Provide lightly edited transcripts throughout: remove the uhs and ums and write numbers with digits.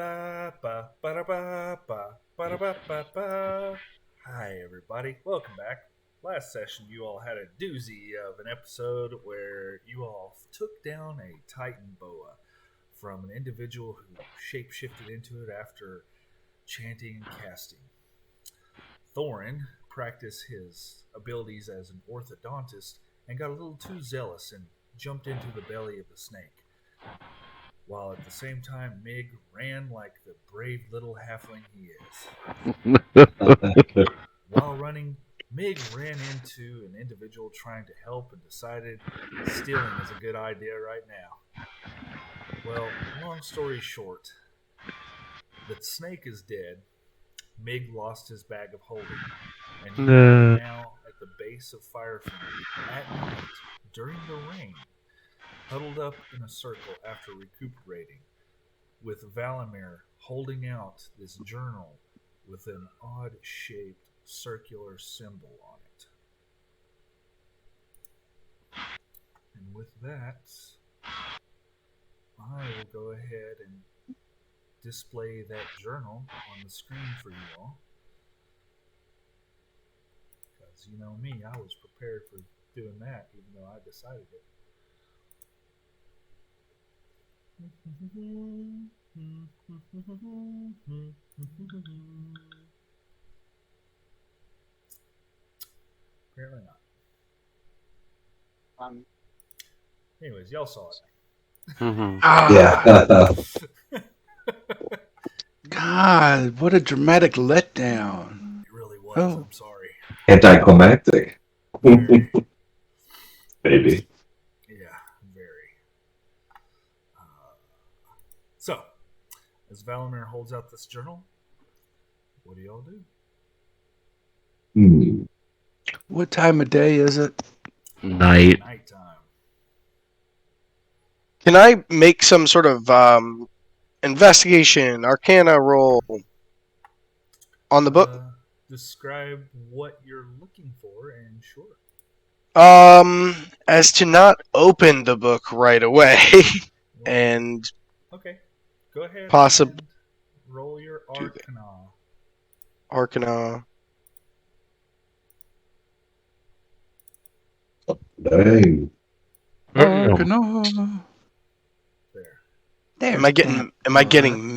Ba-da-ba-ba, ba-da-ba-ba, ba-da-ba-ba-ba. Hi, everybody. Welcome back. Last session, you all had a doozy of an episode where you all took down a Titan boa from an individual who shapeshifted into it after chanting and casting. Thorin practiced his abilities as an orthodontist and got a little too zealous and jumped into the belly of the snake. While at the same time, Mig ran like the brave little halfling he is. While running, Mig ran into an individual trying to help and decided stealing is a good idea right now. Well, long story short, the snake is dead. Mig lost his bag of holding, and you all are now at the base of Firefinger at night during the rain, huddled up in a circle after recuperating, with Valimir holding out this journal with an odd shaped circular symbol on it. And with that, I will go ahead and display that journal on the screen for you all. Because you know me, I was prepared for doing that, even though I decided it. Apparently not. Anyways, y'all saw it. Yeah. God, what a dramatic letdown. It really was. Oh. I'm sorry. Anticlimactic. Very. Maybe. Yeah, very. So, as Valimir holds out this journal, what do y'all do? What time of day is it? Night. Nighttime. Can I make some sort of investigation, arcana roll on the book? Describe what you're looking for, and sure. As to not open the book right away, and okay, go ahead. Possibly roll your arcana. Arcana. Dang. Arcana. There. Am I getting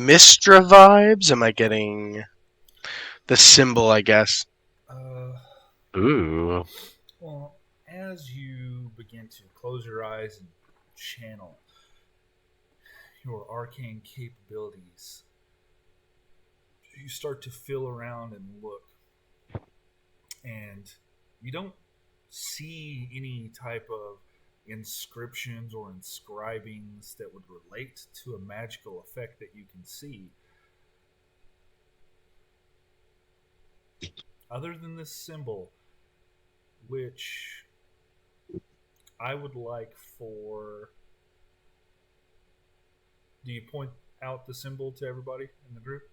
Mistra vibes? Am I getting the symbol? I guess. Ooh. Well, as you begin to close your eyes and channel your arcane capabilities, you start to feel around and look, and you don't see any type of inscriptions or inscribings that would relate to a magical effect that you can see. Other than this symbol, which I would like for... Do you point out the symbol to everybody in the group?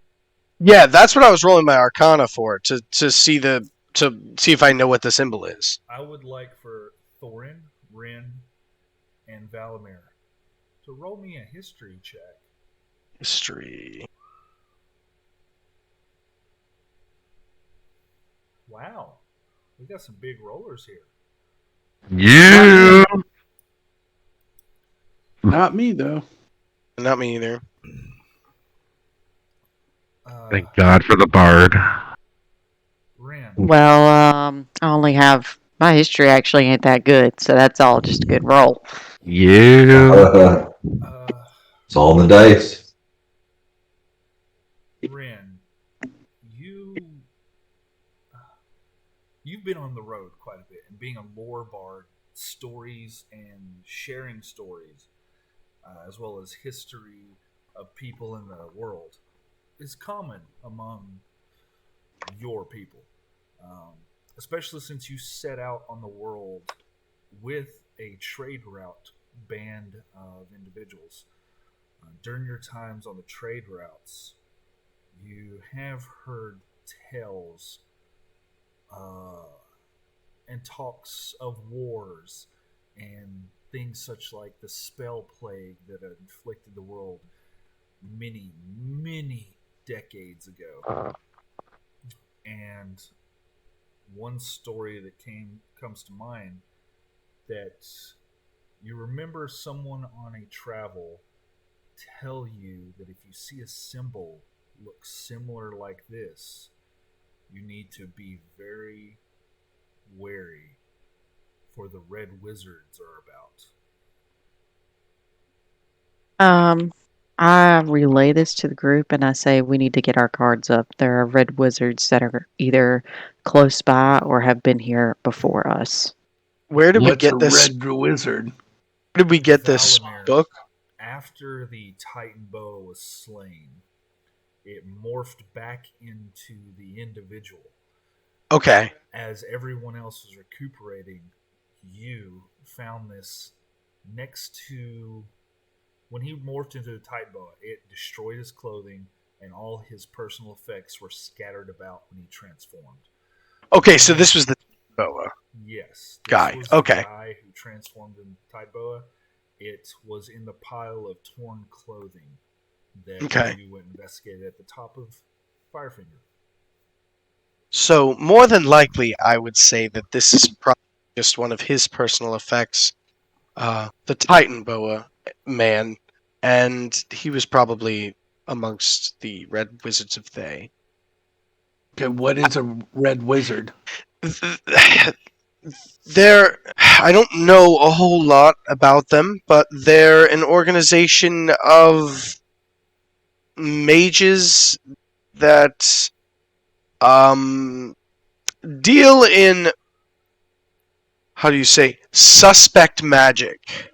Yeah, that's what I was rolling my arcana for, to see if I know what the symbol is. I would like for Thorin, Rin, and Valimir to roll me a history check. History. Wow. We got some big rollers here. You. Not me, though. Not me either. Thank God for the bard. Rin. Well, I only have... My history actually ain't that good, so that's all just a good roll. You. It's all in the dice. Rin, you've been on the road quite a bit, and being a lore bard, stories and sharing stories, as well as history of people in the world, is common among your people. Especially since you set out on the world with a trade route band of individuals. During your times on the trade routes, you have heard tales and talks of wars and things such like the spell plague that had inflicted the world many, many decades ago. And one story that comes to mind that you remember someone on a travel tell you that if you see a symbol look similar like this, you need to be very wary, for the red wizards are about. I relay this to the group and I say we need to get our cards up. There are red wizards that are either close by or have been here before us. Where did we What's a get this? red wizard? Where did we get this Valimir, book? after the Titan boa was slain, it morphed back into the individual. Okay. As everyone else was recuperating, you found this next to when he morphed into the Titan boa. It destroyed his clothing, and all his personal effects were scattered about when he transformed. Okay, so this was the boa. Yes, this Guy, was okay. the guy who transformed in Titan boa. It was in the pile of torn clothing that Okay. you went and investigated at the top of Firefinger. So more than likely, I would say that this is probably just one of his personal effects. The Titan boa man, and he was probably amongst the Red Wizards of Thay. Okay, what is a red wizard? I don't know a whole lot about them, but they're an organization of mages that deal in, how do you say, suspect magic.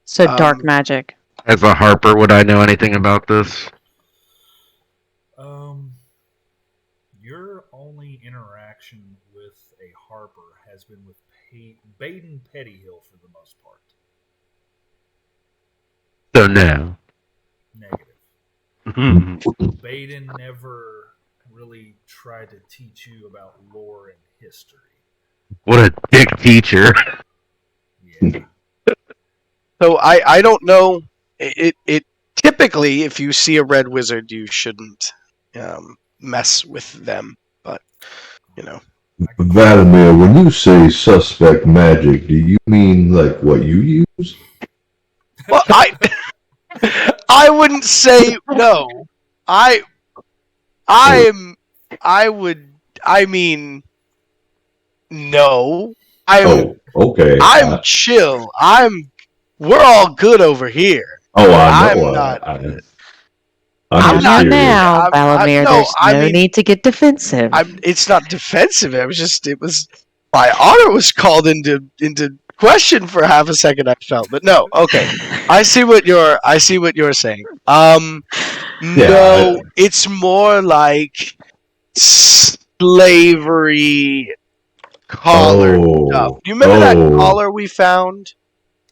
So dark magic. As a Harper, would I know anything about this? Your only interaction with a Harper has been with Baden Pettyhill for the most part. So no. Negative. Baden never really tried to teach you about lore and history. What a dick teacher. Yeah. So I don't know. It typically, if you see a red wizard, you shouldn't mess with them. But you know, Vladimir, when you say suspect magic, do you mean like what you use? well, I wouldn't say no. I mean no. Oh, okay. I'm chill. We're all good over here. Oh, I I'm know. not. I'm Calm just down curious. now, Valimir. No, There's I no mean, need to get defensive. it's not defensive. It was my honor was called into question for half a second. I felt, but no. Okay, I see what you're saying. No, it's more like slavery collar stuff. Do you remember that collar we found?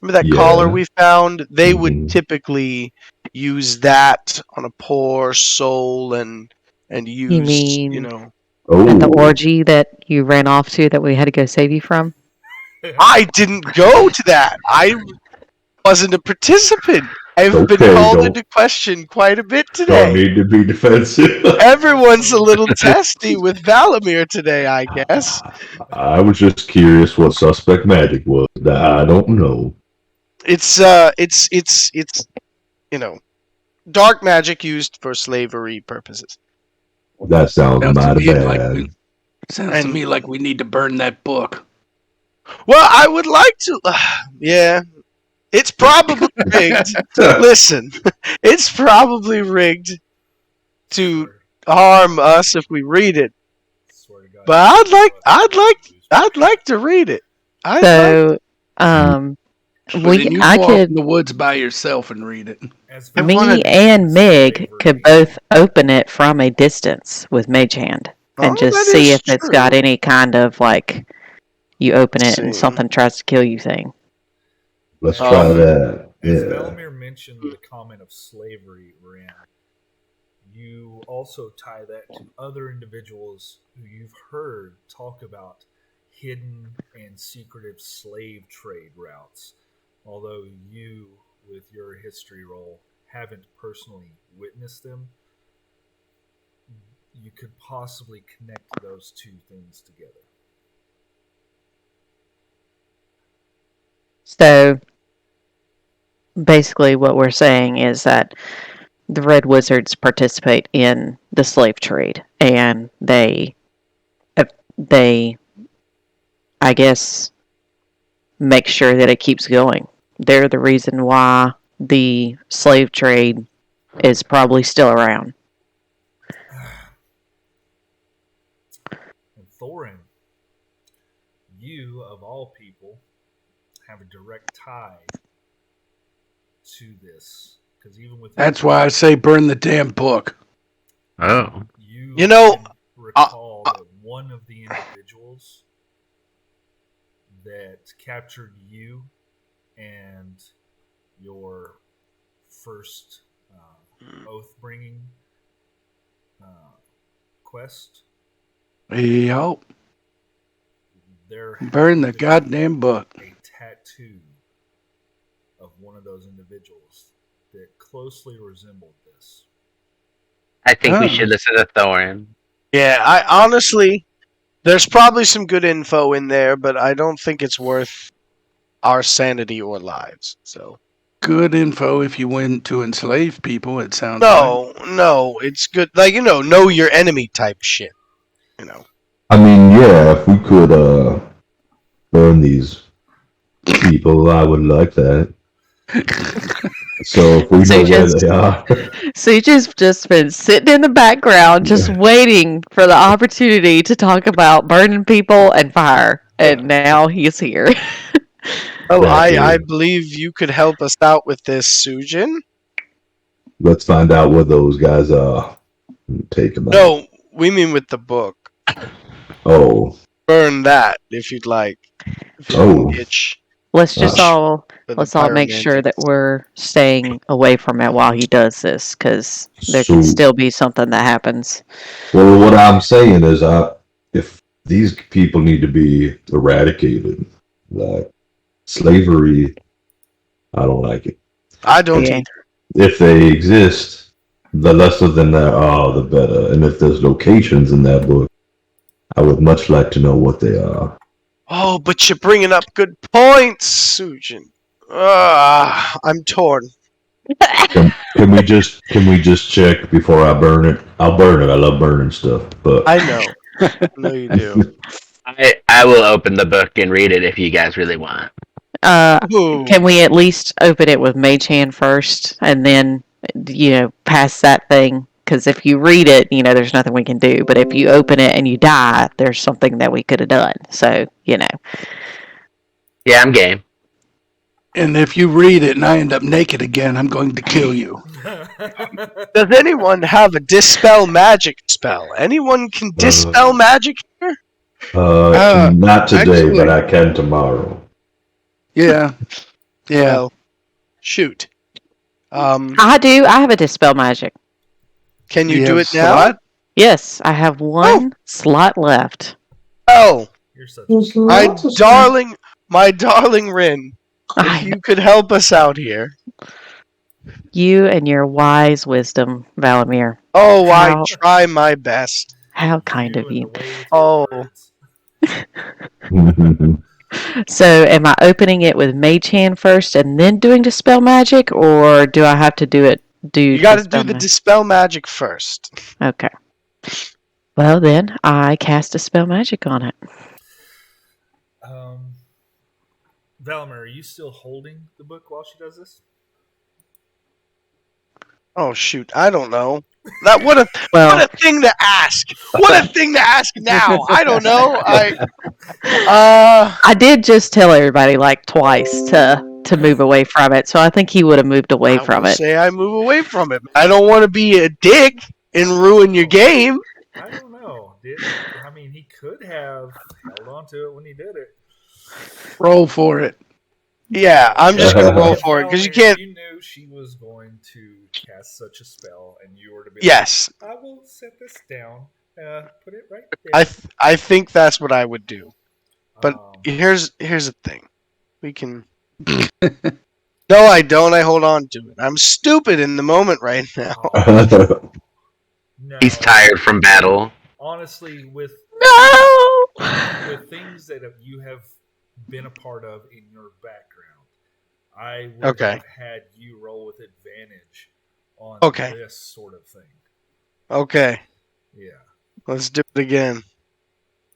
Remember that collar we found? They would typically use that on a poor soul and use, You mean you know. at the orgy that you ran off to that we had to go save you from? I didn't go to that. I wasn't a participant. I've been called into question quite a bit today. Don't need to be defensive. Everyone's a little testy with Valimir today, I guess. I was just curious what suspect magic was. I don't know. It's you know, dark magic used for slavery purposes. That sounds mighty bad. Sounds to me like we need to burn that book. Well, I would like to. Yeah, it's probably rigged. Listen, it's probably rigged to harm us if we read it. But I'd like to read it. I walk could in the woods by yourself and read it. Me and Mig could both open it from a distance with Mage Hand and just see if it's got any kind of like you open it and something tries to kill you thing. Let's try that. As Valimir mentioned the comment of slavery, Rand, you also tie that to other individuals who you've heard talk about hidden and secretive slave trade routes. Although you, with your history roll, haven't personally witnessed them, you could possibly connect those two things together. So basically, what we're saying is that the Red Wizards participate in the slave trade, and they, I guess, make sure that it keeps going. They're the reason why the slave trade is probably still around. And Thorin, you of all people have a direct tie to this, because even with That's why I say burn the damn book. Oh. You know, can recall that one of the individuals that captured you and your first oath bringing quest, Yup. there Burn the happened to be goddamn book. a tattoo of one of those individuals that closely resembled this. I think we Oh. should listen to Thorin. yeah, I honestly, there's probably some good info in there, but I don't think it's worth our sanity or lives. So Good info if you went to enslave people, it sounds no, it's good. Like know your enemy type shit. You know. I mean, yeah, if we could burn these people, I would like that. So if we know where they are, Suji's just been sitting in the background, just waiting for the opportunity to talk about burning people and fire, and now he's here. Well, I Exactly. believe you could help us out with this, Sujin. Let's find out where those guys are. And take them out. No, we mean with the book. Oh, Burn that if you'd like. If you have Oh. an itch Let's just all for the let's all make sure that pyromancy. we're staying away from it while he does this, because there So- could still be something that happens. well, what I'm saying is, if these people need to be eradicated, like slavery, I don't like it. I don't Yeah. either. If they exist, the less of them there are, the better. And if there's locations in that book, I would much like to know what they are. Oh, but you're bringing up good points, Sujin. I'm torn. Can we just check before I burn it? I'll burn it. I love burning stuff, but I know. I know you do. I will open the book and read it if you guys really want. Ooh. Can we at least open it with Mage Hand first, and then pass that thing? Because if you read it, there's nothing we can do. But if you open it and you die, there's something that we could have done. So Yeah, I'm game. And if you read it and I end up naked again, I'm going to kill you. Does anyone have a dispel magic spell? Anyone can dispel magic here? not today, actually- but I can tomorrow. Yeah. Yeah. Well, shoot. I do. I have a dispel magic. Can you You do have it now? slot? Yes, I have one slot left. Oh, You're such a my darling Rin. If you could help us out here. You and your wise wisdom, Valamir. Oh, I How- try my best. How kind of and you. the way with your Oh. words. So, am I opening it with Mage Hand first and then doing Dispel Magic, or do I have to do it? You got to Dispel do the Magic? dispel magic first. Okay. Well, then I cast Dispel Magic on it. Valamir, are you still holding the book while she does this? Oh shoot, I don't know. What a Well, thing to ask. What a thing to ask now. I don't know. I did just tell everybody like twice to move away from it, so I think he would have moved away I from will it. say I move away from it. I don't want to be a dick and ruin your game. I don't know. I mean, he could have held on to it when he did it. Roll for it. Yeah, I'm just gonna roll for it because you Valamir, can't. You knew she was going to cast such a spell, and you were to be Yes, like, I will set this down. Put it right there. I think that's what I would do. But Um, here's the thing. We can. No, I don't. I hold on to it. I'm stupid in the moment right now. Oh, no. He's tired from battle. Honestly, with No. things that you have been a part of in your background, I would Okay. have had you roll with advantage on Okay. this sort of thing. Okay. Yeah. Let's do it again.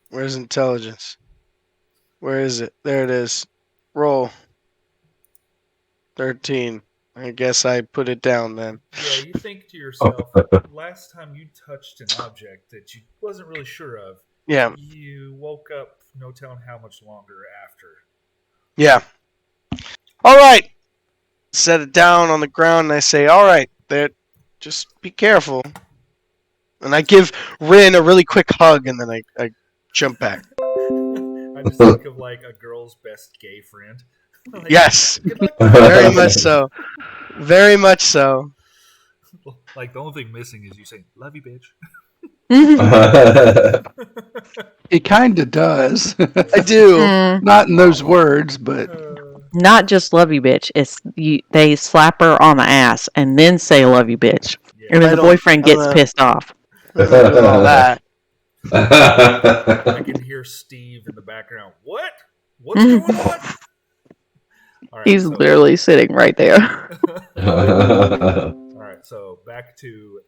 Where's intelligence? Where is it? There it is. Roll. 13. I guess I put it down then. Yeah, you think to yourself, last time you touched an object that you wasn't really sure of, Yeah. you woke up no telling how much longer after. Yeah. All right. Set it down on the ground and I say, all right, there, just be careful. And I give Rin a really quick hug and then I jump back. I just think of like a girl's best gay friend. Like, Yes. good luck. Very much so. Very much so. Like the only thing missing is you saying "love you, bitch." It kind of does. I do. Mm, Not in those words, but not just love you, bitch. It's you. They slap her on the ass and then say "love you, bitch," Yeah. and then I the don't- boyfriend I'm gets not- pissed off. I'm not doing all that. I can hear Steve in the background. What? What's going on? All right, He's so, literally sitting right there. all right, so back to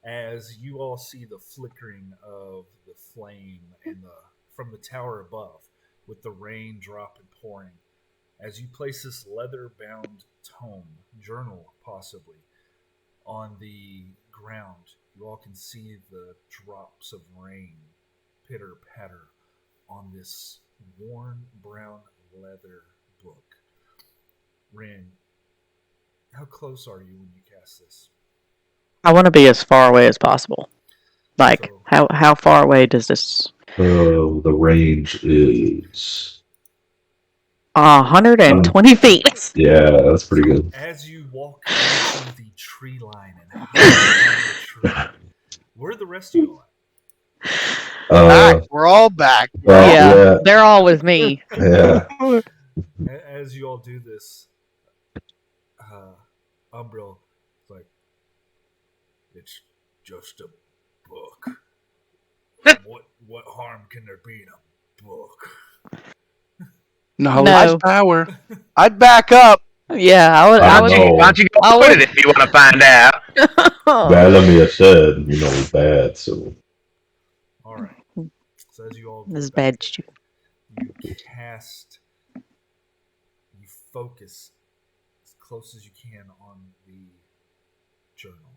as you all see the flickering of the flame and from the tower above, with the rain drop and pouring. As you place this leather-bound tome, journal possibly, on the ground, you all can see the drops of rain pitter patter on this worn brown leather book. Rin, how close are you when you cast this? I want to be as far away as possible. Like, So- how far away does this? The range is 120 feet. yeah, that's pretty good. As you walk into the tree line and hide behind the tree, where are the rest of you all Back. Uh, We're all back. well, Yeah, they're all with me. yeah. at? As you all do this, Umbril is like, it's just a book. What harm can there be in a book? knowledge No. is power. I'd back up. Yeah, I would. I I would. know. Why don't you go I put would- it if you want to find out? Valamir said, he's bad, so All right. So as you all go This is back bad. there, you cast, you focus as close as you can on the journal.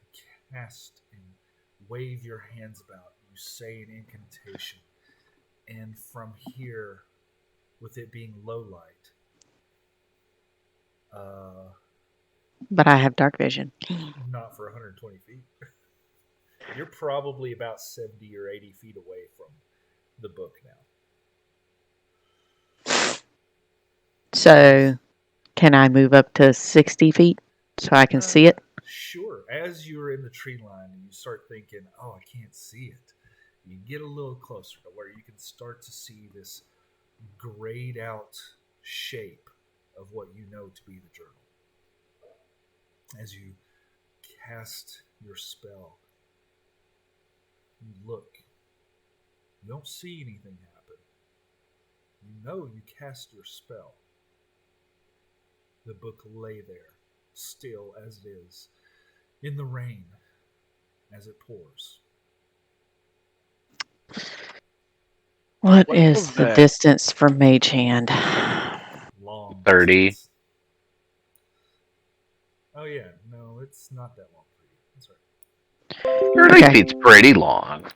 You cast and wave your hands about. You say an incantation. And from here, with it being low light, But I have dark vision. not for 120 feet, you're probably about 70 or 80 feet away from the book now. So, can I move up to 60 feet so I can see it? Sure. As you're in the tree line and you start thinking, oh, I can't see it, you get a little closer to where you can start to see this grayed out shape of what you know to be the journal. As you cast your spell, you look. You don't see anything happen. You know you cast your spell. The book lay there, still as it is, in the rain, as it pours. What What is was the that? distance from Mage Hand? Long 30. distance. Oh yeah, no, it's not that long for you. That's right. 30 Okay. feet's pretty long.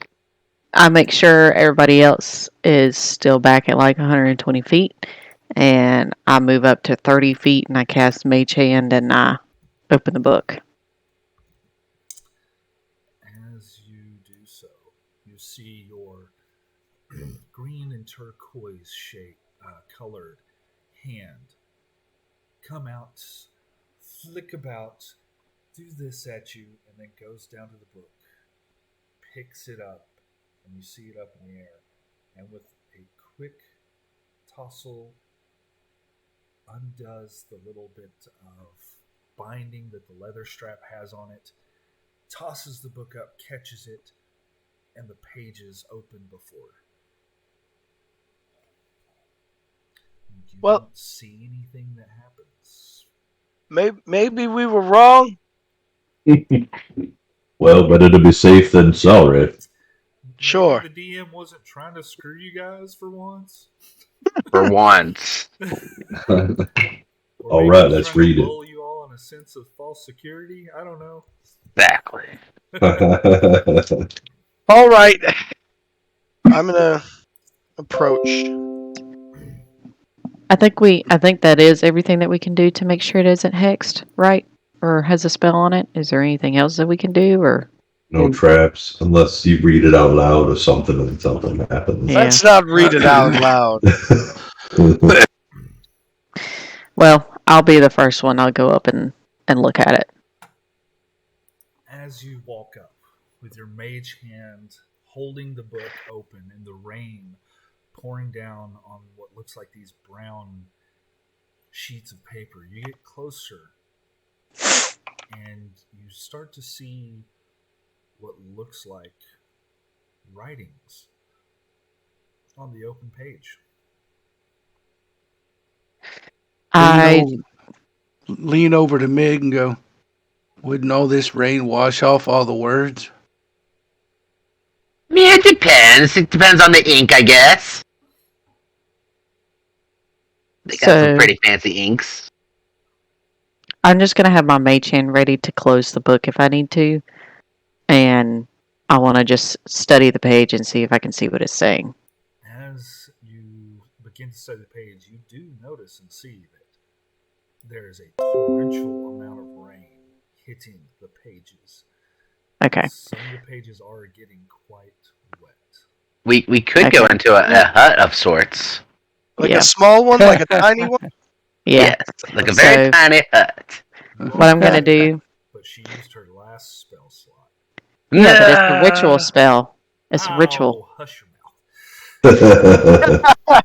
I make sure everybody else is still back at like 120 feet, and I move up to 30 feet, and I cast Mage Hand, and I open the book. As you do so, you see your green and turquoise shape, colored hand come out, flick about, do this at you, and then goes down to the book, picks it up, and you see it up in the air, and with a quick Tossel undoes the little bit of binding that the leather strap has on it, tosses the book up, catches it, and the pages open before her. You Well- don't see anything that happens. Maybe we were wrong. Well, better to be safe than sorry. Sure. Maybe the DM wasn't trying to screw you guys for once. For once. Or All maybe right, he was let's trying read to it. lull you all in a sense of false security. I don't know. Exactly. All right. I'm gonna approach. I think that is everything that we can do to make sure it isn't hexed, right? Or has a spell on it. Is there anything else that we can do, or? No traps unless you read it out loud or something and something happens. Yeah. Let's not read it out loud. Well, I'll be the first one. I'll go up and look at it. As you walk up with your mage hand holding the book open and the rain pouring down on what looks like these brown sheets of paper, you get closer and you start to see what looks like writings on the open page. I Lean over to Mig and go, wouldn't all this rain wash off all the words? Yeah, it depends. It depends on the ink, I guess. They got some So- pretty fancy inks. I'm just gonna have my mage hand ready to close the book if I need to, and I want to just study the page and see if I can see what it's saying. As you begin to study the page, you do notice and see that there is a torrential amount of rain hitting the pages. Okay. Some of the pages are getting quite wet. We could go Okay. into a hut of sorts. Like Yeah. a small one, like a tiny one. Yeah. Yes, like a very So- tiny hut. What I'm gonna do? But she used her last spell slot. Yeah, but it's a ritual spell. It's a ritual. Ow, hush your mouth.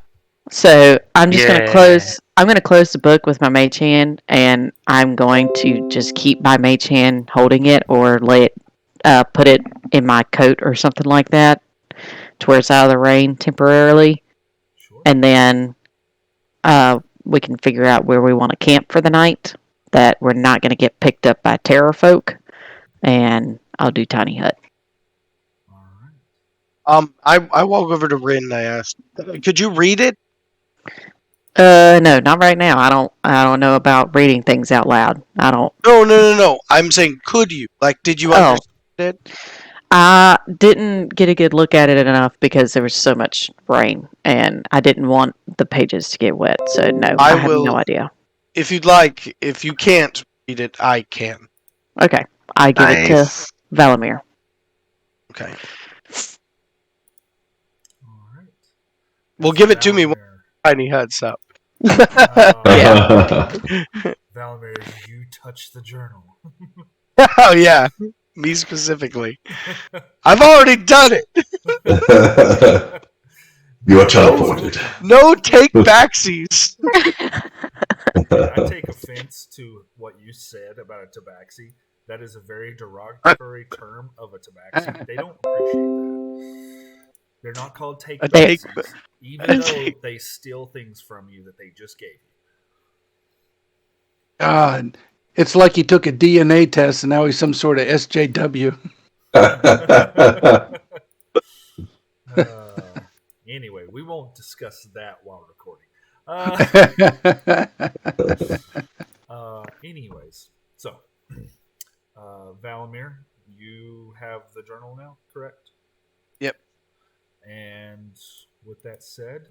So I'm just gonna Yeah. close. I'm gonna close the book with my mage hand, and I'm going to just keep my mage hand holding it, or lay it, put it in my coat or something like that, to where it's out of the rain temporarily, Sure. and then we can figure out where we want to camp for the night. That we're not gonna get picked up by terror folk, and I'll do tiny hut. All right. I walk over to Rin and I ask, could you read it? No, not right now. I don't know about reading things out loud. I don't. No. I'm saying, could you? Like, did you Oh. understand it? I didn't get a good look at it enough because there was so much rain, and I didn't want the pages to get wet. So no, I have no idea. If you'd like, if you can't read it, I can. Okay, I give it to Nice. Valamir. Okay. All right. Well, give it to me when Valamir. tiny hut's up. Yeah. Valamir, you touch the journal. Oh yeah, me specifically. I've already done it. You are teleported. No take backsies. I take offense to what you said about a tabaxi. That is a very derogatory term of a tabaxi. They don't appreciate that. They're not called take A take- backsies, even a though take- they steal things from you that they just gave you. God, it's like he took a DNA test and now he's some sort of SJW. Anyway, we won't discuss that while recording. Anyways, so Valamir, you have the journal now, correct? Yep. And with that said,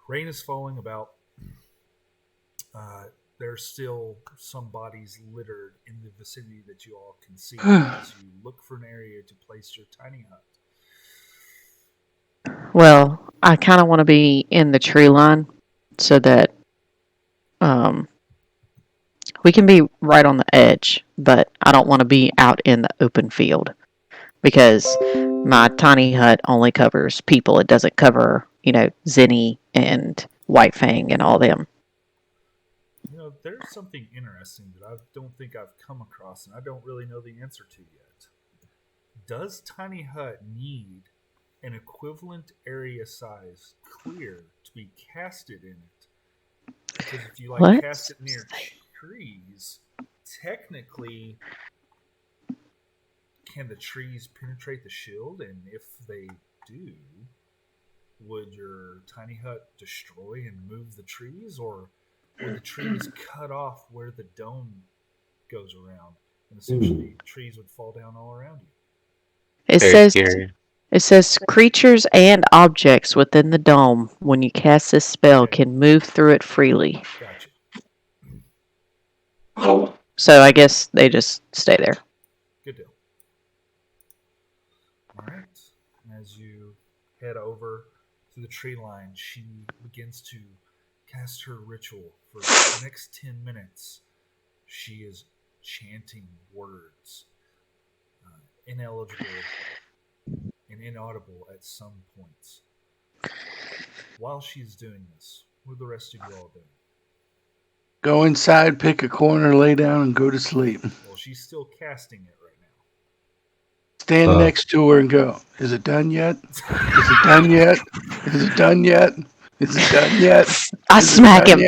rain is falling about. There's still some bodies littered in the vicinity that you all can see as you look for an area to place your tiny hut. Well, I kind of want to be in the tree line so that we can be right on the edge, but I don't want to be out in the open field because my tiny hut only covers people. It doesn't cover, Zinni and White Fang and all them. There's something interesting that I don't think I've come across, and I don't really know the answer to yet. Does Tiny Hut need an equivalent area size clear to be casted in it? Because if you cast it near trees, technically, can the trees penetrate the shield? And if they do, would your tiny hut destroy and move the trees, or would the trees cut off where the dome goes around, and essentially trees would fall down all around you? It says creatures and objects within the dome, when you cast this spell, can move through it freely. Gotcha. So I guess they just stay there. Good deal. All right. As you head over to the tree line, she begins to cast her ritual. For the next 10 minutes, she is chanting words, ineligible and inaudible at some points. While she's doing this, what are the rest of you all doing? Go inside, pick a corner, lay down, and go to sleep. Well, she's still casting it right now. Stand next to her and go, is it done yet? Is it done yet? Is it done yet? Is it done yet? I smack him.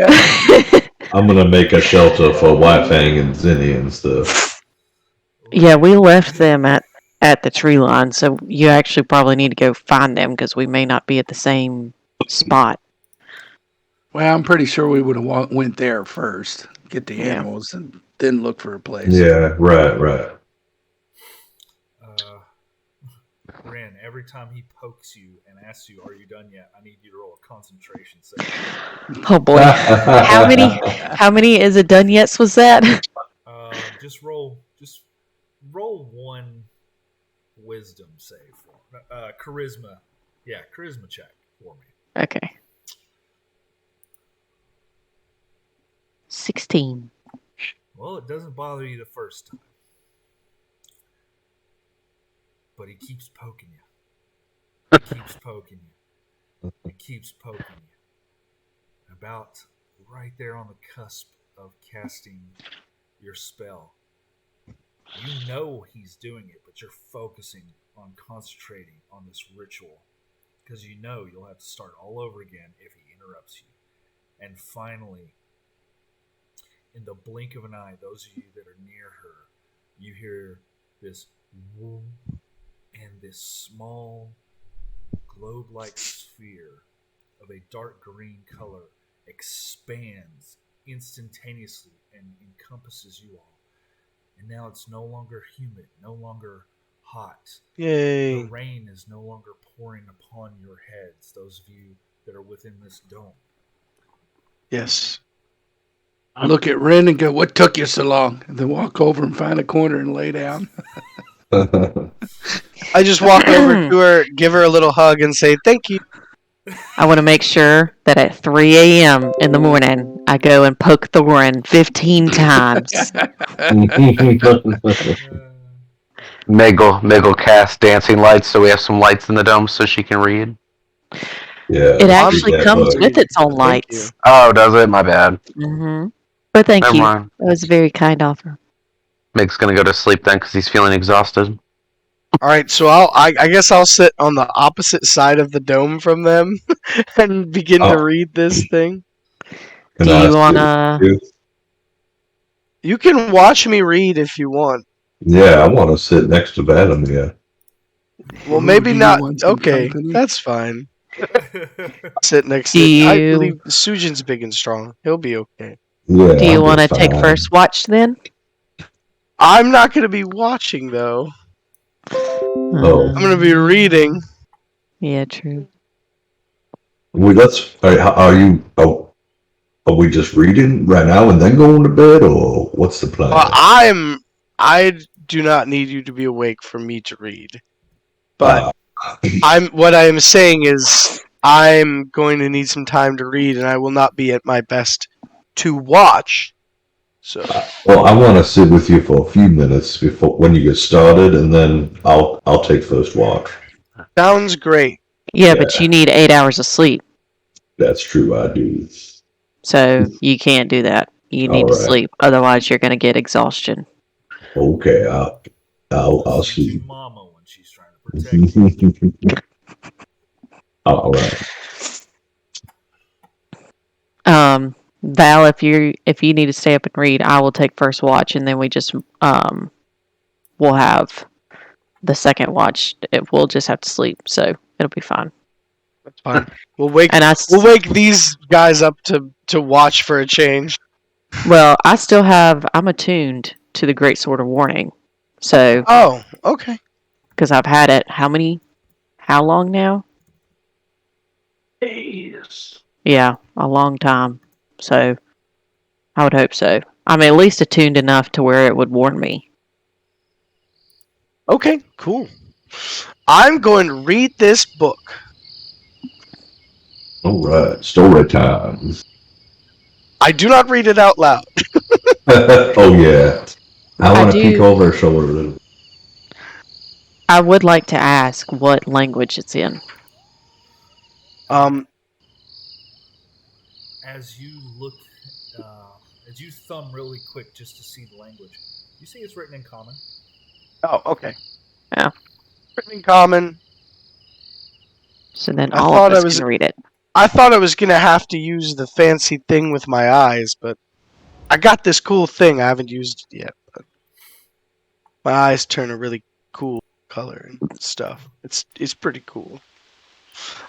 I'm going to make a shelter for White Fang and Zinni and stuff. Yeah, we left them at the tree line, so you actually probably need to go find them because we may not be at the same spot. Well, I'm pretty sure we would have went there first, get the animals, and then look for a place. Yeah, right. Ren, every time he pokes you and asks you, "Are you done yet?" I need you to roll a concentration save. Oh boy, how many is it done yet? Was that? Just roll one wisdom save for charisma. Yeah, charisma check for me. Okay. 16. Well, it doesn't bother you the first time, but he keeps poking you. He keeps poking you. He keeps poking you. About right there on the cusp of casting your spell. You know he's doing it, but you're focusing on concentrating on this ritual because you know you'll have to start all over again if he interrupts you. And finally, in the blink of an eye, those of you that are near her, you hear this whoom, and this small globe-like sphere of a dark green color expands instantaneously and encompasses you all. And now it's no longer humid, no longer hot. Yay. The rain is no longer pouring upon your heads, those of you that are within this dome. Yes. I look at Ren and go, what took you so long? And then walk over and find a corner and lay down. I just walk over to her, give her a little hug, and say, thank you. I want to make sure that at 3 a.m. in the morning, I go and poke Thorin 15 times. Meg will cast dancing lights so we have some lights in the dome so she can read. Yeah, it actually comes with its own lights. Oh, does it? My bad. Mm-hmm. But thank you. That was a very kind offer. Meg's going to go to sleep then because he's feeling exhausted. All right, so I guess I'll sit on the opposite side of the dome from them and begin to read this thing. Do you want to... You can watch me read if you want. Yeah, I want to sit next to Adam, yeah. Well, maybe not. Okay, that's fine. Sit next to I believe Sujin's big and strong. He'll be okay. Yeah, do you want to take first watch then? I'm not going to be watching, though. Oh. I'm going to be reading. Yeah, true. Are we just reading right now and then going to bed, or what's the plan? I do not need you to be awake for me to read. But what I am saying is I'm going to need some time to read, and I will not be at my best to watch. So. Well, I want to sit with you for a few minutes before when you get started, and then I'll take first watch. Sounds great. Yeah, but you need 8 hours of sleep. That's true. I do. So you can't do that. You need to All right. sleep. Otherwise, you're going to get exhaustion. Okay. I'll Listen to sleep. Mama when she's trying to protect you. All right. Val, if you need to stay up and read, I will take first watch, and then we just we'll have the second watch. We'll just have to sleep, so it'll be fine. That's fine. We'll wake And we'll wake these guys up to watch for a change. well, I'm attuned to the Great Sword of Warning, so Oh, okay. because I've had it. How long now? Days. Yeah, a long time. So I would hope so. I'm at least attuned enough to where it would warn me. Okay, cool. I'm going to read this book. All right. Story time. I do not read it out loud. Oh yeah. I want to do- peek over her shoulder a little. I would like to ask what language it's in. As you look, as you thumb really quick just to see the language, you see it's written in common. Oh, okay. Yeah. Written in common. So then I all thought of I us was- can read it. I thought I was going to have to use the fancy thing with my eyes, but I got this cool thing. I haven't used it yet. But my eyes turn a really cool color and stuff. It's pretty cool.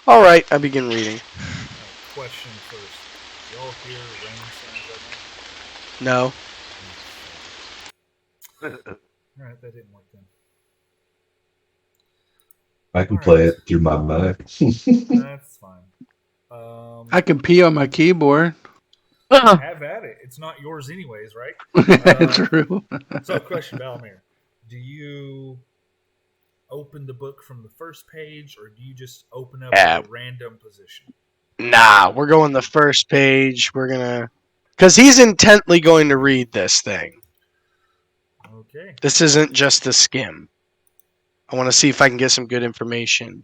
All right, I begin reading. Question first. Y'all hear rain sounds right No. now? Alright, that didn't work then. I can All play right. it through my mic. That's fine. I can pee on my keyboard. Have at it. It's not yours anyways, right? True. So, question, Valamir. Do you open the book from the first page, or do you just open up Yeah. at a random position? Nah, we're going the first page. We're gonna, because he's intently going to read this thing. Okay. This isn't just a skim. I want to see if I can get some good information.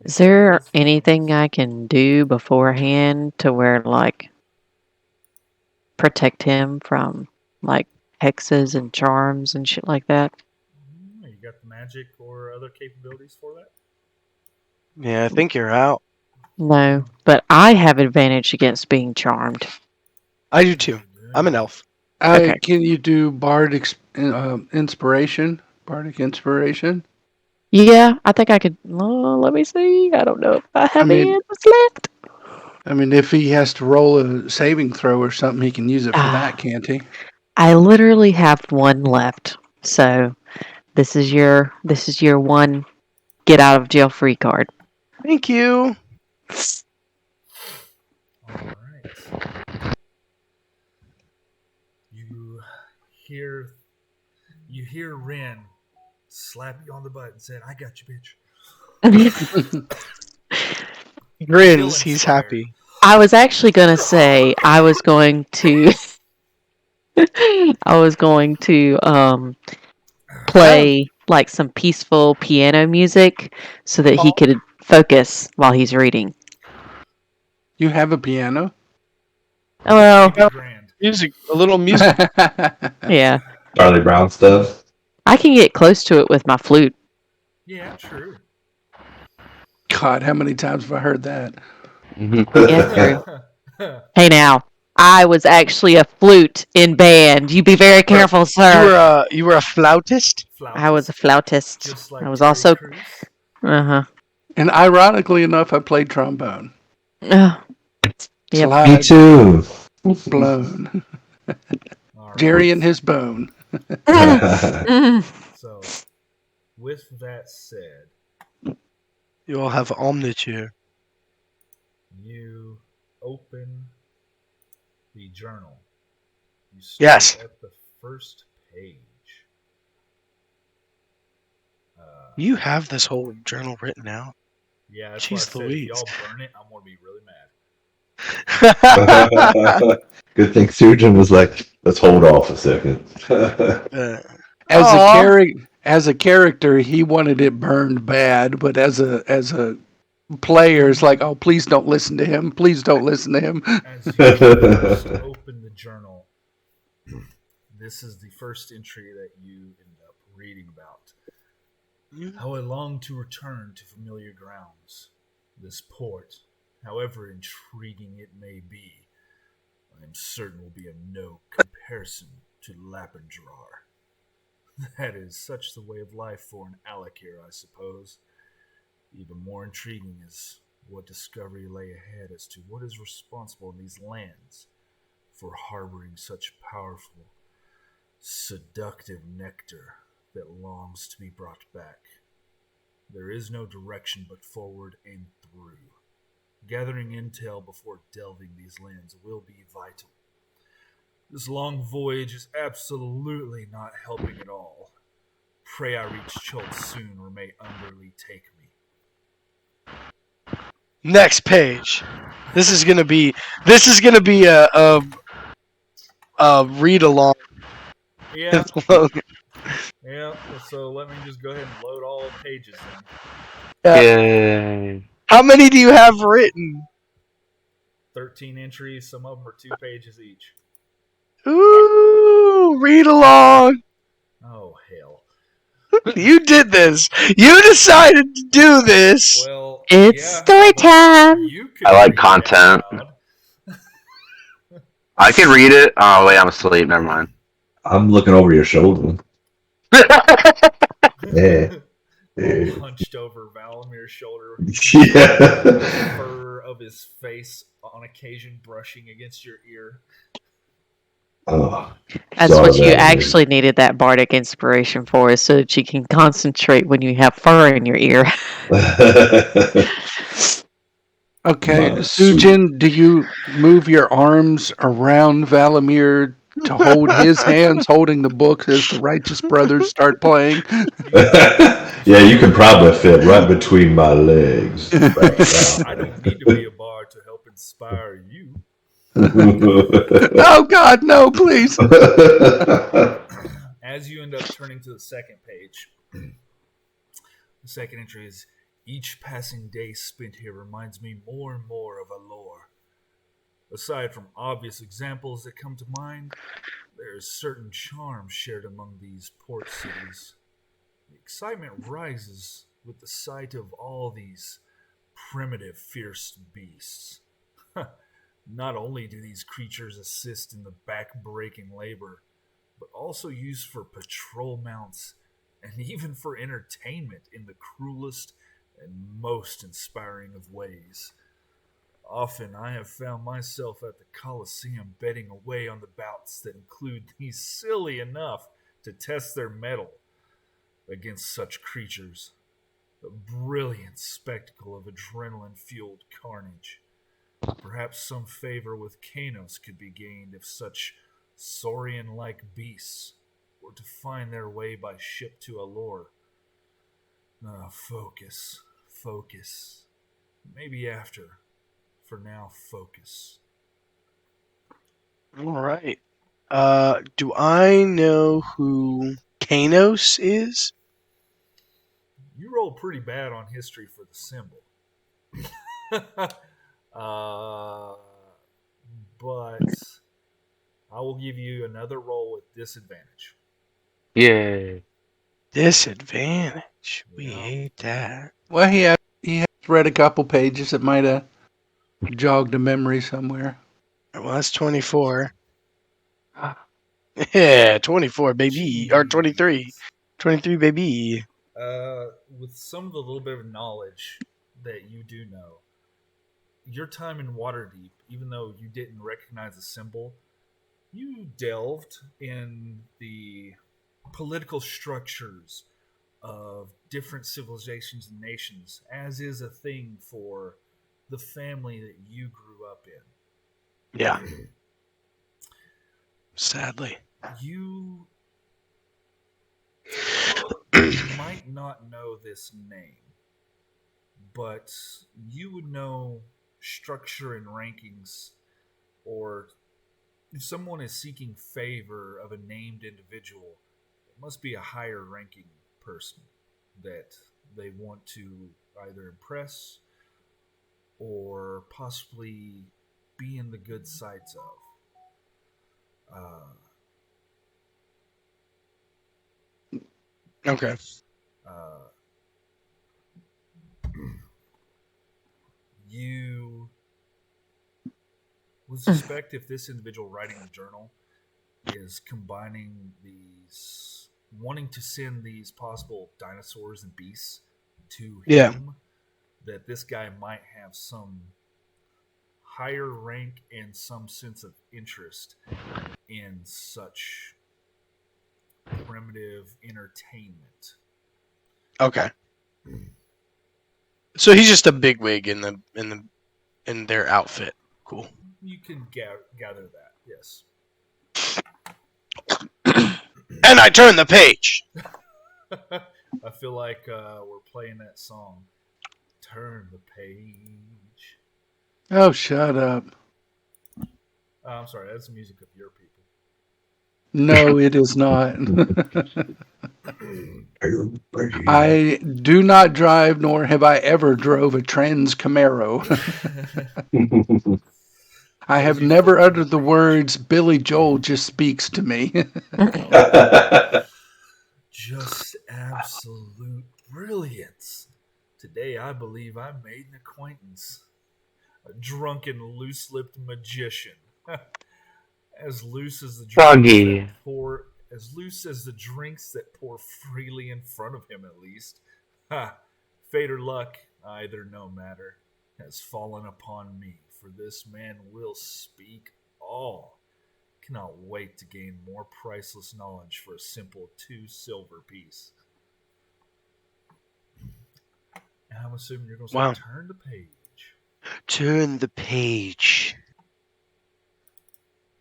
Is there anything I can do beforehand to where, like, protect him from, like, hexes and charms and shit like that? You got the magic or other capabilities for that? Yeah, I think you're out. No, but I have advantage against being charmed. I do too. I'm an elf. Okay. Can you do inspiration? Bardic inspiration? Yeah, I think I could. Let me see. I don't know if I have mean- any left. I mean, if he has to roll a saving throw or something, he can use it for that, can't he? I literally have one left. So this is your one get out of jail free card. Thank you. All right. You hear Ren slap you on the butt and said, "I got you, bitch." Grins. Feel He's inspired. happy. I was actually gonna say I was going to play like some peaceful piano music so that he could focus while he's reading. You have a piano? Oh, well, Keep it grand. Music, a little music. yeah. Charlie Brown stuff. I can get close to it with my flute. Yeah, true. God, how many times have I heard that? Yeah, true. Hey, now, I was actually a flute in band. You be very careful, sir. You were a flautist? I was a flautist. Just like I was Terry also. Crews. Uh And ironically enough, I played trombone. huh. Yep. Me Slide too. blown. All right. Jerry and his bone. So, with that said, You all have omniture. you open the journal. You start Yes. at the first page. You have this whole journal written out. Yeah, that's Jeez why I said if Louise. y'all burn it, I'm going to be really mad. Good thing Surgeon was like, let's hold off a second. As a Aw. as a character, he wanted it burned bad, but as a player, it's like, oh, please don't listen to him. Please don't listen to him. As you first open the journal, this is the first entry that you end up reading about. How I long to return to familiar grounds. This port, however intriguing it may be, I am certain will be of no comparison to Lapindrar. That is such the way of life for an Alakir, I suppose. Even more intriguing is what discovery lay ahead as to what is responsible in these lands for harboring such powerful, seductive nectar that longs to be brought back. There is no direction but forward and through. Gathering intel before delving these lands will be vital. This long voyage is absolutely not helping at all. Pray I reach Chult soon, or may Underly take me. Next page. This is gonna be a read along. Yeah. Yeah, so let me just go ahead and load all pages then. Yay. How many do you have written? 13 entries, some of them are 2 pages each. Ooh, read along. Oh, hell. You did this. You decided to do this. Well, It's yeah, story but time. you could I like read it out content. loud. I can read it. Oh wait, I'm asleep. Never mind. I'm looking over your shoulder. Yeah. All hunched over Valamir's shoulder. Yeah. The fur of his face on occasion brushing against your ear. Oh, That's sorry what you about that. actually needed that bardic inspiration for, is so that you can concentrate when you have fur in your ear. Okay, Oh, Sujin, do you move your arms around Valamir to hold his hands holding the book as the Righteous Brothers start playing? Yeah, you can probably fit right between my legs. Right now. I don't need to be a bard to help inspire you. Oh God, no, please. As you end up turning to the second page, the second entry is, each passing day spent here reminds me more and more of Alor. Aside from obvious examples that come to mind, there is certain charm shared among these port cities. The excitement rises with the sight of all these primitive, fierce beasts. Not only do these creatures assist in the back-breaking labor, but also used for patrol mounts and even for entertainment in the cruelest and most inspiring of ways. Often I have found myself at the Colosseum betting away on the bouts that include these silly enough to test their mettle against such creatures. A brilliant spectacle of adrenaline-fueled carnage. Perhaps some favor with Kanos could be gained if such saurian-like beasts were to find their way by ship to Alor. Focus. Focus. Maybe after. For now, focus. All right. Do I know who Kanos is? You rolled pretty bad on history for the symbol. But I will give you another roll with disadvantage. Yay. Disadvantage. We Yeah. hate that. Well, he has read a couple pages that might have jogged a memory somewhere. Well, that's 24. Yeah, 24, baby. Or 23. 23, baby. With some of the little bit of knowledge that you do know, your time in Waterdeep, even though you didn't recognize the symbol, you delved in the political structures of different civilizations and nations, as is a thing for the family that you grew up in. Yeah. Sadly. You might not know this name, but you would know structure and rankings, or if someone is seeking favor of a named individual, it must be a higher ranking person that they want to either impress or possibly be in the good sides of. Okay. Uh, you would suspect if this individual writing the journal is combining these, wanting to send these possible dinosaurs and beasts to Yeah. him, that this guy might have some higher rank and some sense of interest in such primitive entertainment. Okay. So he's just a bigwig in their outfit. Cool. You can gather that, yes. And I turn the page. I feel like we're playing that song. Turn the page. Oh, shut up. I'm sorry, that's the music of your people. No, it is not. I do not drive, nor have I ever drove a Trans Camaro. I As have you never flip to uttered the page. words Billy Joel just speaks to me. Just absolute brilliance. Today I believe I made an acquaintance. A drunken, loose-lipped magician. As loose as the Froggy. drinks that pour freely in front of him, at least. Ha! Fate or luck, either no matter, has fallen upon me, for this man will speak all. Cannot wait to gain more priceless knowledge for a simple 2 silver piece. And I'm assuming you're going to say, Wow. turn the page. Turn the page.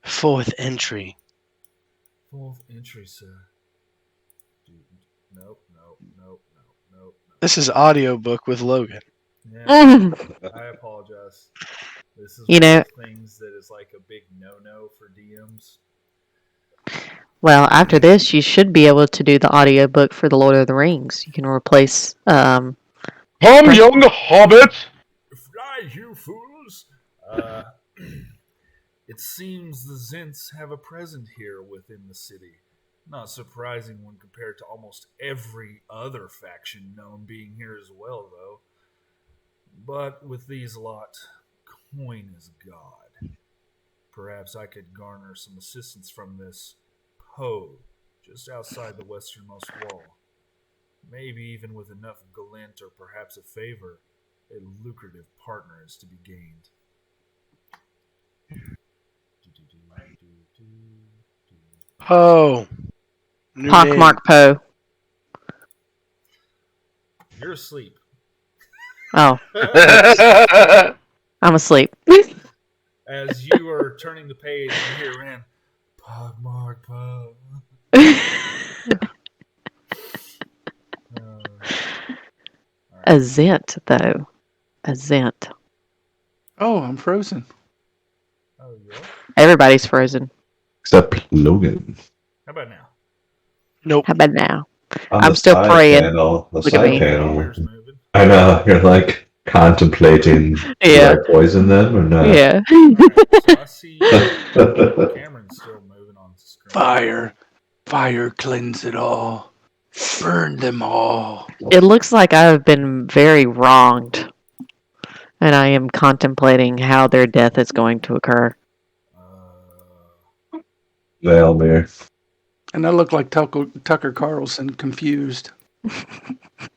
4th entry. 4th entry, sir. Nope. This is audiobook with Logan. Yeah, I apologize. This is You one know- of the things that is like a big no-no for DMs. Well, after this, you should be able to do the audiobook for The Lord of the Rings. You can replace. Come, young hobbits! Fly, you fools! It seems the Zents have a present here within the city. Not surprising when compared to almost every other faction known being here as well, though. But with these lot, coin is God. Perhaps I could garner some assistance from this Poe just outside the westernmost wall. Maybe even with enough glint or perhaps a favor, a lucrative partner is to be gained. Oh. New Pockmark name. Poe. You're asleep. Oh, I'm asleep. As you are turning the page, you hear Rand, Pockmark Poe. A Zent, though. A Zent. Oh, I'm frozen. Oh, you are? Everybody's frozen. Except Logan. How about now? Nope. How about now? On I'm the still side praying. Panel, the Look at side me. panel. Ears moving. I know. You're like contemplating. Yeah. Do I poison them or not? Yeah. Alright, so I see Cameron's still moving on the screen. Fire. Fire cleanse it all. Burn them all. It looks like I have been very wronged. And I am contemplating how their death is going to occur. Valmir. And I look like Tucker Carlson, confused.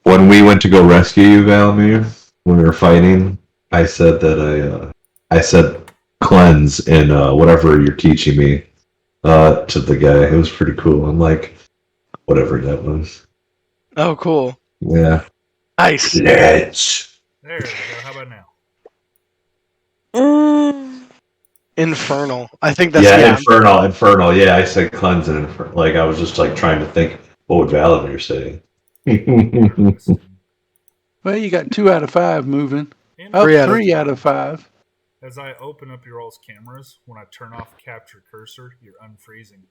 When we went to go rescue you, Valmir, when we were fighting, I said that I said cleanse in whatever you're teaching me to the guy. It was pretty cool. I'm like, whatever that was. Oh, cool. Yeah. Nice. Let's. There we go. How about now? Infernal. I think that's Yeah, infernal. Yeah, I said cleanse and infernal. Like I was just like trying to think, what would Valamir say? Well, you got 2 out of 5 moving. And Oh, 3 3 out of 5. as I open up your all's cameras, when I turn off capture cursor, you're unfreezing.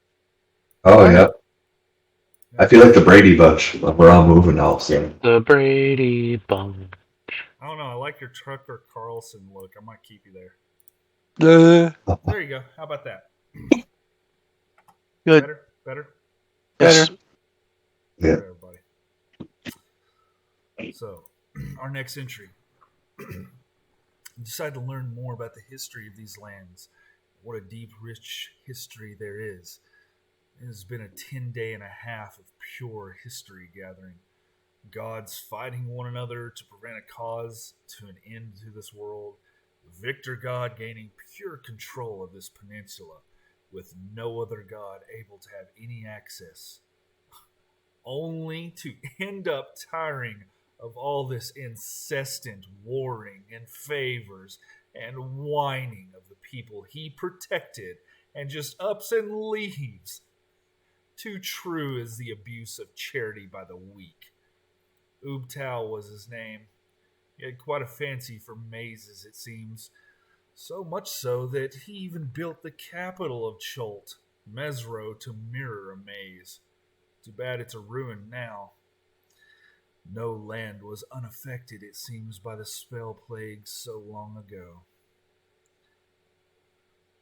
Oh yeah. I feel like the Brady Bunch. We're all moving now, so. The Brady Bunch. I don't know. I like your Tucker Carlson look. I might keep you there. There you go. How about that? Good. Better? Better? Yes. Yeah. Everybody. So, our next entry. Decide to learn more about the history of these lands. What a deep, rich history there is. It has been a 10-day and a half of pure history gathering. Gods fighting one another to prevent a cause to an end to this world. Victor God gaining pure control of this peninsula, with no other god able to have any access. Only to end up tiring of all this incessant warring and favors and whining of the people he protected and just ups and leaves. Too true is the abuse of charity by the weak. Ubtao was his name. He had quite a fancy for mazes, it seems. So much so that he even built the capital of Cholt, Mesro, to mirror a maze. Too bad it's a ruin now. No land was unaffected, it seems, by the spell plague so long ago.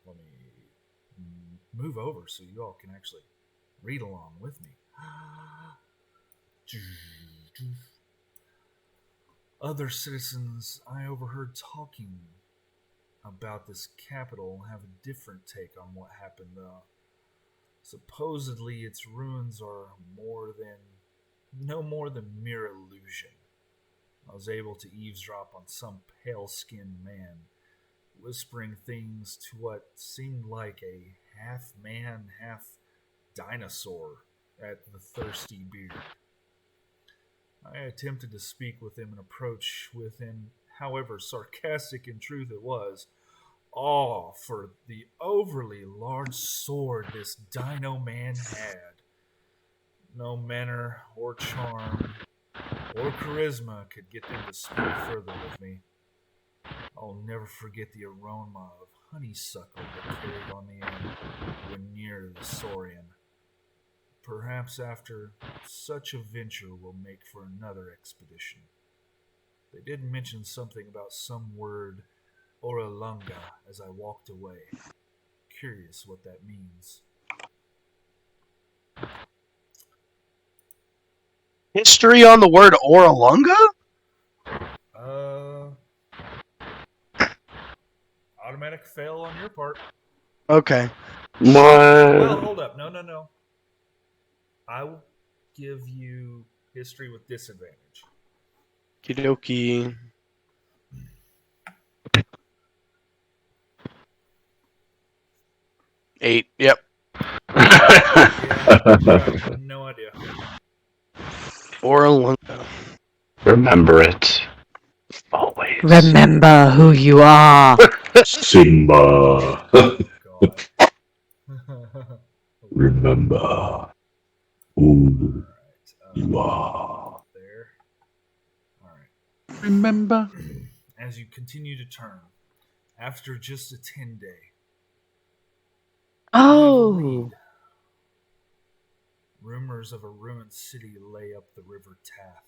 Let me move over so you all can actually read along with me. Other citizens I overheard talking about this capital have a different take on what happened, though. Supposedly its ruins are no more than mere illusion. I was able to eavesdrop on some pale-skinned man whispering things to what seemed like a half-man, half-dinosaur at the thirsty beard. I attempted to speak with him and approach with him, however sarcastic in truth it was, awe for the overly large sword this dino man had. No manner or charm or charisma could get them to speak further with me. I'll never forget the aroma of honeysuckle that carried on the air when near the Saurian. Perhaps after such a venture will make for another expedition. They did mention something about some word Oralunga as I walked away. Curious what that means. History on the word Oralunga? Automatic fail on your part. Okay. Well, hold up. No. I will give you history with disadvantage. Kidoki. Eight. Yep. Yeah, I got no idea. Oralunga. Remember it. Always. Remember who you are. Simba. Oh, God. Remember who Alright, you are. there. Alright. Remember? As you continue to turn, after just a 10-day, Oh. rumors of a ruined city lay up the river Tath,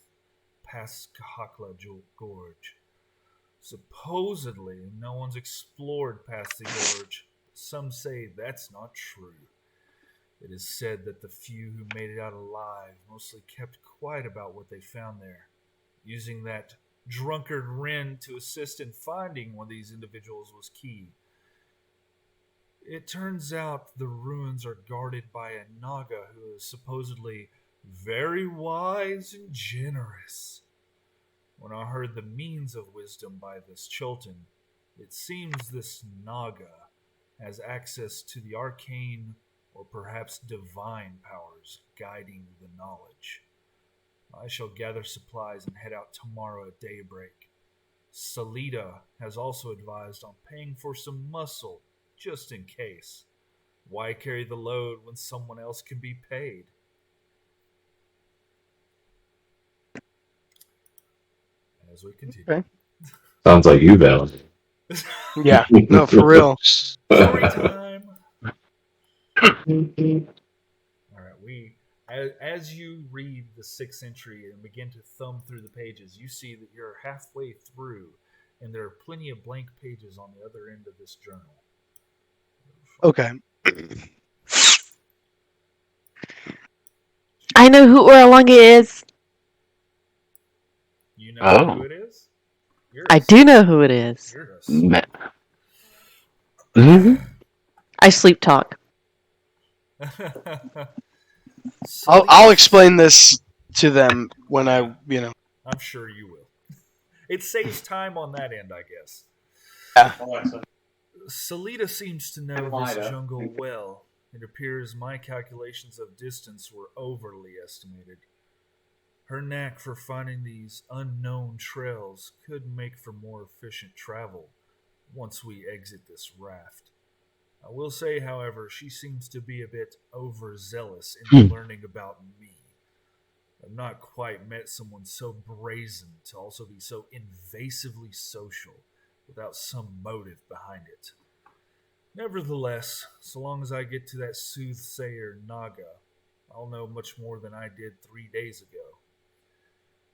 past Kahakla Gorge. Supposedly, no one's explored past the gorge. Some say that's not true. It is said that the few who made it out alive mostly kept quiet about what they found there, using that drunkard Wren to assist in finding one of these individuals was key. It turns out the ruins are guarded by a Naga who is supposedly very wise and generous. When I heard the means of wisdom by this Chilton, it seems this Naga has access to the arcane or perhaps divine powers guiding the knowledge. I shall gather supplies and head out tomorrow at daybreak. Salida has also advised on paying for some muscle, just in case. Why carry the load when someone else can be paid? As we continue. Okay. Sounds like you, Val. Yeah. No, for real. Story time! Alright, as you read the 6th entry and begin to thumb through the pages, you see that you're halfway through, and there are plenty of blank pages on the other end of this journal. Okay. I know who Oralunga is. You know Oh. who it is? I do know who it is. You're a Me- I sleep talk. I'll explain this to them when Yeah. I. I'm sure you will. It saves time on that end, I guess. Yeah. Salita seems to know this jungle well. It appears my calculations of distance were overly estimated. Her knack for finding these unknown trails could make for more efficient travel once we exit this raft. I will say, however, she seems to be a bit overzealous in learning about me. I've not quite met someone so brazen to also be so invasively social without some motive behind it. Nevertheless, so long as I get to that soothsayer Naga, I'll know much more than I did 3 days ago.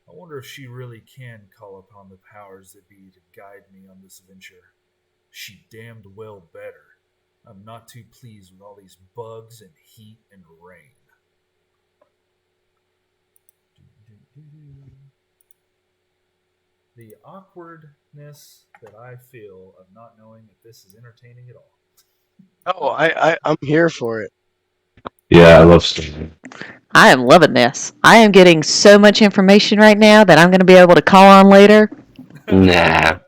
I wonder if she really can call upon the powers that be to guide me on this venture. She damned well better. I'm not too pleased with all these bugs and heat and rain. The awkwardness that I feel of not knowing if this is entertaining at all. Oh, I'm here for it. Yeah, I love Sting. I am loving this. I am getting so much information right now that I'm going to be able to call on later. Nah.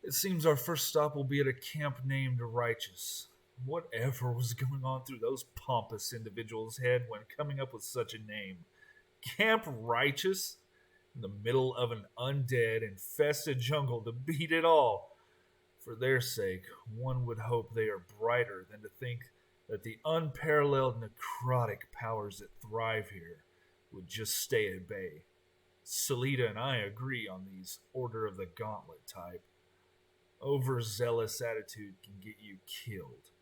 It seems our first stop will be at a camp named Righteous. Whatever was going on through those pompous individuals' head when coming up with such a name? Camp Righteous? In the middle of an undead, infested jungle to beat it all. For their sake, one would hope they are brighter than to think that the unparalleled necrotic powers that thrive here would just stay at bay. Salita and I agree on these Order of the Gauntlet type. Overzealous attitude can get you killed.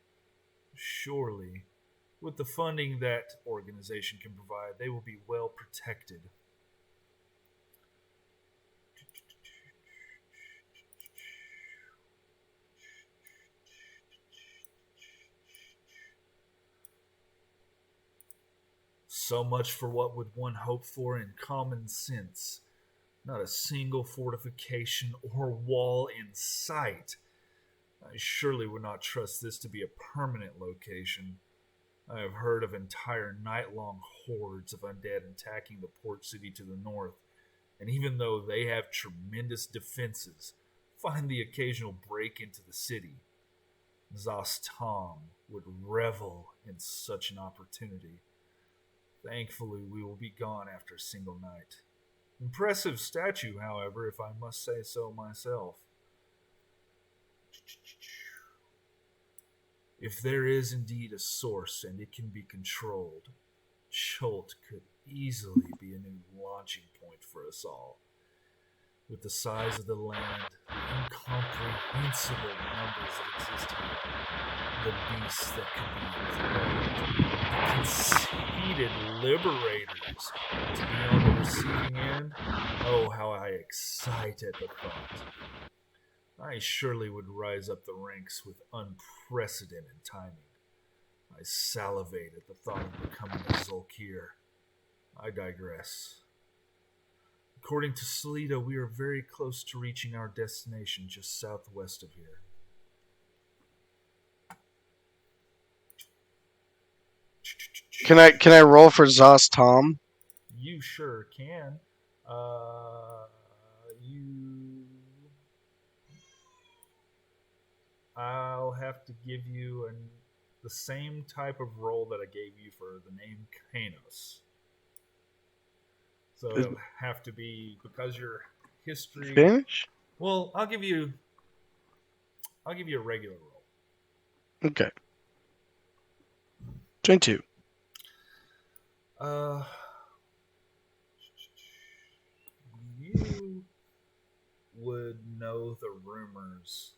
Surely, with the funding that organization can provide, they will be well protected. So much for what would one hope for in common sense. Not a single fortification or wall in sight. I surely would not trust this to be a permanent location. I have heard of entire night-long hordes of undead attacking the port city to the north, and even though they have tremendous defenses, find the occasional break into the city. Zastam would revel in such an opportunity. Thankfully, we will be gone after a single night. Impressive statue, however, if I must say so myself. If there is indeed a source and it can be controlled, Chult could easily be a new launching point for us all. With the size of the land, the incomprehensible numbers that exist here, the beasts that can be enthralled, the conceited liberators to be on the receiving end, oh, how I excite at the thought. I surely would rise up the ranks with unprecedented timing. I salivate at the thought of becoming a Zolkir. I digress. According to Salida, we are very close to reaching our destination just southwest of here. Can I roll for Zos Tom? You sure can. I'll have to give you the same type of roll that I gave you for the name Kanos. So it'll have to be because your history. Spanish? Well, I'll give you a regular roll. Okay. 22. You would know the rumors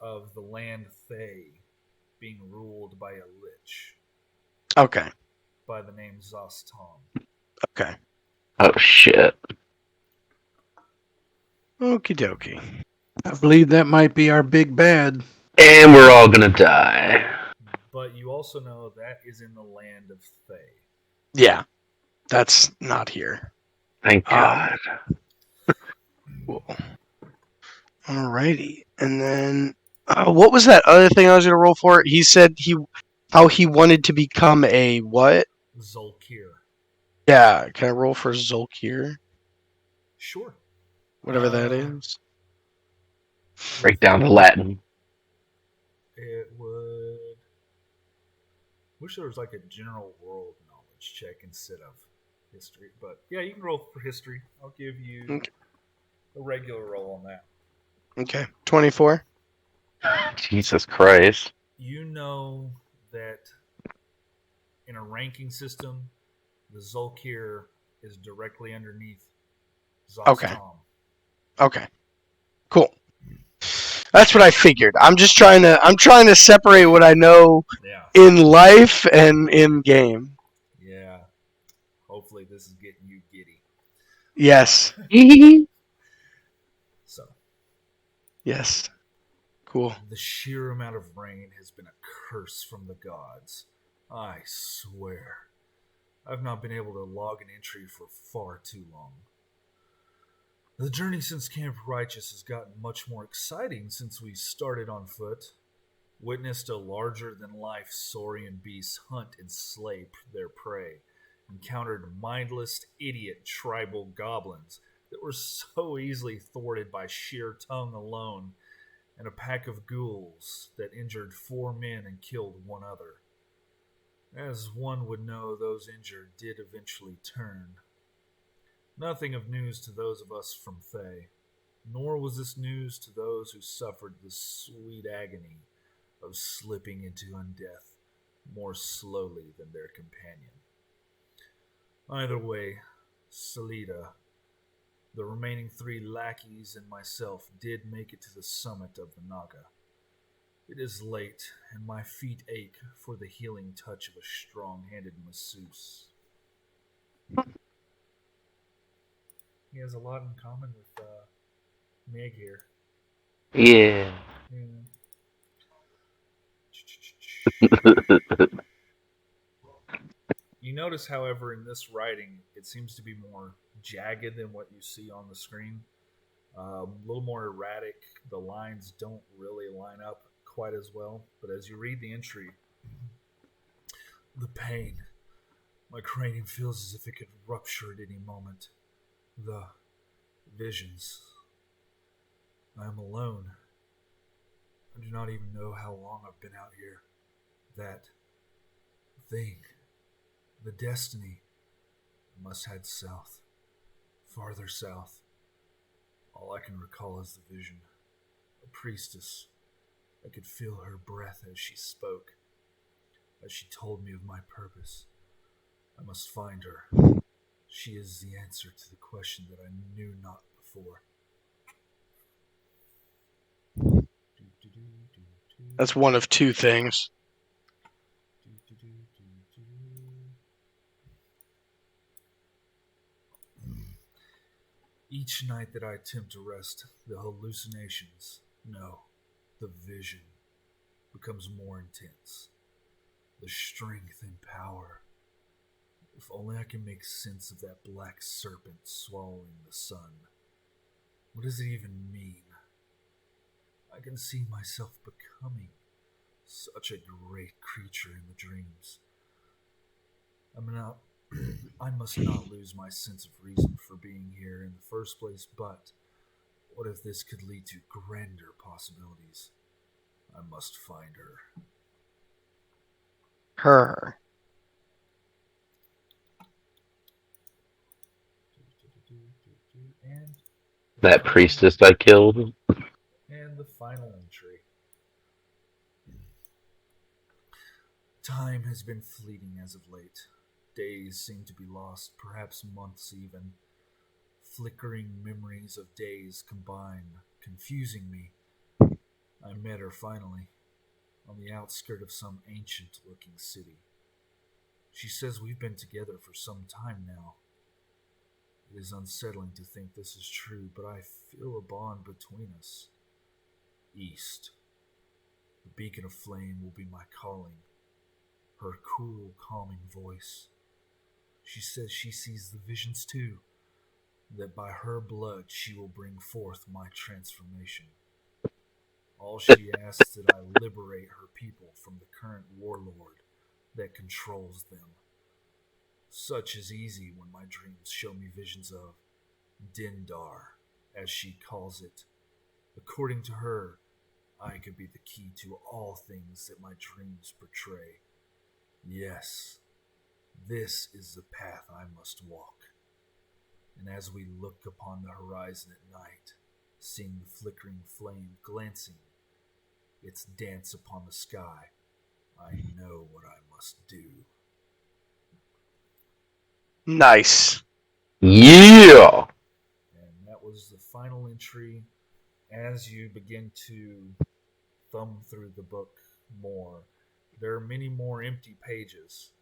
of the land Thay being ruled by a lich Okay. by the name Zostom. Okay. Oh shit. Okie dokie. I believe that might be our big bad. And we're all gonna die. But you also know that is in the land of Thay. Yeah, that's not here. Thank God. Cool. Alrighty. And then, what was that other thing I was gonna roll for? He said how he wanted to become a what? Zolkir. Yeah. Can I roll for Zolkir? Sure. Whatever that is. Break down to Latin. It would. Wish there was like a general world knowledge check instead of history. But yeah, you can roll for history. I'll give you Okay. a regular roll on that. Okay. 24. Jesus Christ. You know that in a ranking system, the Zolkir is directly underneath Okay. Zostom. Okay. Cool. That's what I figured. I'm trying to separate what I know Yeah. in life and in game. Yeah. Hopefully this is getting you giddy. Yes. So Yes. Cool. the sheer amount of rain has been a curse from the gods. I swear. I've not been able to log an entry for far too long. The journey since Camp Righteous has gotten much more exciting since we started on foot. Witnessed a larger-than-life saurian beast hunt and slay their prey. Encountered mindless, idiot tribal goblins that were so easily thwarted by sheer tongue alone, and a pack of ghouls that injured 4 men and killed 1 other. As one would know, those injured did eventually turn. Nothing of news to those of us from Thay, nor was this news to those who suffered the sweet agony of slipping into undeath more slowly than their companion. Either way, Salida, the remaining 3 lackeys, and myself did make it to the summit of the Naga. It is late, and my feet ache for the healing touch of a strong-handed masseuse. He has a lot in common with Meg here. Yeah. You notice, however, in this writing, it seems to be more jagged than what you see on the screen. A little more erratic. The lines don't really line up quite as well. But as you read the entry, the pain. My cranium feels as if it could rupture at any moment. The visions. I am alone. I do not even know how long I've been out here. That thing. The destiny. I must head south. Farther south. All I can recall is the vision. A priestess. I could feel her breath as she spoke. As she told me of my purpose. I must find her. She is the answer to the question that I knew not before. That's one of 2 things. Each night that I attempt to rest, the hallucinations, no, the vision, becomes more intense. The strength and power. If only I can make sense of that black serpent swallowing the sun. What does it even mean? I can see myself becoming such a great creature in the dreams. I must not lose my sense of reason for being here in the first place, but what if this could lead to grander possibilities? I must find her. Her. And That priestess I killed. And the final entry. Time has been fleeting as of late. Days seem to be lost, perhaps months even. Flickering memories of days combine, confusing me. I met her finally. on the outskirt of some ancient looking city. She says we've been together for some time now. It is unsettling to think this is true, but I feel a bond between us. East. The beacon of flame will be my calling. Her cool, calming voice. She says she sees the visions too, that by her blood she will bring forth my transformation. All she asks that I liberate her people from the current warlord that controls them. Such is easy when my dreams show me visions of Dindar, as she calls it. According to her, I could be the key to all things that my dreams portray. Yes, this is the path I must walk. And as we look upon the horizon at night, seeing the flickering flame glancing its dance upon the sky, I know what I must do. Nice. Yeah. And that was the final entry. As you begin to thumb through the book more, there are many more empty pages,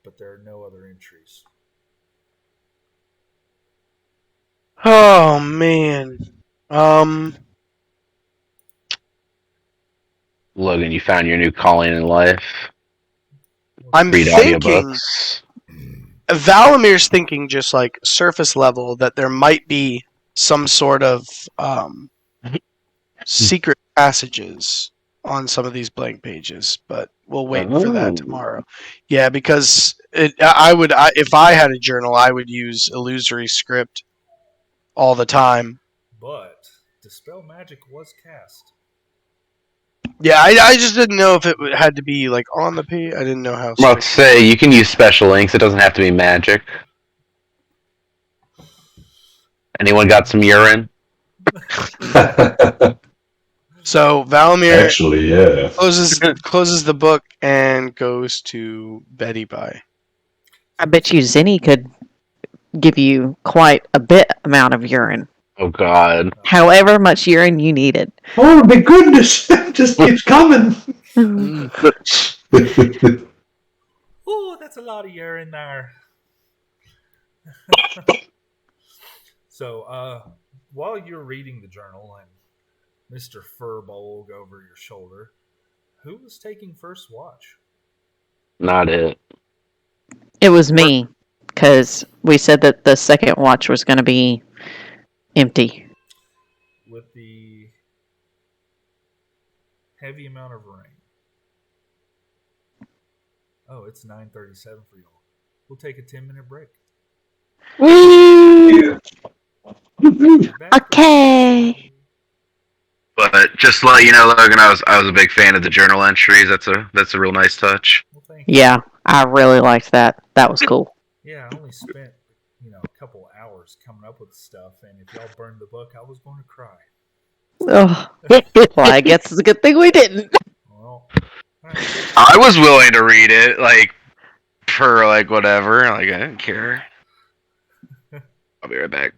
but there are no other entries. Oh man. Um. Logan, you found your new calling in life. I'm Read thinking audiobooks. Valamir's thinking just like surface level that there might be some sort of secret passages on some of these blank pages, but we'll wait for that tomorrow. Yeah, because if I had a journal, I would use illusory script all the time. But Dispel Magic was cast. Yeah, I just didn't know if it had to be like on the page. I didn't know how I'm about strict. to say, you can use special inks. It doesn't have to be magic. Anyone got some urine? So Valamir Actually, yeah. closes the book and goes to Betty Bye. I bet you Zenny could give you quite a bit amount of urine. Oh God. However much urine you needed. Oh my goodness! It just keeps coming. Oh, that's a lot of urine there. So, while you're reading the journal and Mr. Furbolg over your shoulder, who was taking first watch? Not it. It was me, because we said that the second watch was going to be empty. With the heavy amount of rain. Oh, it's 9:37 for y'all. We'll take a 10-minute break. Yeah. Be back pretty Okay. soon. But just to let you know, Logan, I was a big fan of the journal entries. That's a real nice touch. Well, thank you. Yeah, I really liked that. That was cool. Yeah, I only spent a couple hours coming up with stuff, and if y'all burned the book, I was going to cry. Ugh. Well, I guess it's a good thing we didn't. Well, all right. I was willing to read it, like for like whatever. Like I didn't care. I'll be right back.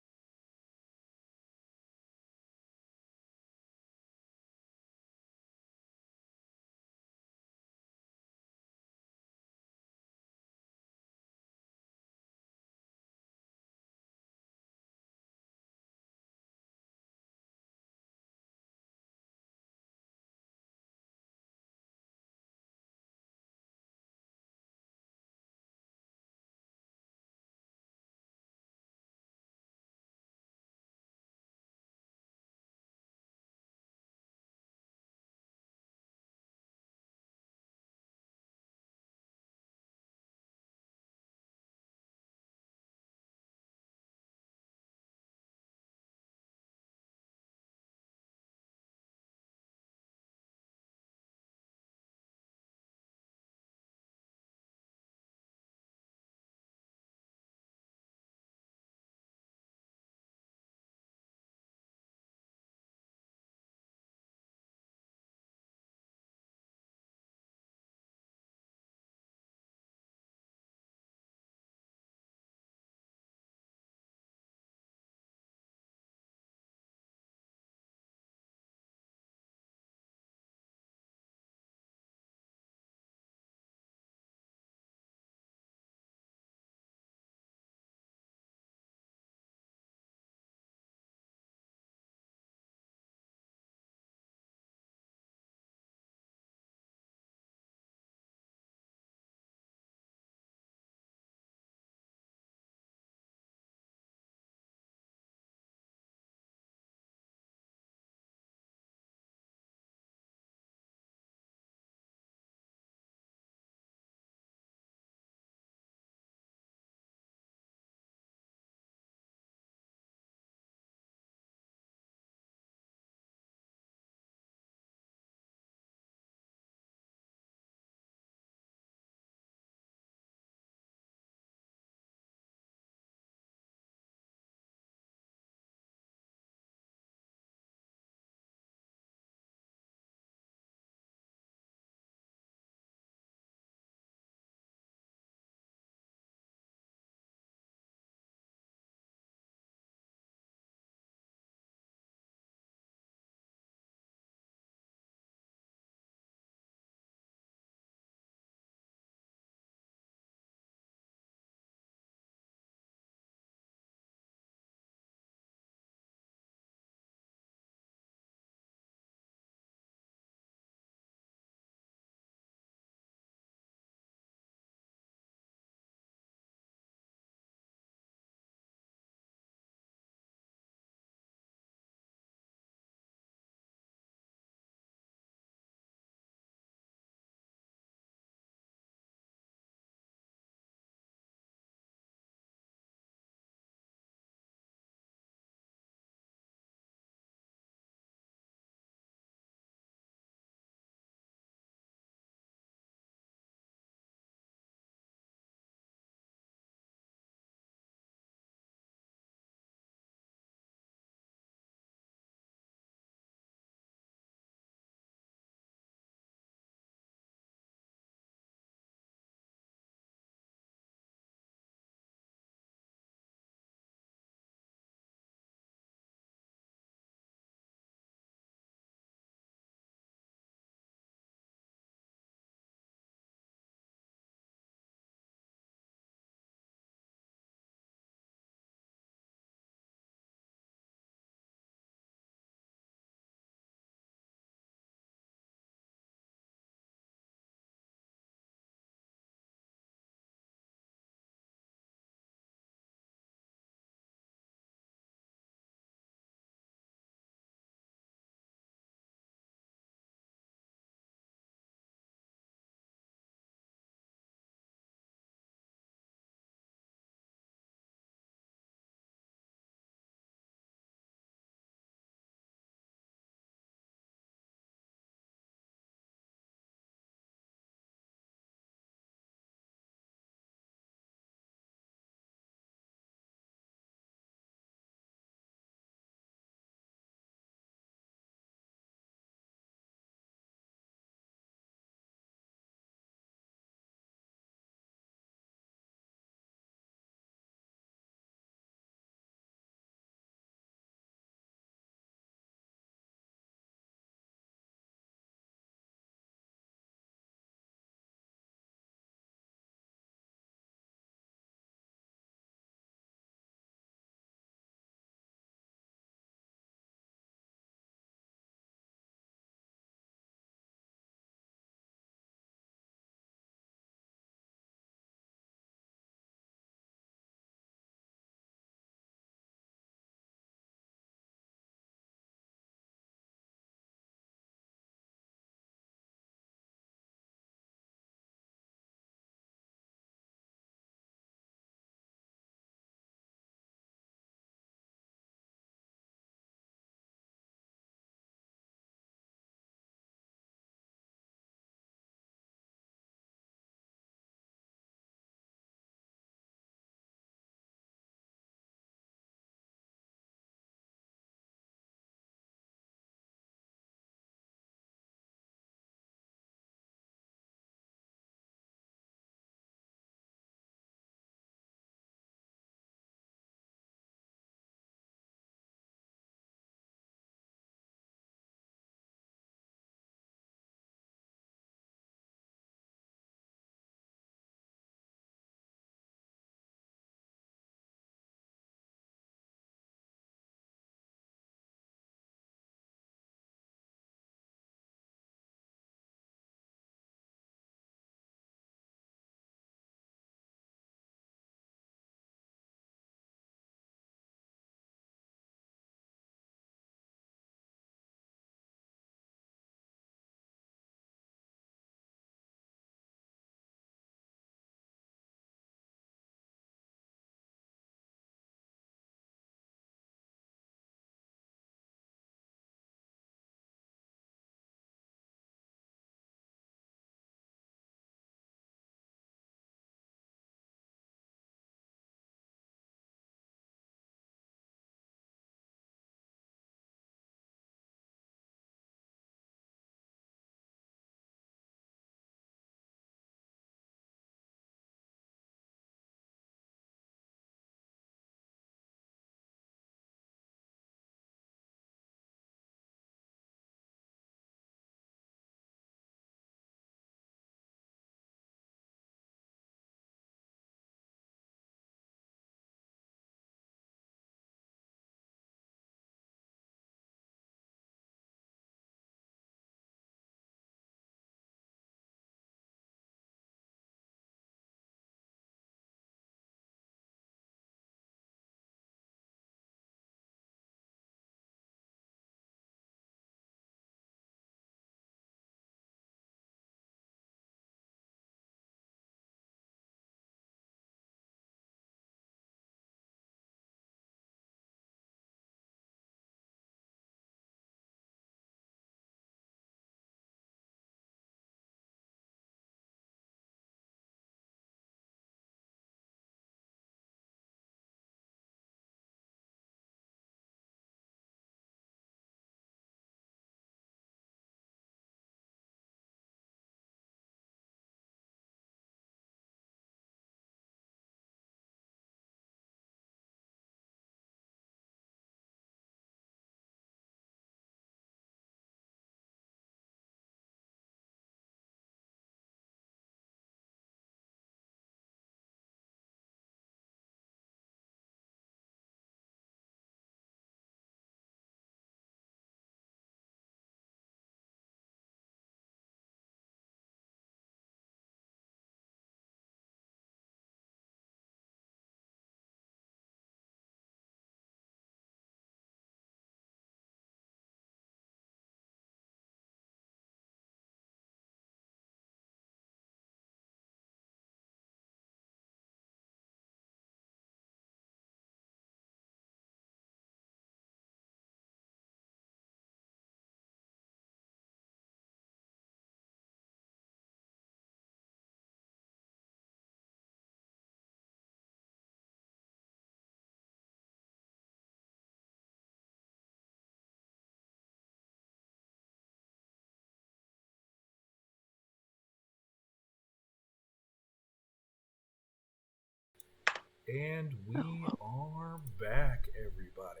And we are back, everybody.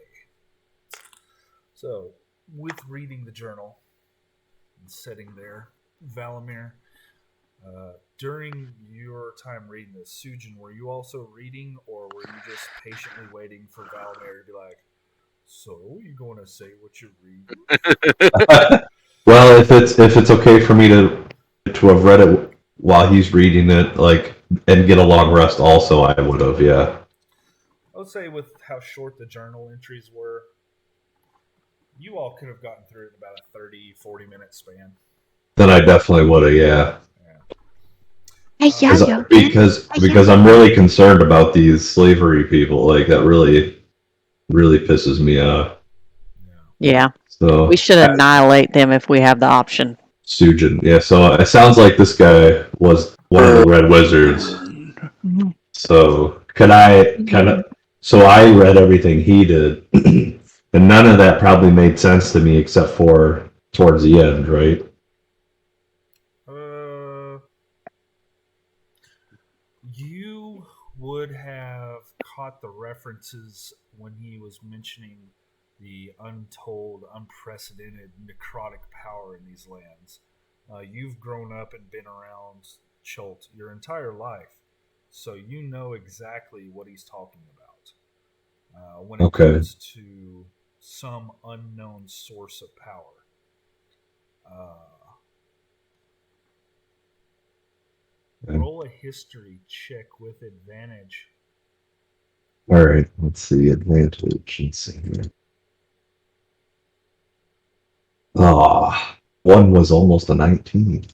So, with reading the journal and sitting there, Valamir, during your time reading this, Sujin, were you also reading, or were you just patiently waiting for Valamir to be like, "So, you going to say what you're reading?" Well, if it's okay for me to have read it while he's reading it, like, and get a long rest, also, I would have, yeah. I would say with how short the journal entries were, you all could have gotten through it in about a 30, 40-minute span. Then I definitely would have, yeah. Hey, yo-yo. Because I'm really concerned about these slavery people. Like, that really pisses me off. Yeah. So We should annihilate them if we have the option. Sujin, yeah. So it sounds like this guy was one of the Red Wizards. So could I kind of? So I read everything he did, and none of that probably made sense to me except for towards the end, right? You would have caught the references when he was mentioning the untold, unprecedented necrotic power in these lands. You've grown up and been around Chult your entire life, so you know exactly what he's talking about when it comes to some unknown source of power. Roll a history check with advantage. All right, let's see advantage. Let's see here. One was almost a 19.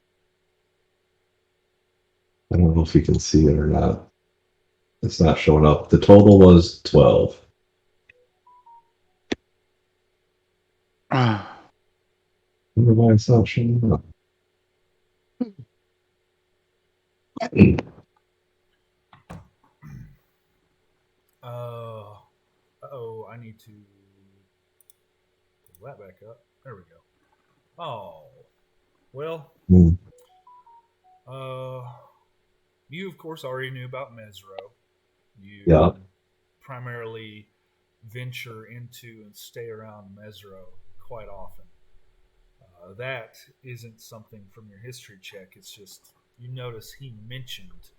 I don't know if you can see it or not. It's not showing up. The total was 12. I wonder why it's not showing up. I need to pull that back up. There we go. Oh, well, you of course already knew about Mesro. You primarily venture into and stay around Mesro quite often. That isn't something from your history check. It's just you notice he mentioned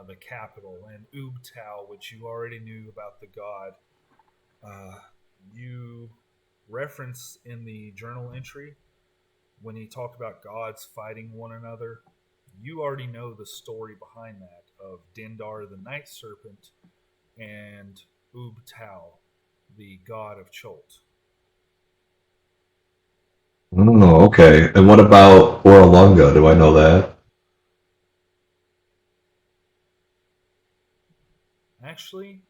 the capital and Ubtao, which you already knew about the god. You reference in the journal entry when he talked about gods fighting one another. You already know the story behind that of Dendar the Night Serpent and Ubtao, the god of Chult. Oh, okay. And what about Oralunga? Do I know that? Actually,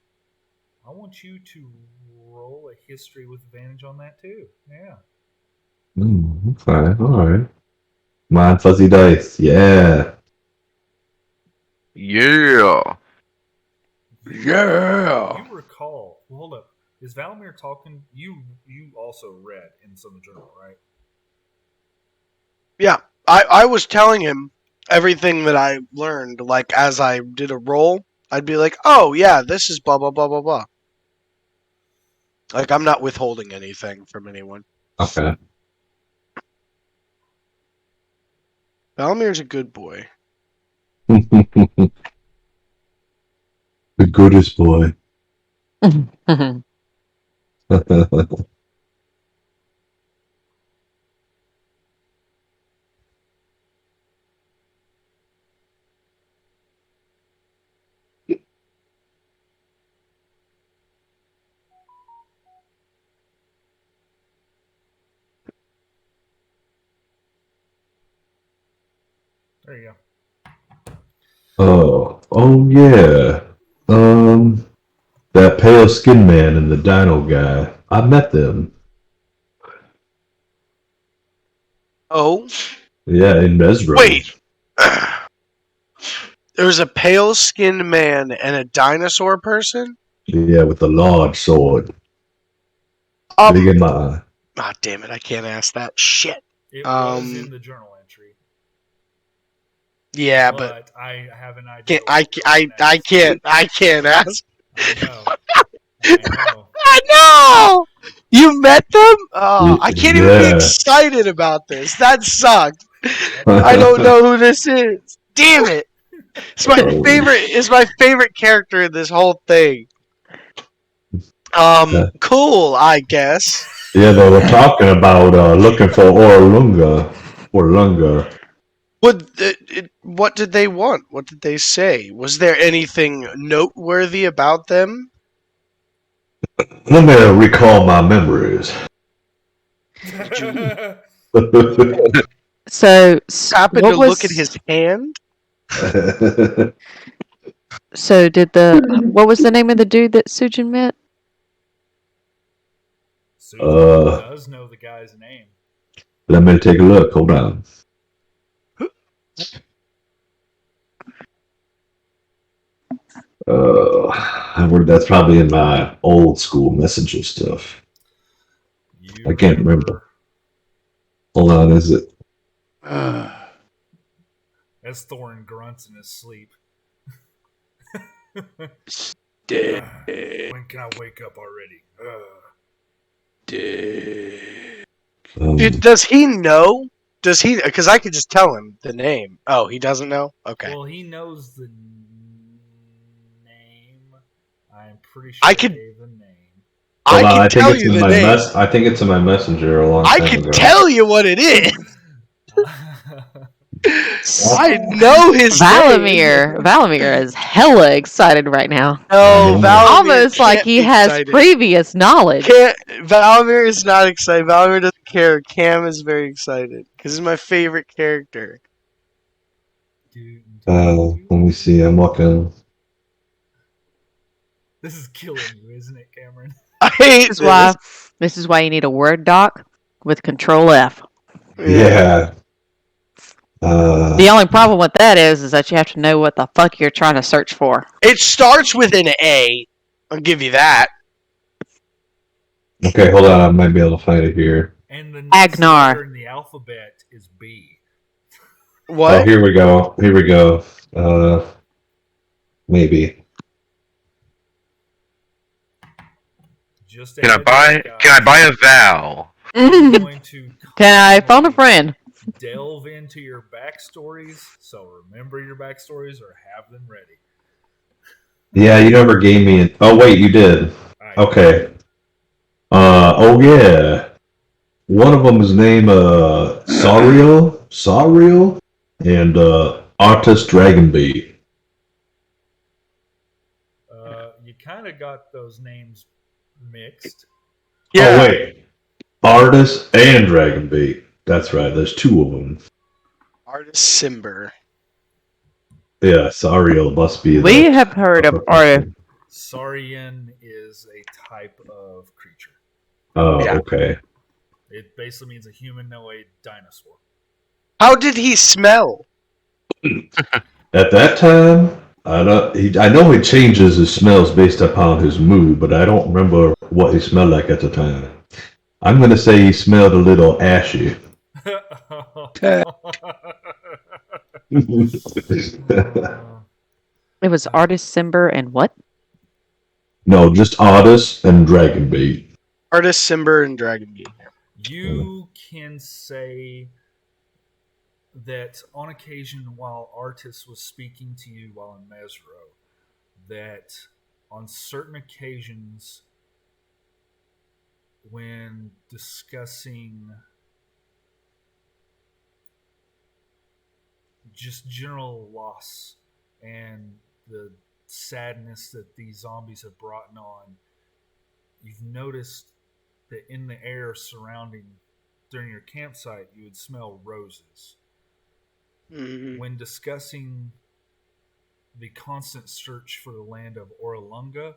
I want you to roll a history with advantage on that too. Yeah. Okay, alright. Come on, fuzzy dice. Yeah. Yeah. Yeah. You recall. Well, hold up. Is Valamir talking? You also read in some journal, right? Yeah, I was telling him everything that I learned. Like as I did a roll, I'd be like, "Oh yeah, this is blah blah blah blah blah." Like I'm not withholding anything from anyone. Okay. Valmir's a good boy. The goodest boy. There you Oh yeah. That pale skin man and the dino guy. I met them. Oh, Yeah, in Mesro. wait. There was a pale-skinned man and a dinosaur person. Yeah, with the large sword. Big in my eye. Ah, damn it! I can't ask that shit. go. It was in the journal entry. Yeah, but I have an idea. I can't ask. I know. I know. I know. You met them? Oh, I can't even be Yeah. excited about this. That sucked. I don't know who this is. Damn it! It's my favorite. It's my favorite character in this whole thing. Cool, I guess. Yeah, they were talking about looking for Orlunga. Orlunga. What did they want? What did they say? Was there anything noteworthy about them? Let me recall my memories. So, Happen what to was? look at his hand? So what was the name of the dude that Sujin met? Susan does know the guy's name. Let me take a look. Hold on. That's probably in my old school messenger stuff. I can't remember. Hold on, is it? As Thorin grunts in his sleep. Dead. When can I wake up already? Does he know? Does he? Because I could just tell him the name. Oh, he doesn't know. Okay. Well, he knows the name. I'm pretty sure I could- gave the name. I can tell you the name. I think it's in my messenger a long I time can ago. tell you what it is. I know his name. Valamir is hella excited right now. No, Valamir Almost like can't he be has excited. previous knowledge. Valamir is not excited. Valamir doesn't care. Cam is very excited because he's my favorite character. Let me see. I'm looking. This is killing you, isn't it, Cameron? I hate This is why you need a Word doc with Control F. Yeah. The only problem with that is that you have to know what the fuck you're trying to search for. It starts with an A. I'll give you that. Okay, hold on. I might be able to find it here. And the next Agnar. letter in the alphabet is B. What? Oh, here we go. Here we go. Maybe. Just Can I buy a vowel? I'm going to Can I phone a friend? delve into your backstories, so remember your backstories or have them ready. Yeah, you never gave me. Oh wait, you did. Okay. Oh yeah. One of them is named Sariel, and Artist Dragonbait. You kind of got those names mixed. Yeah. Oh wait, Artist and Dragonbait. That's right. There's two of them. Artist Simber. Yeah, Sariel must be. We have heard of Artist. Saurian is a type of creature. Oh, yeah. Okay. It basically means a humanoid dinosaur. How did he smell? At that time, I know he changes his smells based upon his mood, but I don't remember what he smelled like at the time. I'm gonna say he smelled a little ashy. It was Artist Simber and what? No, just Artist and Dragonbait. Artist Simber and Dragonbait. You can say that on occasion while Artist was speaking to you while in Mesro, that on certain occasions when discussing just general loss and the sadness that these zombies have brought on, you've noticed that in the air surrounding during your campsite you would smell roses. Mm-hmm. When discussing the constant search for the land of Orlunga,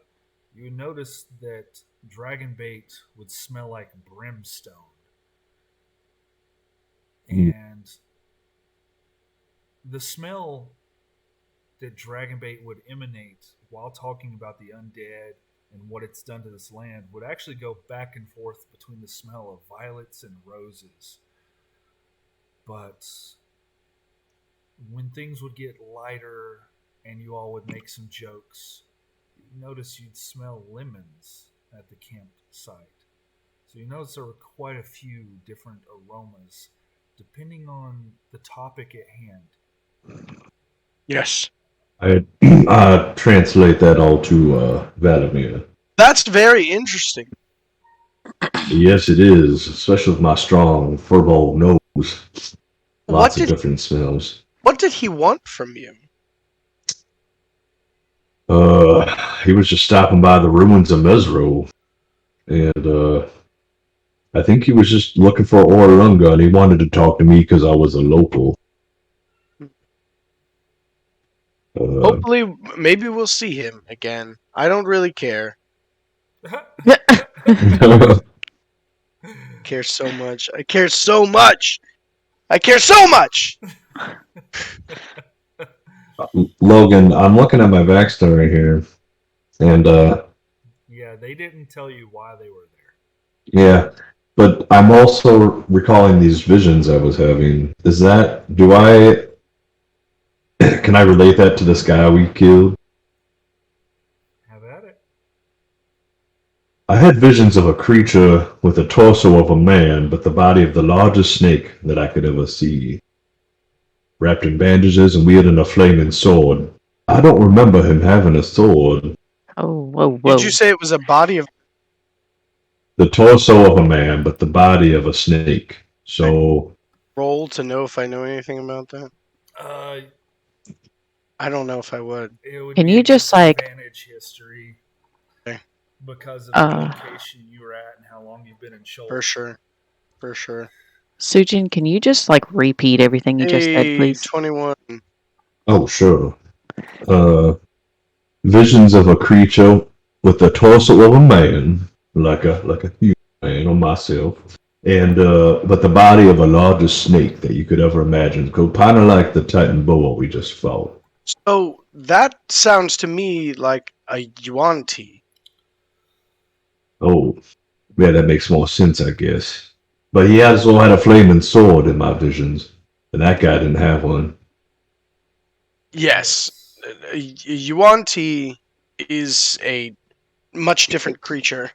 you would notice that Dragonbait would smell like brimstone. And the smell that Dragonbait would emanate while talking about the undead and what it's done to this land would actually go back and forth between the smell of violets and roses. But when things would get lighter and you all would make some jokes, you notice you'd smell lemons at the campsite. So you notice there were quite a few different aromas depending on the topic at hand. Yes. I translate that all to Vladimir. That's very interesting. Yes, it is, especially with my strong furball nose. Lots of different smells. What did he want from you? He was just stopping by the ruins of Mesro, and I think he was just looking for Orlunga, and he wanted to talk to me because I was a local. Hopefully, maybe we'll see him again. I don't really care. Care so much. I care so much. I care so much. Logan, I'm looking at my backstory here, and yeah, they didn't tell you why they were there. yeah, but I'm also recalling these visions I was having. Do I can I relate that to this guy we killed? Have at it. I had visions of a creature with the torso of a man, but the body of the largest snake that I could ever see. Wrapped in bandages and wielding a flaming sword. I don't remember him having a sword. Oh, whoa. Did you say it was a body of... The torso of a man, but the body of a snake. So... Roll to know if I know anything about that? I don't know if I would. Can you just, like... Advantage history. Okay. Because of the location you were at and how long you've been in Shoal. For sure. Sujin, can you just, like, repeat everything you just said, please? 21. Oh, sure. Visions of a creature with the torso of a man, like a human man or myself, and but the body of a largest snake that you could ever imagine, kind of like the Titan boa we just fought. So that sounds to me like a Yuan-Ti. Oh, yeah, that makes more sense, I guess. But he also had a flaming sword in my visions, and that guy didn't have one. Yes. Yuan-Ti is a much different creature.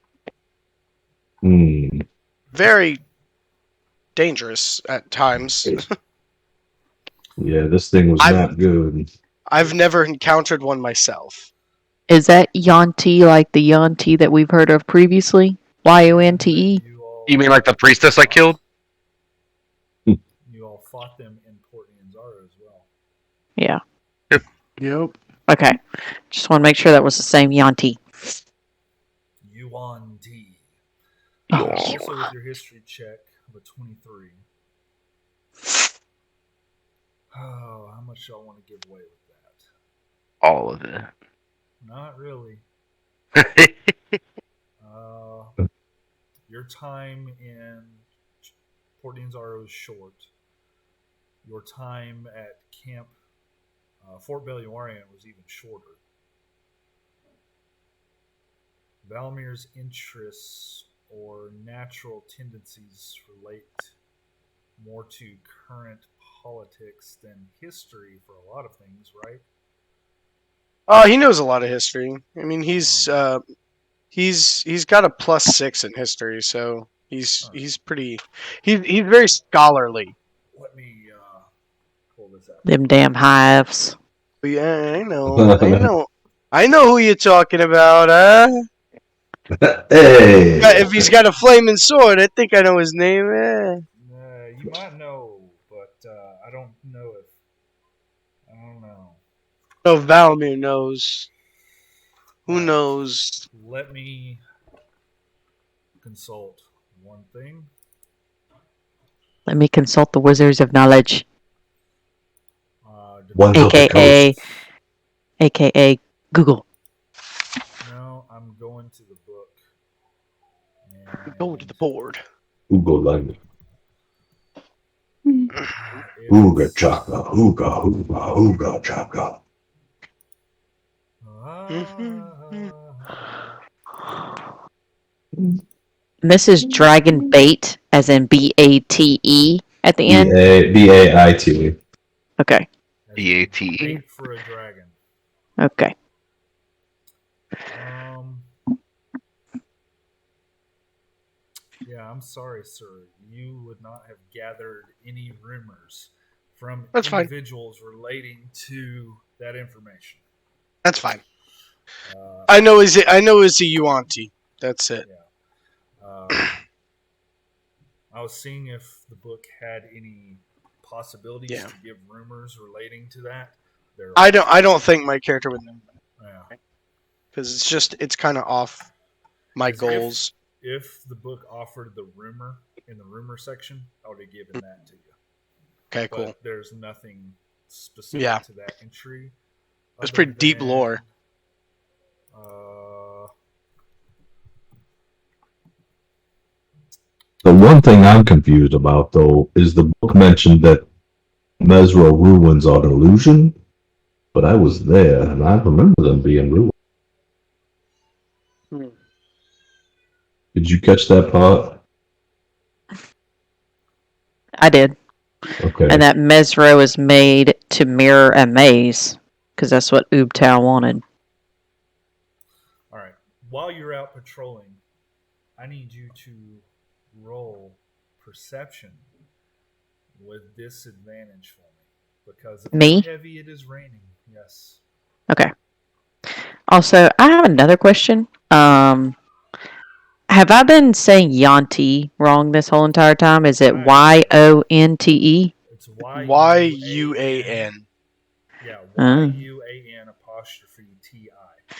Very dangerous at times. Yeah, this thing was not good. I've never encountered one myself. Is that Yuan-Ti like the Yuan-Ti that we've heard of previously? Y-O-N-T-E? You mean like the priestess I killed? You all fought them in Port Anzara as well. Yeah. Yep. Okay. Just want to make sure that was the same Yuan-Ti. Yuan-Ti. Oh, Also with your history check of a 23. Oh, how much y'all want to give away with that? All of it. Not really. Your time in Port Anzaro is short. Your time at Camp Fort Belluarian was even shorter. Valmir's interests or natural tendencies relate more to current politics than history for a lot of things, right? Oh, he knows a lot of history. I mean, he's got a +6 in history, so he's very scholarly. Let me pull this out. them damn hives. Yeah, I know who you're talking about, huh? Hey! If he's got a flaming sword, I think I know his name. You might know, but I don't know. No, Valmir knows. Who knows? Let me consult one thing. Let me consult the Wizards of Knowledge. AKA Google. No, I'm going to the book. Go to the board. Google language. Hooga chaka, hooga chaka. This is Dragon Bait, as in B-A-T-E at the end? B-A-I-T. Okay. As BAT. bait for a dragon. Okay. Yeah, I'm sorry, sir. You would not have gathered any rumors from That's fine. individuals relating to that information. That's fine. I know it's a Yuanti. That's it. Yeah. I was seeing if the book had any possibilities to give rumors relating to that. I don't think my character would know that. Yeah. Because it's kind of off my goals. If the book offered the rumor in the rumor section, I would have given that to you. Okay, but cool. There's nothing specific to that entry. It's pretty deep lore. The one thing I'm confused about, though, is the book mentioned that Mesro ruins are an illusion, but I was there and I remember them being ruined. Did you catch that part? I did. Okay. And that Mesro is made to mirror a maze, because that's what Oobtao wanted. All right. While you're out patrolling, I need you to roll perception with disadvantage for me, because of Me? how heavy it is raining. Yes. Okay. Also, I have another question. Have I been saying Yonti wrong this whole entire time? Is it Y-O-N-T-E? It's Y-U-A-N. Yeah, Y-U-A-N apostrophe T-I.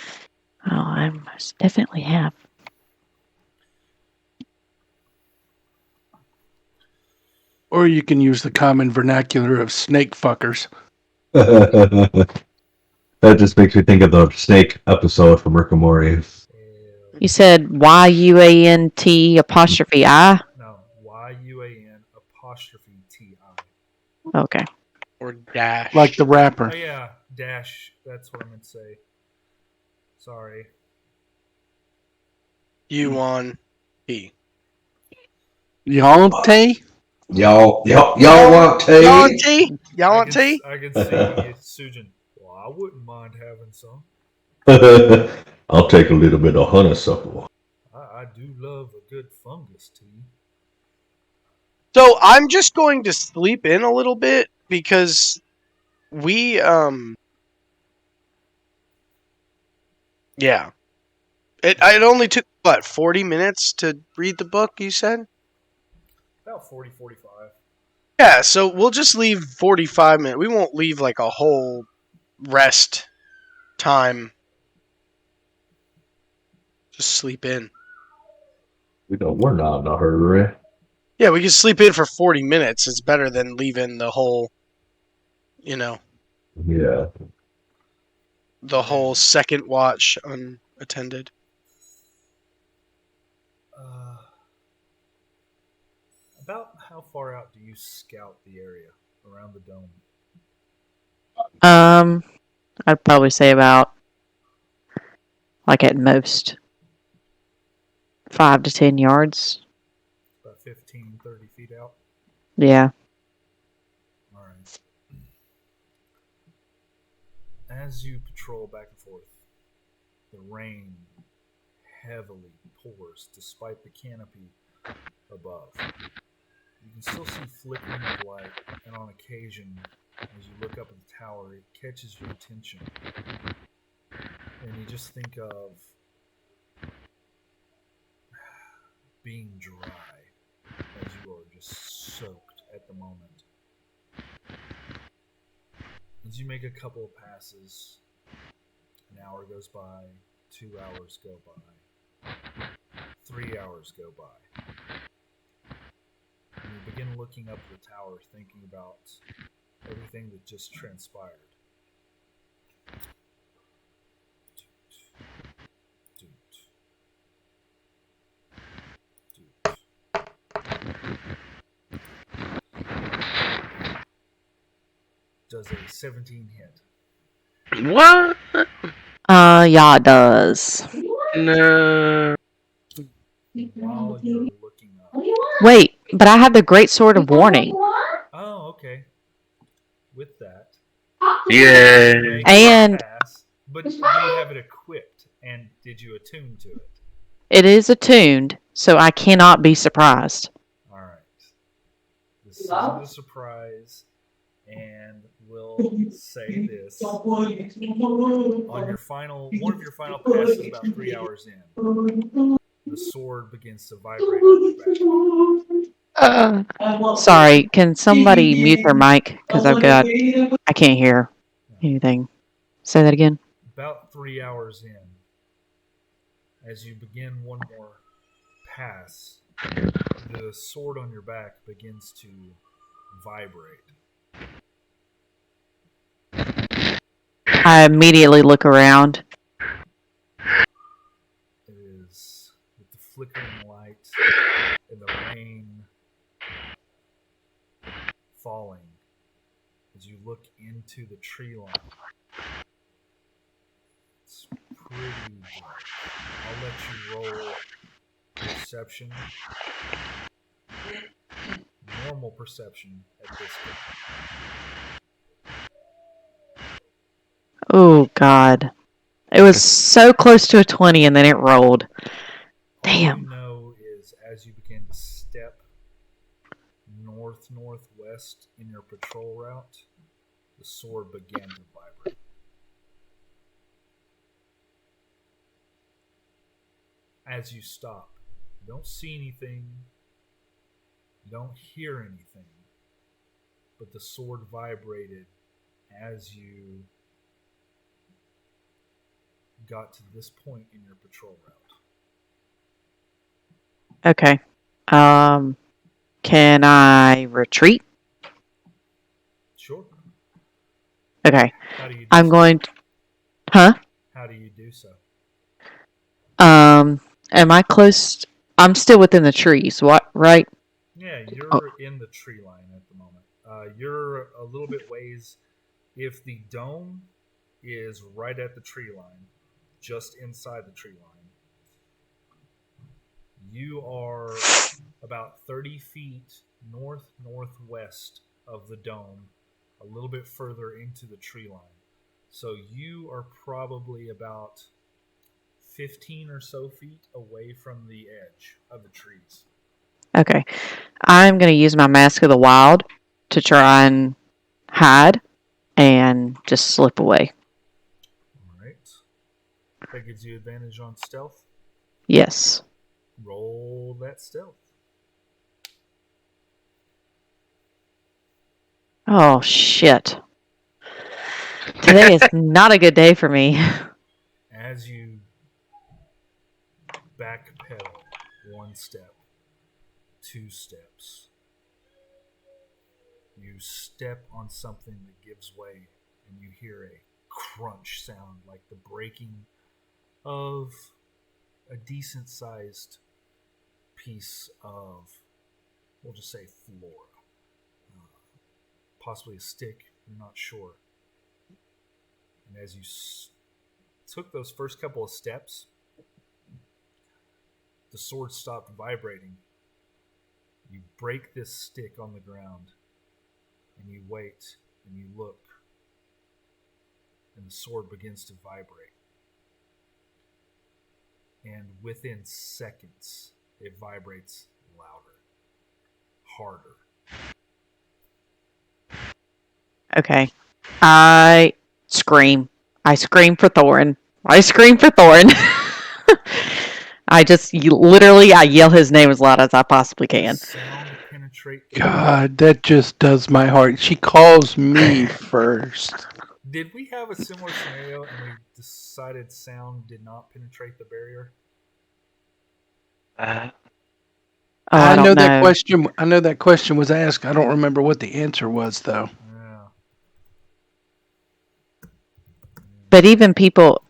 Oh, I most definitely have. Or you can use the common vernacular of snake fuckers. That just makes me think of the snake episode from Rick and Morty. You said Y-U-A-N-T apostrophe I? No, Y-U-A-N apostrophe T-I. Okay. Or dash. Like the rapper. Oh, yeah, dash. That's what I meant to say. Sorry. U-on-T. Yonte? Y'all want tea? Y'all want tea? Y'all want tea? I can see Sujin. Well, I wouldn't mind having some. I'll take a little bit of honeysuckle. I do love a good fungus tea. So I'm just going to sleep in a little bit because we yeah. It only took 40 minutes to read the book, you said? About 40, 45. Yeah, so we'll just leave 45 minutes. We won't leave like a whole rest time. Just sleep in. We're not in a hurry. Yeah, we can sleep in for 40 minutes. It's better than leaving the whole, Yeah. the whole second watch unattended. About how far out do you scout the area around the dome? I'd probably say about, like at most, 5 to 10 yards. About 15, 30 feet out? Yeah. All right. As you patrol back and forth, the rain heavily pours despite the canopy above. You can still see flickering of light, and on occasion, as you look up at the tower, it catches your attention. And you just think of being dry as you are just soaked at the moment. As you make a couple of passes, an hour goes by, 2 hours go by, 3 hours go by. And you begin looking up the tower, thinking about everything that just transpired. Does a 17 hit? What? Yeah, it does. No. While you're looking up. Wait, but I have the Great Sword of Warning. Oh, okay. With that, Yeah. Make And- a pass, but do you have it equipped? And did you attune to it? It is attuned, so I cannot be surprised. All right. This isn't a surprise, and we'll say this: on your final, one of your final passes, about 3 hours in, the sword begins to vibrate on your back. Sorry, can somebody mute their mic? Because I can't hear anything. Say that again. About 3 hours in, as you begin one more pass, the sword on your back begins to vibrate. I immediately look around. It is with the flickering light and the rain falling as you look into the tree line. It's pretty dark. I'll let you roll perception. Normal perception at this point. Oh, God. It was so close to a 20 and then it rolled. All you Damn. know is as you begin to step northwest in your patrol route, the sword began to vibrate. As you stop, you don't see anything, you don't hear anything, but the sword vibrated as you got to this point in your patrol route. Okay. Can I retreat? Sure. Okay. How do you do I'm so? going to... Huh? How do you do so? Am I close? I'm still within the trees, what, right? Yeah, you're in the tree line at the moment. You're a little bit ways. If the dome is right at the tree line, just inside the tree line, you are about 30 feet northwest of the dome, a little bit further into the tree line. So you are probably about 15 or so feet away from the edge of the trees. Okay. I'm going to use my Mask of the Wild to try and hide and just slip away. All right. That gives you advantage on stealth. Yes. Roll that stealth. Oh, shit. Today is not a good day for me. As you backpedal one step, 2 steps, you step on something that gives way and you hear a crunch sound like the breaking of a decent sized piece of, we'll just say, flora. Possibly a stick, you're not sure. And as you took those first couple of steps, the sword stopped vibrating. You break this stick on the ground, and you wait, and you look, and the sword begins to vibrate. And within seconds, it vibrates louder, harder. Okay. I scream. I scream for Thorin. I scream for Thorin. I yell his name as loud as I possibly can. Sound penetrate the God, that just does my heart. She calls me first. Did we have a similar scenario and we decided sound did not penetrate the barrier? Oh, I don't know that question. I know that question was asked. I don't remember what the answer was, though. Yeah. But even people,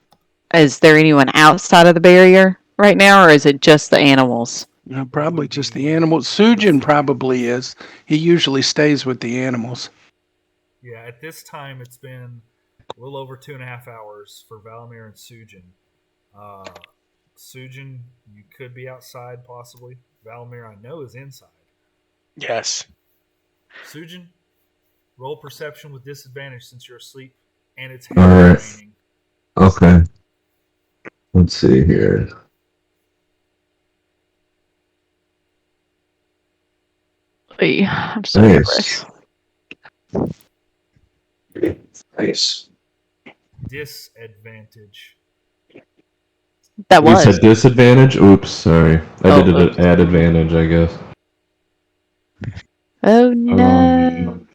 is there anyone outside of the barrier right now, or is it just the animals? No, probably just the animals. Sujin probably is. He usually stays with the animals. Yeah, at this time it's been a little over 2.5 hours for Valamir and Sujin. Sujin, you could be outside possibly. Valamir, I know, is inside. Yes. Sujin, Roll perception with disadvantage since you're asleep, and it's All heavily right. raining. Okay. Let's see here. I'm so Nice. nervous. Nice. Disadvantage. That You was. said disadvantage? Oops, sorry. I did it oops. at advantage, I guess. Oh no.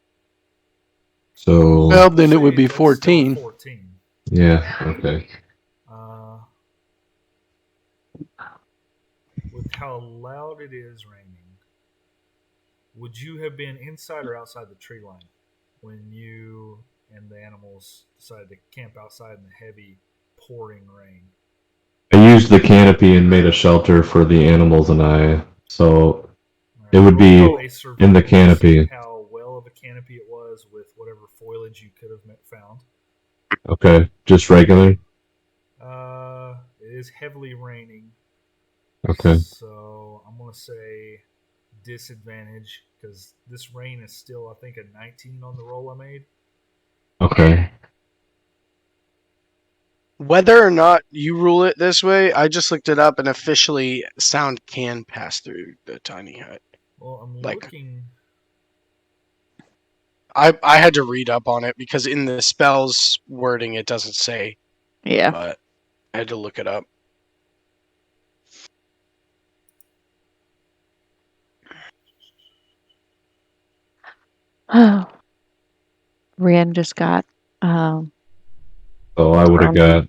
So Well, then it would be It's still 14. 14. yeah, okay. With how loud it is raining, would you have been inside or outside the tree line when you and the animals decided to camp outside in the heavy pouring rain? I used the canopy and made a shelter for the animals and I. So Right, it would roll be a in the survival to see canopy. how well of a canopy it was with whatever foliage you could have found. Okay, just regular. It is heavily raining. Okay. So I'm gonna say disadvantage because this rain is still, I think, a 19 on the roll I made. Okay. Whether or not you rule it this way, I just looked it up, and officially, sound can pass through the tiny hut. Well, I'm Like- looking. I had to read up on it because in the spells wording it doesn't say, Yeah. but I had to look it up. Oh. Ren just got So I would have got.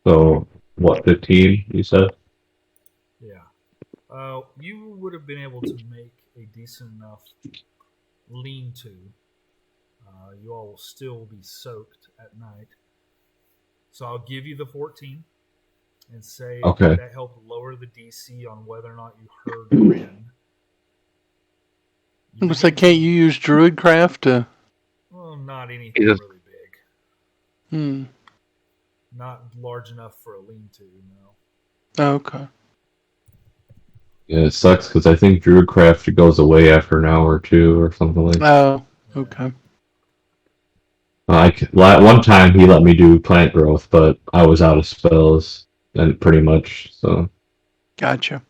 So what? 15? You said. Yeah. You would have been able to make a decent enough lean-to. You all will still be soaked at night. So I'll give you the 14 and say Okay. that helped lower the DC on whether or not you heard Ren. I was like, can't you use Druidcraft to? Well, not anything Jesus. really big. Hmm. Not large enough for a lean-to, no. Okay. Yeah, it sucks because I think Druidcraft goes away after an hour or two or something like that. Oh. Okay. One time he let me do plant growth, but I was out of spells and pretty much so. Gotcha.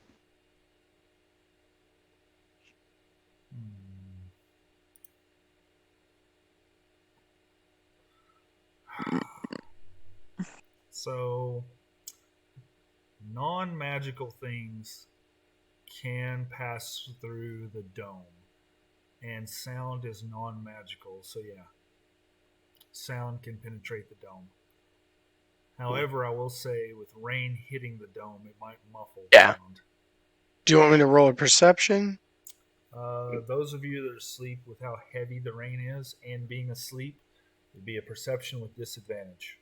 So, non-magical things can pass through the dome, and sound is non-magical. So yeah, sound can penetrate the dome. However, I will say with rain hitting the dome, it might muffle Yeah. sound. Do you want me to roll a perception? Those of you that are asleep with how heavy the rain is and being asleep, it'd be a perception with disadvantage.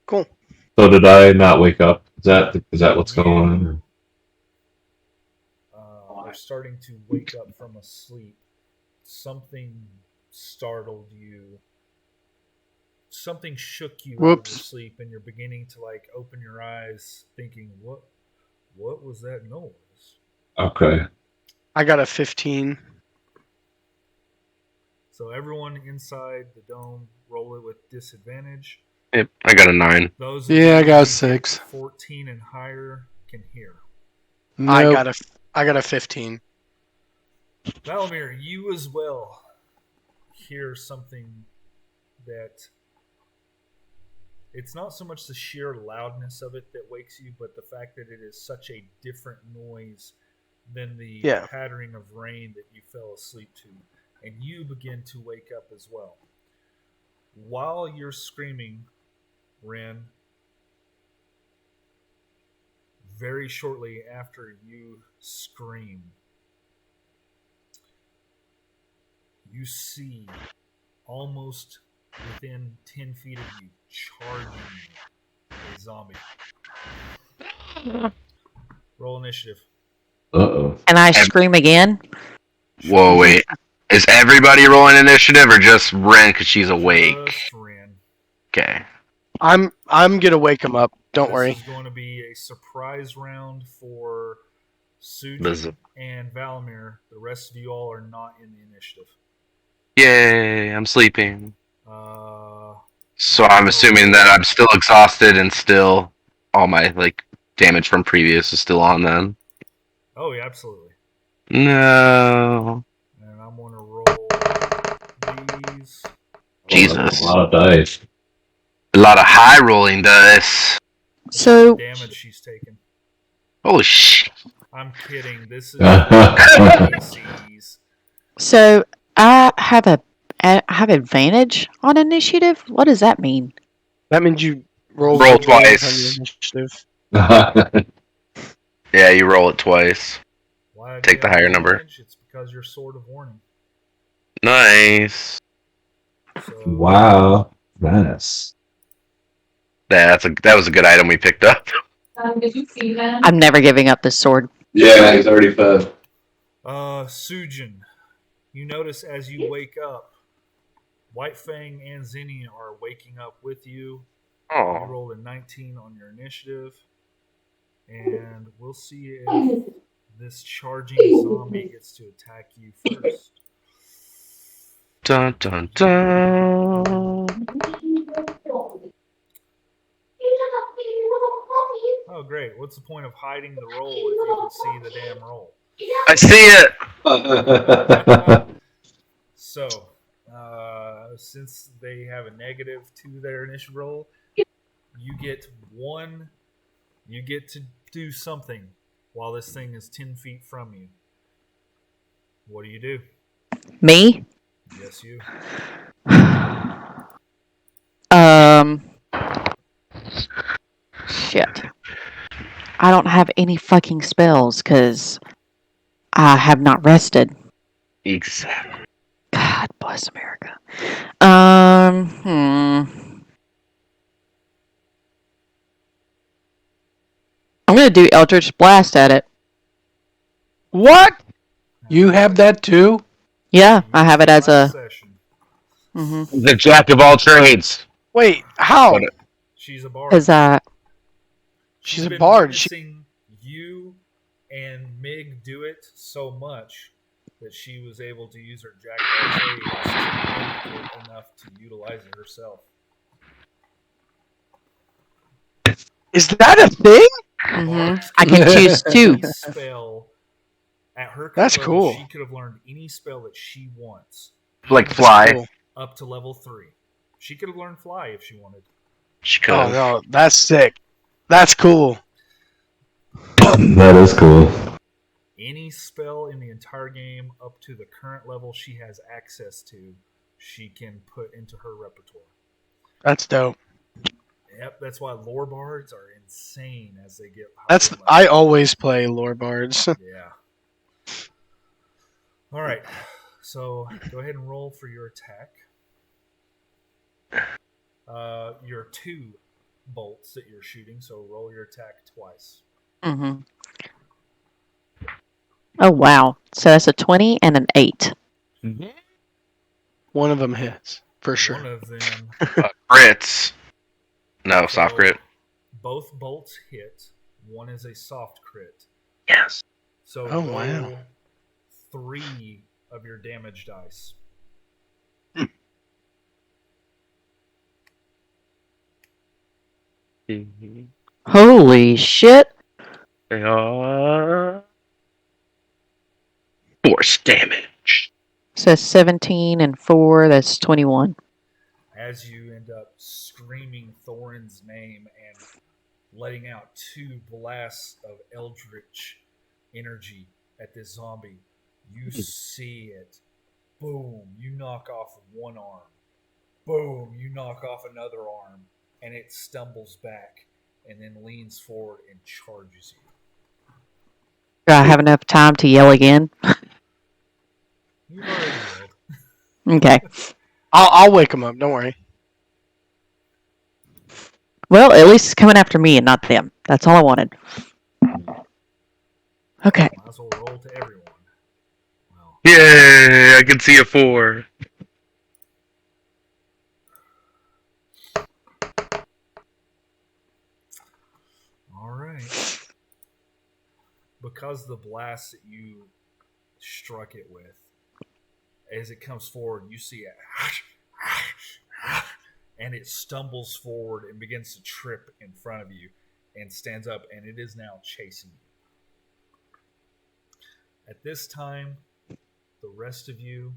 Cool. So did I not wake up? Is that what's going on? Are starting to wake up from a sleep. Something startled you. Something shook you out of your Whoops. sleep, and you're beginning to like open your eyes, thinking, "What was that noise?" Okay. I got a 15. So everyone inside the dome, roll it with disadvantage. Yep, I got a 9. Those of Yeah, I you got a who 6. get 14 and higher can hear. I Nope. got a 15. Valamir, you as well hear something that it's not so much the sheer loudness of it that wakes you, but the fact that it is such a different noise than the Yeah. pattering of rain that you fell asleep to, and you begin to wake up as well. While you're screaming, Ren, very shortly after you scream, you see almost within 10 feet of you charging a zombie. Roll initiative. Uh-oh. And I scream again. Whoa, wait. Is everybody rolling initiative or just Ren because she's awake? Just Ren. Okay. I'm gonna wake him up. Don't worry. This is going to be a surprise round for This is- Suji and Valamir. The rest of you all are not in the initiative. Yay, I'm sleeping. So I'm I'm gonna assuming that I'm still exhausted and still all my like damage from previous is still on then. Oh, yeah, absolutely. No. And I'm going to roll these. Oh, that's a Jesus. lot of dice. A lot of high rolling dice. This is the So, damage she's taken. Holy shit. I'm kidding. This is ACs. so I have advantage on initiative. What does that mean? That means you roll Roll good rolls on your twice. initiative. Yeah, you roll it twice. Why do you Take the have higher number. advantage? It's because you're Sword of Warning. Nice. So Wow. Nice. Yeah, that was a good item we picked up. I'm never giving up this sword. Yeah, he's already fed. Sujin, you notice as you wake up, White Fang and Zinni are waking up with you. You Oh. rolled a 19 on your initiative, and we'll see if this charging zombie gets to attack you first. Dun dun dun. Oh, great. What's the point of hiding the roll if you can see the damn roll? I see it. So, since they have a negative to their initial roll, you get one. You get to do something while this thing is 10 feet from you. What do you do? Me? Yes, you. Um, shit. I don't have any fucking spells because I have not rested. Exactly. God bless America. I'm gonna do Eldritch Blast at it. What? You have that too? Yeah, I Used have it as last a. session. The jack of all trades. Wait, how? What She's a bard. Because I. She's She's a been bard. witnessing you and Mig do it so much that she was able to use her jack of all trades to mimic it enough to utilize it herself. Is that a thing? Bards I can learn choose two. any spell at her current That's level. cool. She could have learned any spell that she wants like That's fly? cool. up to level 3. She could have learned fly if she wanted. She could. Oh no, that's sick. That's cool. That is cool. Any spell in the entire game up to the current level she has access to, she can put into her repertoire. That's dope. Yep, that's why lore bards are insane as they get higher That's level. I always play lore bards. Yeah. All right. So go ahead and roll for your attack. Your 2 bolts that you're shooting, so roll your attack twice. Oh wow! So that's a 20 and an 8. One of them hits for One sure. of them. Crits. No, soft crit. Both bolts hit. One is a soft crit. Yes. So Oh, roll wow. 3 of your damage dice. Holy shit! They are force damage. So 17 and 4. That's 21. As you end up screaming Thorin's name and letting out 2 blasts of eldritch energy at this zombie, you see it. Boom, you knock off one arm. Boom, you knock off another arm. And it stumbles back and then leans forward and charges you. Do I have enough time to yell again? You've already yelled. Okay. I'll wake him up. Don't worry. Well, at least it's coming after me and not them. That's all I wanted. Okay. Might as well roll to everyone. Well, Yay! I can see a 4. all right. Because the blast that you struck it with, as it comes forward, you see it, and it stumbles forward and begins to trip in front of you and stands up, and it is now chasing you. At this time, the rest of you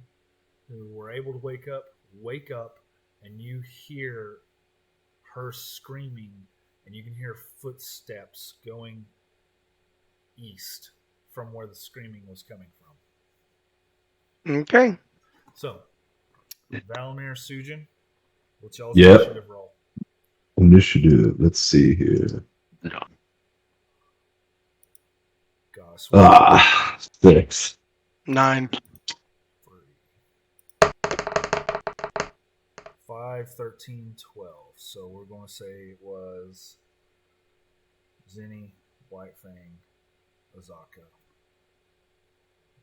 who were able to wake up, and you hear her screaming, and you can hear footsteps going east from where the screaming was coming from. Okay. So, Valamir, Sujin, what's y'all's Yep. initiative roll? Initiative. Let's see here. No. Goss, 6. 9. 3, 5, 13, 12. So we're going to say it was Zinni, White Fang, Azaka.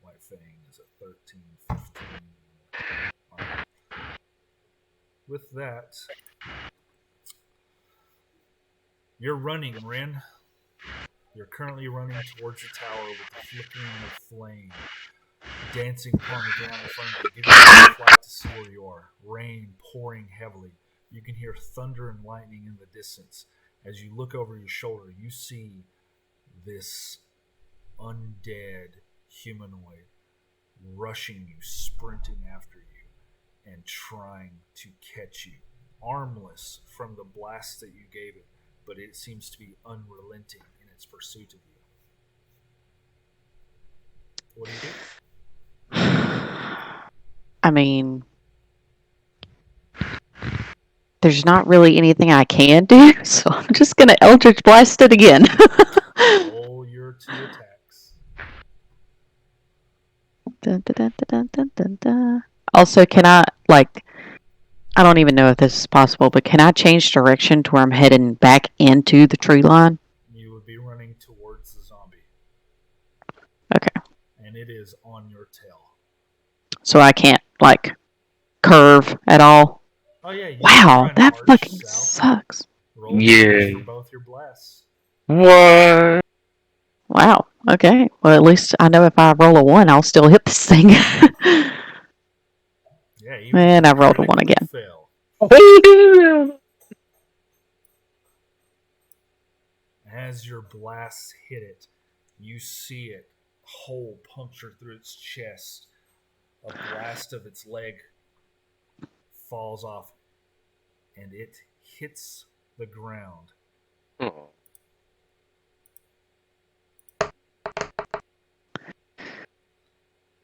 White Fang is a 13, 15. All right. With that, you're running, Rin. You're currently running towards the tower with the flickering of flame dancing upon the ground in front of you, giving you a flight to see where you are. Rain pouring heavily. You can hear thunder and lightning in the distance. As you look over your shoulder, you see this undead humanoid rushing you, sprinting after you, and trying to catch you. Armless from the blast that you gave it, but it seems to be unrelenting in its pursuit of you. What do you do? I mean, there's not really anything I can do, so I'm just gonna Eldritch Blast it again. Roll your 2 attacks. Dun, dun, dun, dun, dun, dun, dun. Also, can I, I don't even know if this is possible, but can I change direction to where I'm heading back into the tree line? You would be running towards the zombie. Okay. And it is on your tail. So I can't, curve at all? Oh, yeah. You Wow, can that arch fucking south. sucks. Roll Yeah. damage for both your blasts. What? Wow, okay. Well, at least I know if I roll a 1, I'll still hit this thing. Yeah, even And if I you rolled a 1 critically again. fail. As your blasts hit it, you see it hole puncture through its chest. A blast of its leg falls off, and it hits the ground. Oh.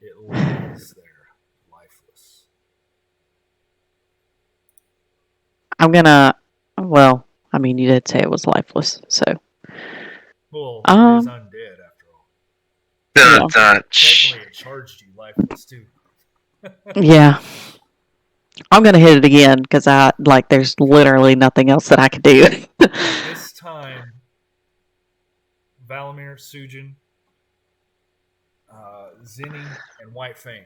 It lays there, lifeless. I'm gonna, well, I mean, you did say it was lifeless, so. Well, it is undead after all. Yeah. Technically, it charged you lifeless too. Yeah. I'm gonna hit it again, because there's literally nothing else that I could do. This time, Valamir, Sujin, Zinni, and White Fang,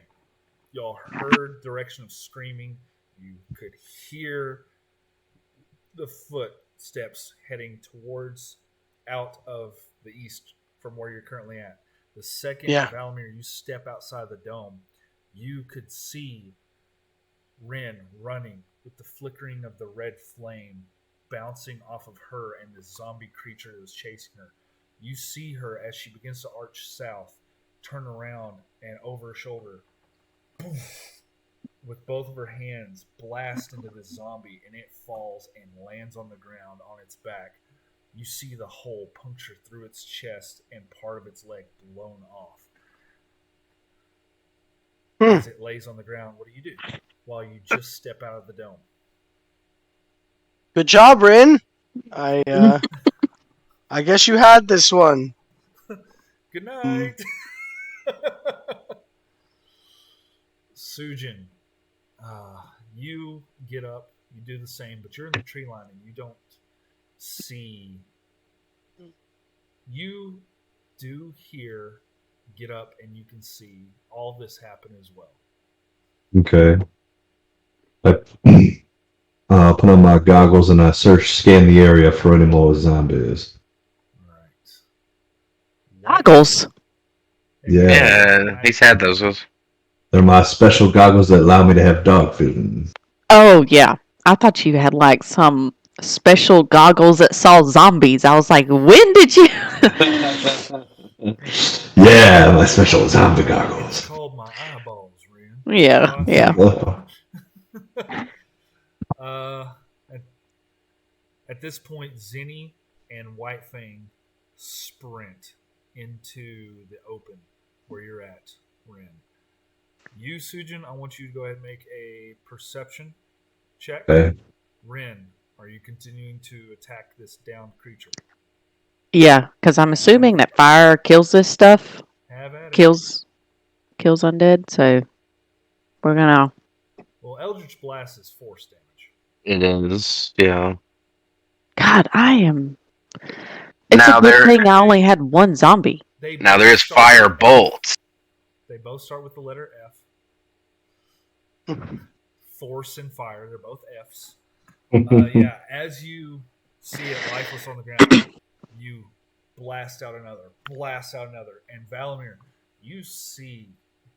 y'all heard direction of screaming. You could hear the footsteps heading towards out of the east from where you're currently at. The second, Valamir, you step outside the dome, you could see Rin running with the flickering of the red flame bouncing off of her and the zombie creature that was chasing her. You see her as she begins to arch south, turn around, and over her shoulder, with both of her hands, blast into the zombie, and it falls and lands on the ground on its back. You see the hole puncture through its chest and part of its leg blown off. As it lays on the ground, what do? While you just step out of the dome. Good job, Rin. I guess you had this one. Good night. Sujin, you get up, you do the same, but you're in the tree line and you don't see. You do hear, get up, and you can see all this happen as well. Okay. I put on my goggles and I scan the area for any more zombies. Right. Goggles? Yeah. Yeah, he's had those. They're my special goggles that allow me to have dog food. Oh yeah, I thought you had like some special goggles that saw zombies. I was like, when did you? Yeah, my special zombie It's goggles. called my eyeballs, Ren. Yeah, yeah. Uh, at, at this point, Zinni and White Fang sprint into the open where you're at, Ren. You, Sujin, I want you to go ahead and make a perception check. Okay. Ren, are you continuing to attack this downed creature? Yeah, because I'm assuming that fire kills this stuff, Have at it. kills undead. So we're gonna. Well, Eldritch Blast is force damage. It is, yeah. God, I am. It's Now a good there- thing I only had one zombie. Now both there is start fire with F. bolts. They both start with the letter F. Force and fire, they're both Fs. Yeah, as you see it lifeless on the ground, you blast out another, and Valamir, you see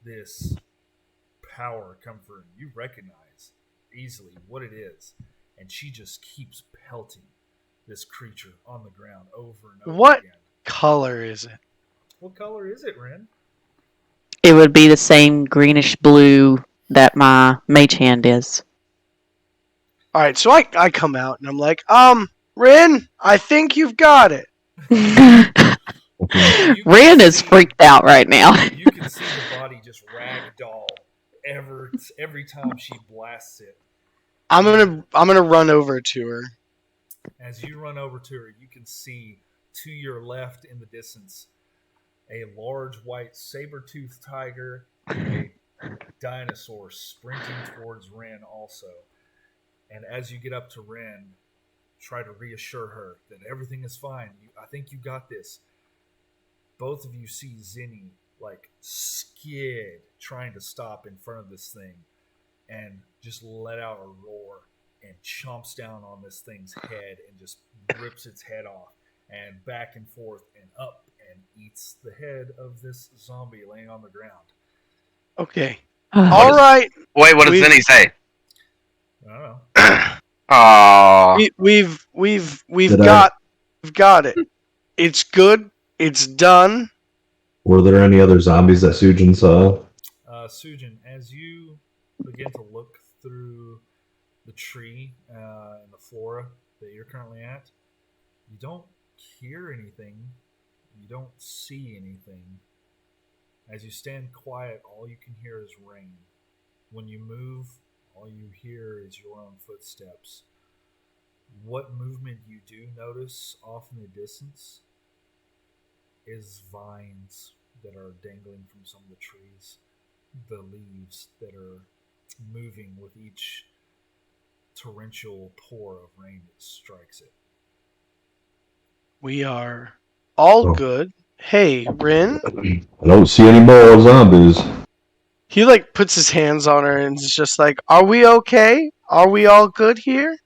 this power come through. You recognize easily what it is, and she just keeps pelting this creature on the ground over and over What again. color is it? What color is it, Ren? It would be the same greenish blue that my mage hand is. All right, so I come out and I'm like, Rin, I think you've got it. Rand is freaked out right now. You can see the body just ragdoll every time she blasts it. I'm gonna run over to her. As you run over to her, you can see to your left in the distance a large white saber-toothed tiger and a dinosaur sprinting towards Ren also. And as you get up to Ren, try to reassure her that everything is fine. I think you got this. Both of you see Zinni like skid trying to stop in front of this thing and just let out a roar and chomps down on this thing's head and just rips its head off and back and forth and up and eats the head of this zombie laying on the ground. Okay. All is- right. Wait, what does Zinni say? I don't know. Aww. We've got it. It's good. It's done. Were there any other zombies that Sujin saw? Sujin, as you begin to look through the tree and the flora that you're currently at, you don't hear anything. You don't see anything. As you stand quiet, all you can hear is rain. When you move, all you hear is your own footsteps. What movement you do notice off in the distance is vines that are dangling from some of the trees, the leaves that are moving with each torrential pour of rain that strikes it. We are all Oh. good. Hey, Rin. I don't see any more zombies. He like puts his hands on her and is just like, "Are we okay? Are we all good here?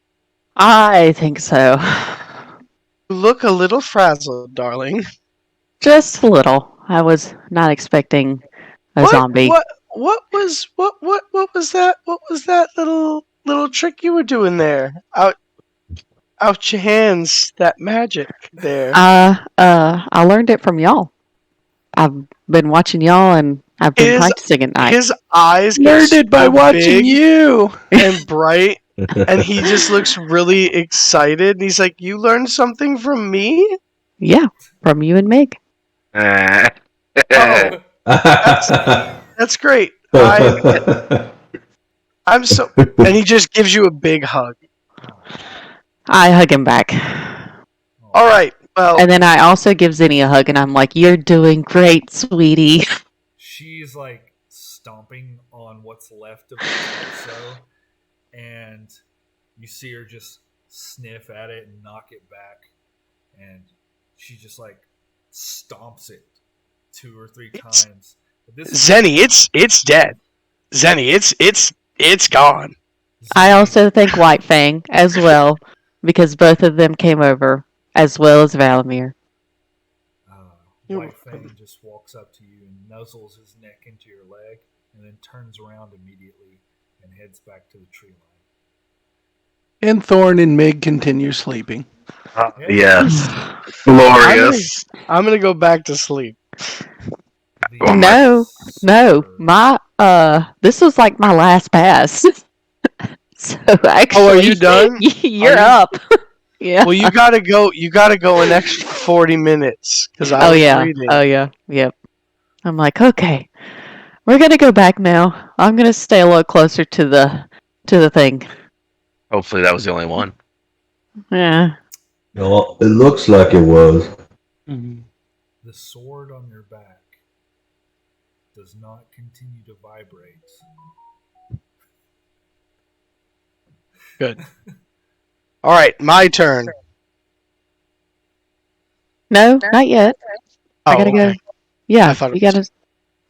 I think so. You look a little frazzled, darling." Just a little. I was not expecting a zombie. What was that? What was that little trick you were doing there? Out your hands, that magic there. I learned it from y'all. I've been watching y'all and I've been practicing at night. His eyes Learned it by so watching big you. and bright, and he just looks really excited. And he's like, "You learned something from me?" Yeah, from you and Meg. Oh, that's great. I'm so. And he just gives you a big hug. I hug him back. All right. Well, And then I also give Zinni a hug and I'm like, "You're doing great, sweetie." She's like stomping on what's left of the torso, and you see her just sniff at it and knock it back, and she just like stomps it 2 or 3 times. But this Zenny, it's dead. Zenny, it's gone. I also thank White Fang as well because both of them came over as well as Valamir. White Fang just walks up to you and nuzzles his neck into your leg. and then turns around immediately and heads back to the tree line. And Thorn and Mig continue sleeping. Yes. I'm Glorious. gonna go back to sleep. One more. No, this was like my last pass. So actually, are you done? You're Are you- up. Yeah. Well, you gotta go. You gotta go an extra 40 minutes because I Oh was yeah. reading. Oh yeah. Yep. I'm like, okay, we're gonna go back now. I'm gonna stay a little closer to the thing. Hopefully that was the only one. Yeah. No, it looks like it was. The sword on your back does not continue to vibrate. Good. All right, my turn. No, not yet. I gotta go. Okay. Yeah, I thought you it was,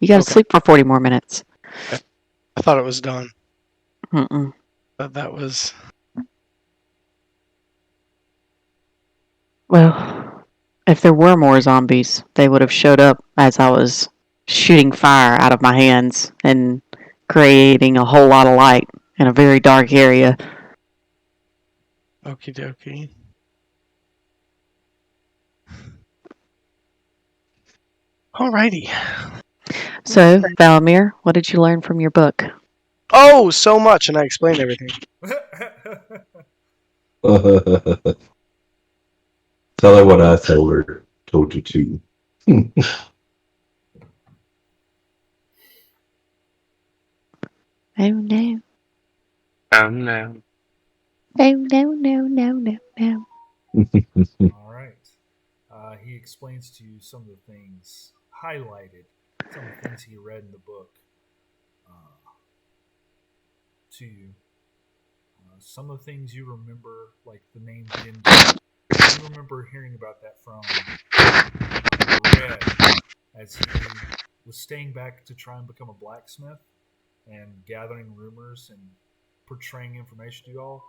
gotta okay. sleep for 40 more minutes. I thought it was done, Mm-mm. but that was. Well, if there were more zombies, they would have showed up as I was shooting fire out of my hands and creating a whole lot of light in a very dark area. Okie dokie. Alrighty. So, Valamir, what did you learn from your book? Oh, so much, and I explained everything. Tell her what I told you to. Oh no. No. Oh no, no, no, no, no. All right. He explains to you some of the things highlighted, some of the things he read in the book to you. Some of the things you remember, like the name Dindar, you remember hearing about that from Red as he was staying back to try and become a blacksmith and gathering rumors and portraying information to you all.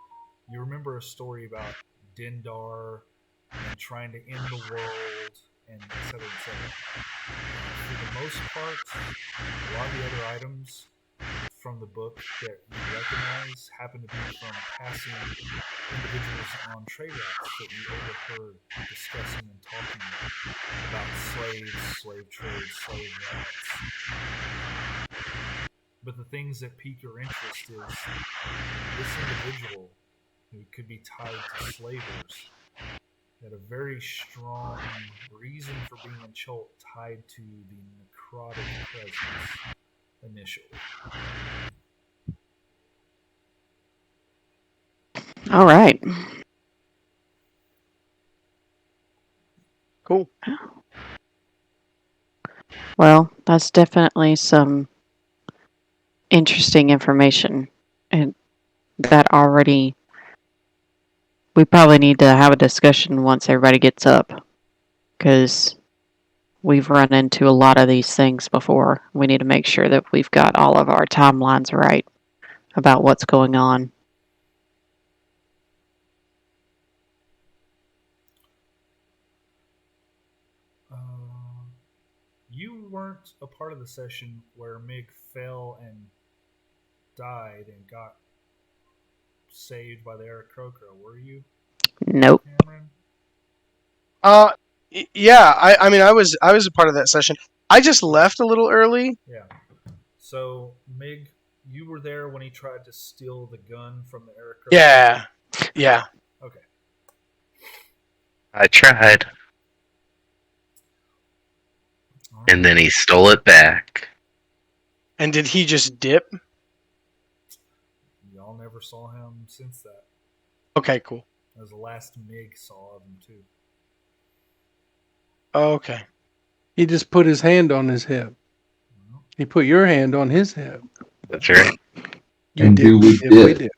You remember a story about Dindar and trying to end the world and et cetera, et cetera. For the most part, a lot of the other items from the book that you recognize happen to be from passing individuals on trade routes that you overheard discussing and talking about slaves, slave trade, slave routes. But the things that pique your interest is this individual who could be tied to slavers had a very strong reason for being in Chult tied to the necrotic presence initially. All right. Cool. Well, that's definitely some interesting information. And that already, we probably need to have a discussion once everybody gets up. Because we've run into a lot of these things before. We need to make sure that we've got all of our timelines right about what's going on. You weren't a part of the session where Mig fell and died and got saved by the Aarakocra, were you, Nope. Cameron? Yeah. I mean, I was a part of that session. I just left a little early. Yeah. So, Mig, you were there when he tried to steal the gun from the Aarakocra? Yeah. Yeah. Okay. I tried. All And right. then he stole it back. And did he just dip? Y'all never saw him since that. Okay. Cool. That was the last Mig saw of him, too. Okay. He just put his hand on his hip. Well, He put your hand on his hip. That's right. You And did. do we We dip. did.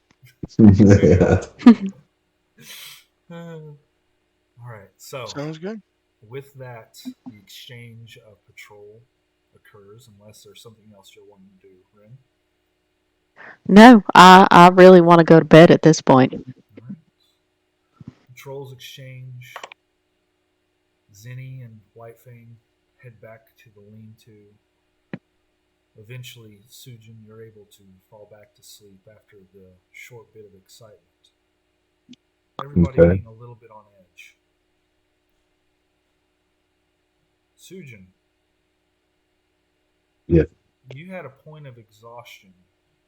all right. So, Sounds good. with that, the exchange of patrol occurs unless there's something else you're wanting to do, Ren. No, I really want to go to bed at this point. All right. Patrols exchange. Zinni and Whitefang head back to the lean-to. Eventually, Sujin, you're able to fall back to sleep after the short bit of excitement. Everybody Okay. being a little bit on edge. Sujin. Yeah. You had a point of exhaustion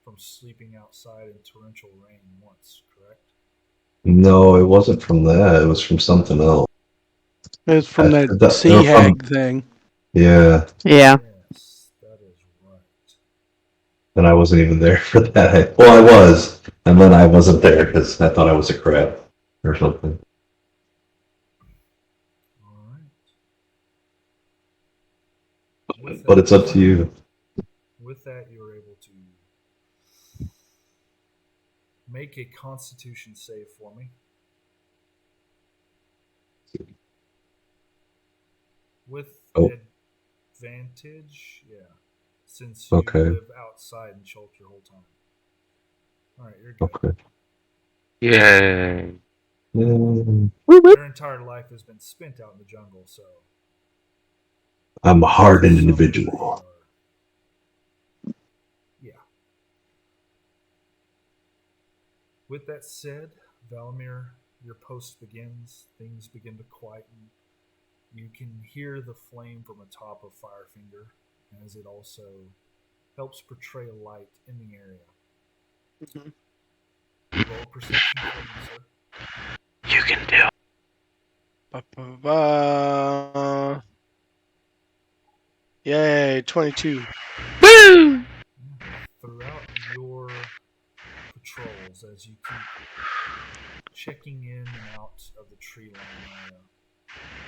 from sleeping outside in torrential rain once, correct? No, it wasn't from that. It was from something else. It's from that sea Or from, hag thing. yeah, Yeah. Yes, that is right. and I wasn't even there for that. Well, I was, and then I wasn't there because I thought I was a crab or something. All right. With But that, it's up to you. with that, you were able to make a Constitution save for me. With Oh, advantage, yeah, since you okay, live outside and shelter your whole time. All right, you're good. okay. Yay. Your entire life has been spent out in the jungle, so I'm a to hardened some degree, individual. yeah. With that said, Valimir, your post begins. Things begin to quieten. You can hear the flame from atop of Firefinger, as it also helps portray a light in the area. Roll perception for me, sir. You can do. Ba-ba-ba. Yay, 22. Woo! Throughout your patrols, as you keep checking in and out of the tree line area,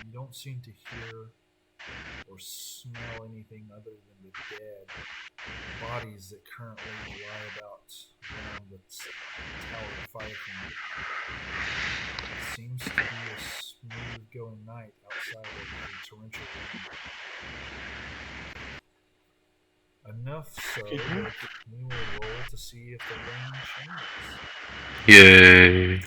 you don't seem to hear or smell anything other than the dead bodies that currently lie about around the tower of Firefinger. It seems to be a smooth going night outside of the torrential rain. Enough so that we will roll to see if the rain changes. Yay.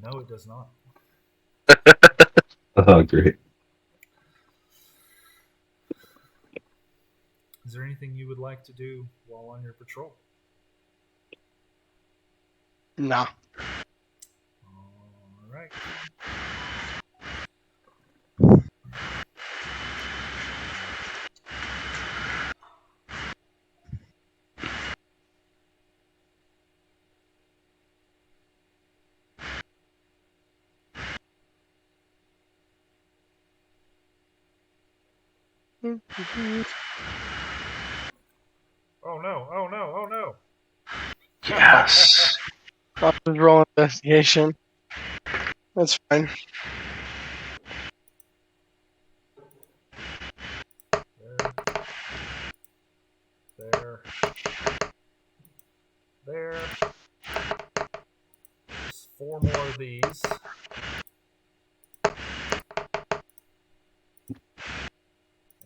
No, it does not. Oh, great. Is there anything you would like to do while on your patrol? Nah. All right. Oh no! Oh no! Oh no! Yes. I'll just roll investigation. That's fine. There. There. There's 4 more of these.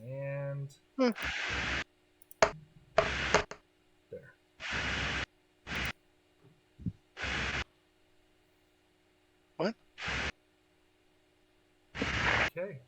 And there. What? Okay.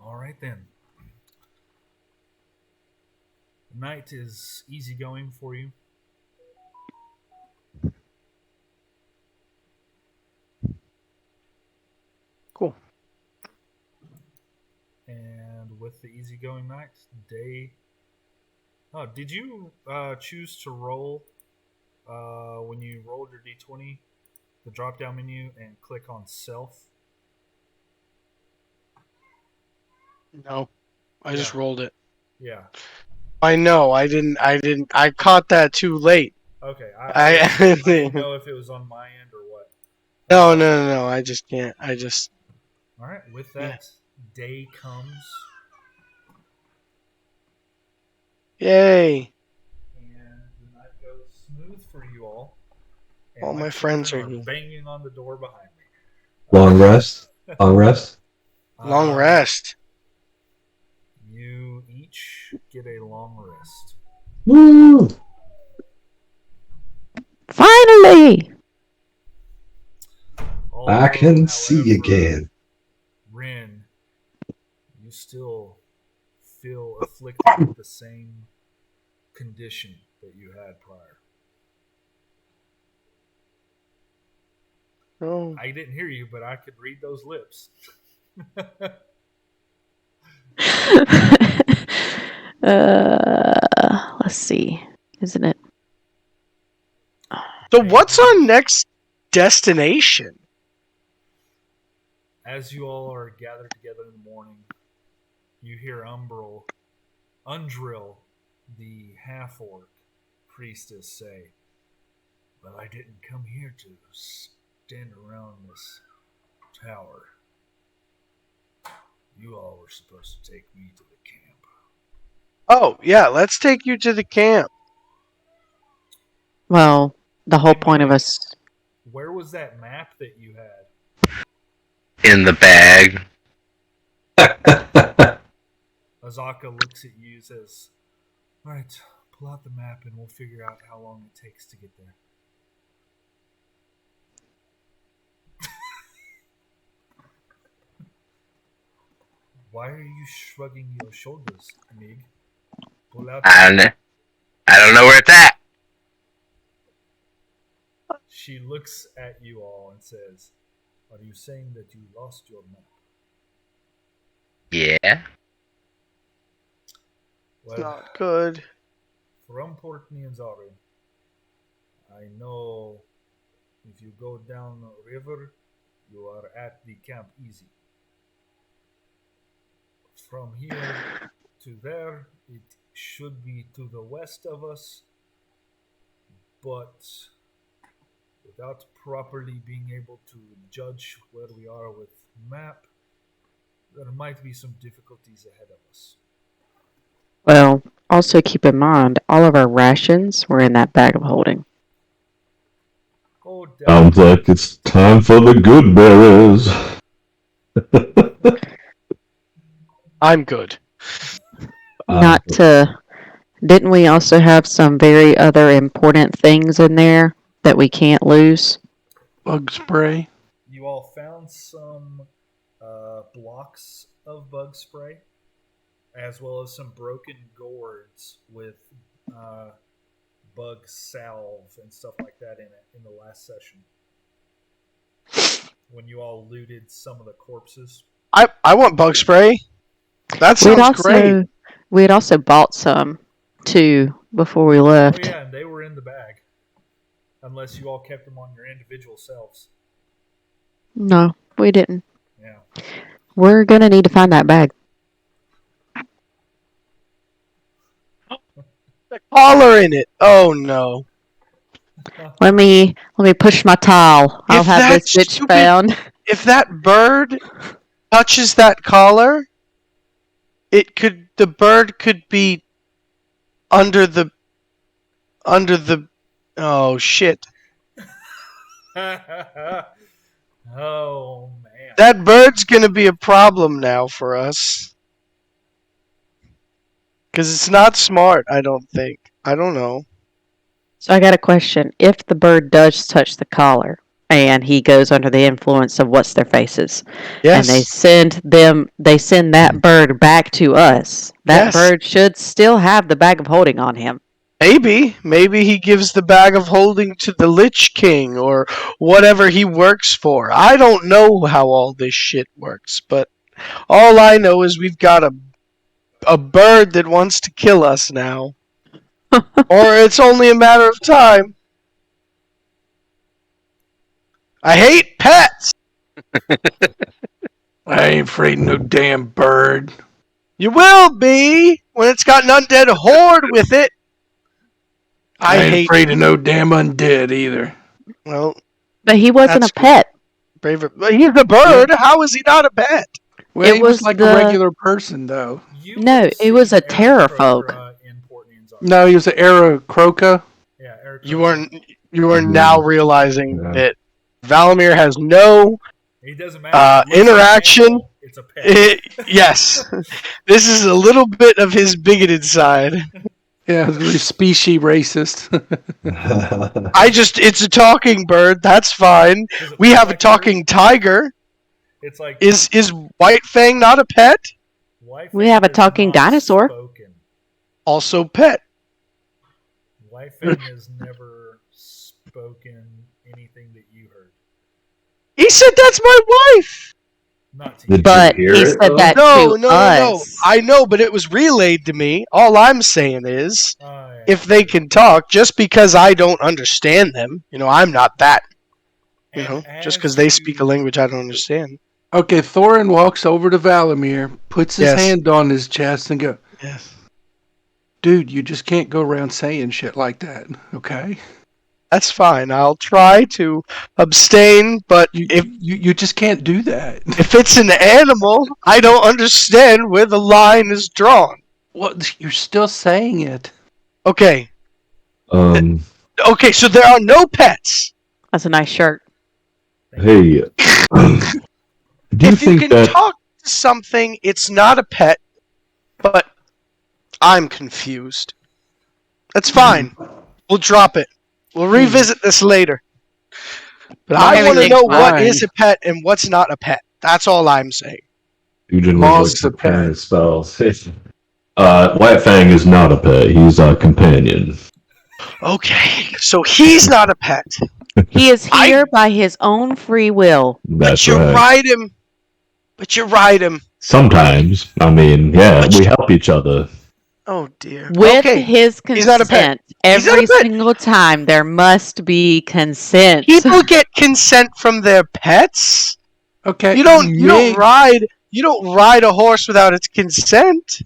All right then. The night is easygoing for you. Cool. And with the easygoing night, day. Oh, did you choose to roll when you rolled your d20, the drop down menu, and click on self? No. I just Yeah. rolled it. Yeah. I know. I didn't. I caught that too late. Okay. I didn't know if it was on my end or what. no. I just can't. I just. All right. With Yeah. that, day comes, Yay! and the night goes smooth for you all. And All my children friends are are here. banging on the door behind me. Long rest. Long rest. Long Uh, rest. You each get a long rest. Woo! Finally! I can Although, see however, again. Rin, you still feel afflicted with the same condition that you had prior. Oh. I didn't hear you, but I could read those lips. Let's see. Isn't it? So what's our next destination? As you all are gathered together in the morning, you hear Undrill, the half-orc priestess, say, "But I didn't come here to stand around this tower. You all were supposed to take me to the camp." Oh yeah, let's take you to the camp. Well, the whole Hey, point of Meg, us. where was that map that you had? In the bag. Azaka looks at you and says, "All right, pull out the map and we'll figure out how long it takes to get there." Why are you shrugging your shoulders, Mig? Pull out the I map. don't know where it's at. She looks at you all and says, "Are you saying that you lost your map?" Yeah. Well, Not good. from Port Nianzaro, I know if you go down the river, you are at the camp easy. From here to there, it should be to the west of us, but without properly being able to judge where we are with map, there might be some difficulties ahead of us. Well, also keep in mind, all of our rations were in that bag of holding. Oh, Sounds definitely. like it's time for the good berries. I'm good. Not to. Didn't we also have some very other important things in there that we can't lose? Bug spray. You all found some blocks of bug spray, as well as some broken gourds with uh, bug salve and stuff like that in it in the last session. When you all looted some of the corpses. I want bug spray. That We'd sounds great. also we had also bought some too before we Oh left. yeah, and they were in the bag. Unless you all kept them on your individual selves. No, we didn't. Yeah. We're gonna need to find that bag. The collar in it. Oh no. Let me push my towel. I'll If have that this bitch stupid- found. If that bird touches that collar, the bird could be under the oh shit. Oh man. That bird's gonna be a problem now for us. Because it's not smart, I don't think. I don't know. So I got a question. If the bird does touch the collar and he goes under the influence of what's their faces, and they Yes. send that bird back to us, that Yes. bird should still have the bag of holding on him. Maybe he gives the bag of holding to the Lich King or whatever he works for. I don't know how all this shit works, but all I know is we've got a bird that wants to kill us now. Or it's only a matter of time. I hate pets! I ain't afraid of no damn bird. You will be when it's got an undead horde with it. I ain't hate. afraid of no damn undead either. Well, But he wasn't that's a pet. braver. Well, he's a bird. How is he not a pet? Well, It he was was like the- a regular person, though. You No, would've it was seen a terror folk. Aarakocra in Port Nianzar. No, he was an Aarakocra. Yeah, Aarakocra. You are now realizing Yeah. that Valamir has no It doesn't matter. It looks like an interaction. animal, it's a pet. Yes. This is a little bit of his bigoted side. Yeah, species racist. It's a talking bird. That's fine. Does it We look have a like talking tiger. It's like Is White Fang not a pet? White We Fang have a has talking not dinosaur. spoken. Also pet. White Fang has never spoken anything that you heard. He said that's my wife. Not to Did you. But hear he it, said though? that No, to no. us. I know, but it was relayed to me. All I'm saying is, Oh, yeah. if they can talk, just because I don't understand them, I'm not that. And Just as because they you- speak a language I don't understand. Okay, Thorin walks over to Valamir, puts his Yes. hand on his chest, and go, Yes. "Dude, you just can't go around saying shit like that, okay? That's fine. I'll try to abstain, but You just can't do that." if it's an animal, I don't understand where the line is drawn. Well, you're still saying it. Okay. Um, Okay, so there are no pets. That's a nice shirt. hey, do you If you think can that? talk to something, it's not a pet, but I'm confused. That's fine. We'll drop it. We'll revisit this later. But I want to Everything's know what fine. is a pet and what's not a pet. That's all I'm saying. Eugen Moth's was a like preparing pet. his spells. White Fang is not a pet. He's a companion. Okay, so he's not a pet. He is here by his own free will. That's But you right. ride him. But you ride him. Sometimes, I mean, yeah, we help each other. Oh dear. With Okay. his He's not a pet. consent. He's not a Every pet. single time there must be consent. People get consent from their pets. Okay, You don't Mig, ride a horse without its consent.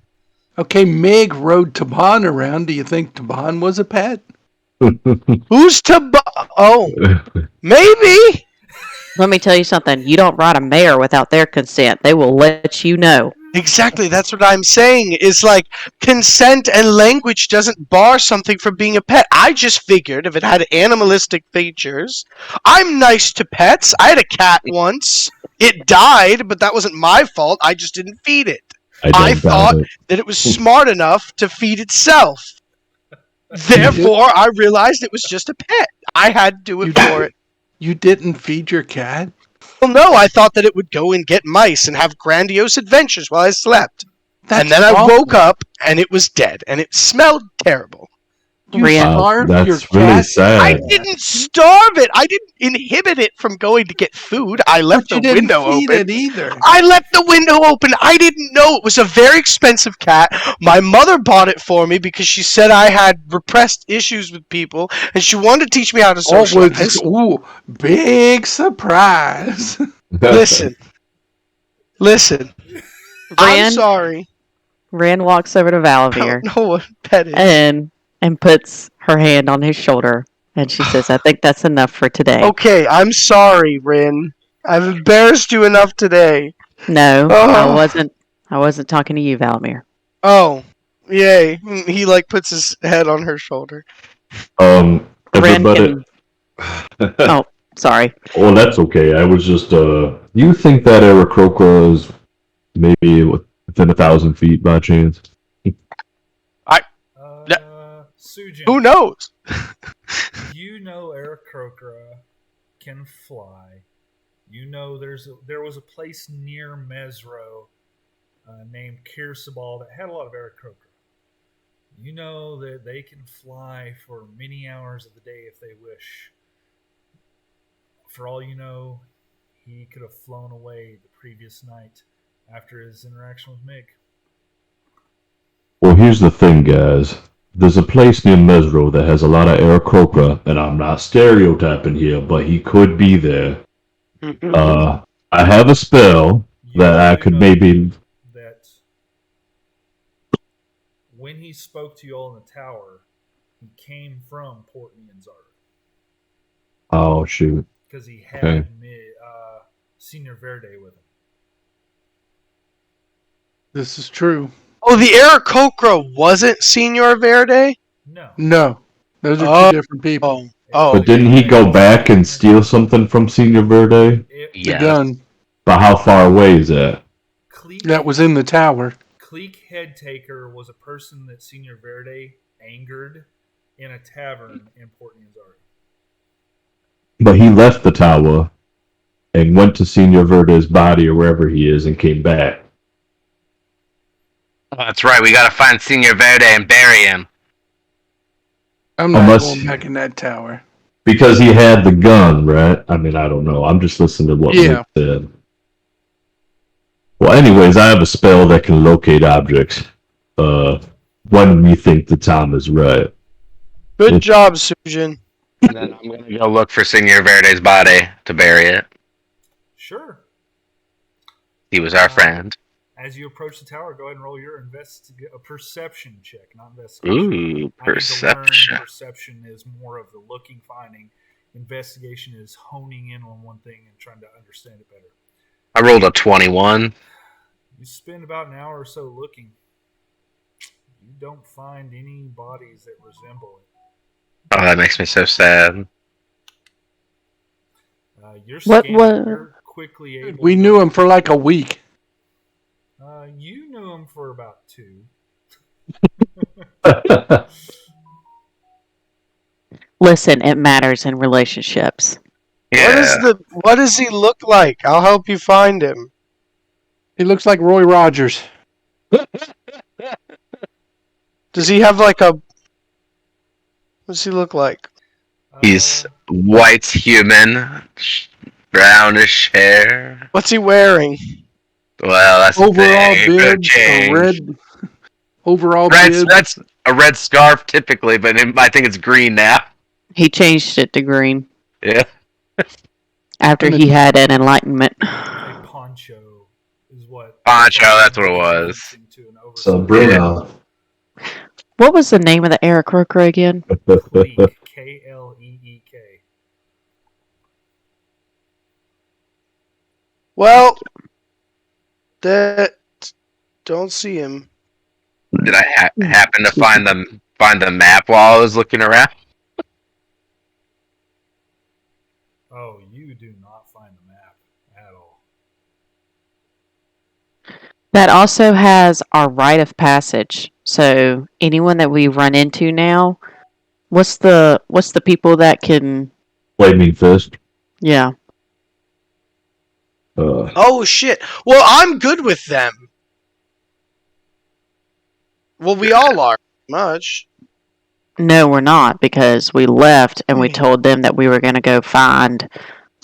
Okay, Mig rode Taban around. Do you think Taban was a pet? Who's to Oh, maybe. Let me tell you something. You don't ride a mare without their consent. They will let you know. Exactly, that's what I'm saying. Is like consent and language doesn't bar something from being a pet. I just figured if it had animalistic features, I'm nice to pets. I had a cat once. It died, but that wasn't my fault. I just didn't feed it. I thought that it was smart enough to feed itself. Therefore, I realized it was just a pet. I had to do it for it. You didn't feed your cat? Well, no, I thought that it would go and get mice and have grandiose adventures while I slept. And then I woke up and it was dead and it smelled terrible. You Wow, starved that's your really cat? sad. I didn't starve it. I didn't inhibit it from going to get food. I left But you the didn't window feed open. it either. I left the window open. I didn't know it was a very expensive cat. My mother bought it for me because she said I had repressed issues with people and she wanted to teach me how to Oh, socialize. ooh, big surprise. Listen. I'm Ren, sorry. Ren walks over to I Valamir don't know what pet is. and puts her hand on his shoulder. And she says, I think that's enough for today. Okay, I'm sorry, Rin. I've embarrassed you enough today. No, Oh. I wasn't talking to you, Valamir. Oh, yay. He puts his head on her shoulder. Ren Everybody. can... Oh, sorry. Well, that's okay. I was just, you think that Aarakocra is maybe within 1,000 feet by chance? Sujin, Who knows? you know Aarakocra can fly. You know there was a place near Mesro named Kirsabal that had a lot of Aarakocra. You know that they can fly for many hours of the day if they wish. For all you know, he could have flown away the previous night after his interaction with Mig. Well, here's the thing, guys. There's a place near Mesro that has a lot of Aarakocra, and I'm not stereotyping here, but he could be there. I have a spell that I could maybe... That when he spoke to you all in the tower, he came from Port Nianzar Oh shoot. because he Okay. had Senior Verde with him. This is true. Oh, the Aarakocra wasn't Senor Verde? No. No, those are Oh. two different people. Oh. But didn't he go back and steal something from Senior Verde? The Yeah. gun But how far away is that? Cleek, that was in the tower. Cleek Headtaker was a person that Senior Verde angered in a tavern in Port Nianzar. But he left the tower and went to Senior Verde's body or wherever he is and came back. Oh, that's right. We gotta find Senor Verde and bury him. I'm not Unless- going back in that tower. Because he had the gun, right? I mean, I don't know. I'm just listening to what Yeah. Luke said. Well, anyways, I have a spell that can locate objects. When we think the time is right. Good job, Sujin. And then I'm gonna go look for Senor Verde's body to bury it. Sure. He was our friend. As you approach the tower, go ahead and roll your a perception check, not investigation. Ooh, I need perception. to learn perception is more of the looking, finding. Investigation is honing in on one thing and trying to understand it better. I rolled a 21. You spend about an hour or so looking. You don't find any bodies that resemble it. Oh, that makes me so sad. You're What scanning. was- You're quickly able. We knew him for like a week. You knew him for about 2. Listen, it matters in relationships. Yeah. What does he look like? I'll help you find him. He looks like Roy Rogers. Does he have like a? What does he look like? He's white human, brownish hair. What's he wearing? Well, that's the Overall thing. It could bibs, a change. red. Overall Red, bibs. that's a red scarf typically, but I think it's green now. He changed it to green Yeah. after And he had an enlightenment. A poncho is what. Poncho, that's what it was. So, Bruno. What was the name of the Aarakocra again? Kleek, K-L-E-E-K. Well, that don't see him. Did I happen to find the map while I was looking around? Oh, you do not find the map at all. That also has our rite of passage. So anyone that we run into now, what's the people that can? Flaming Fist. Yeah. Oh shit! Well, I'm good with them. Well, we all are, much. No, we're not because we left and we told them that we were going to go find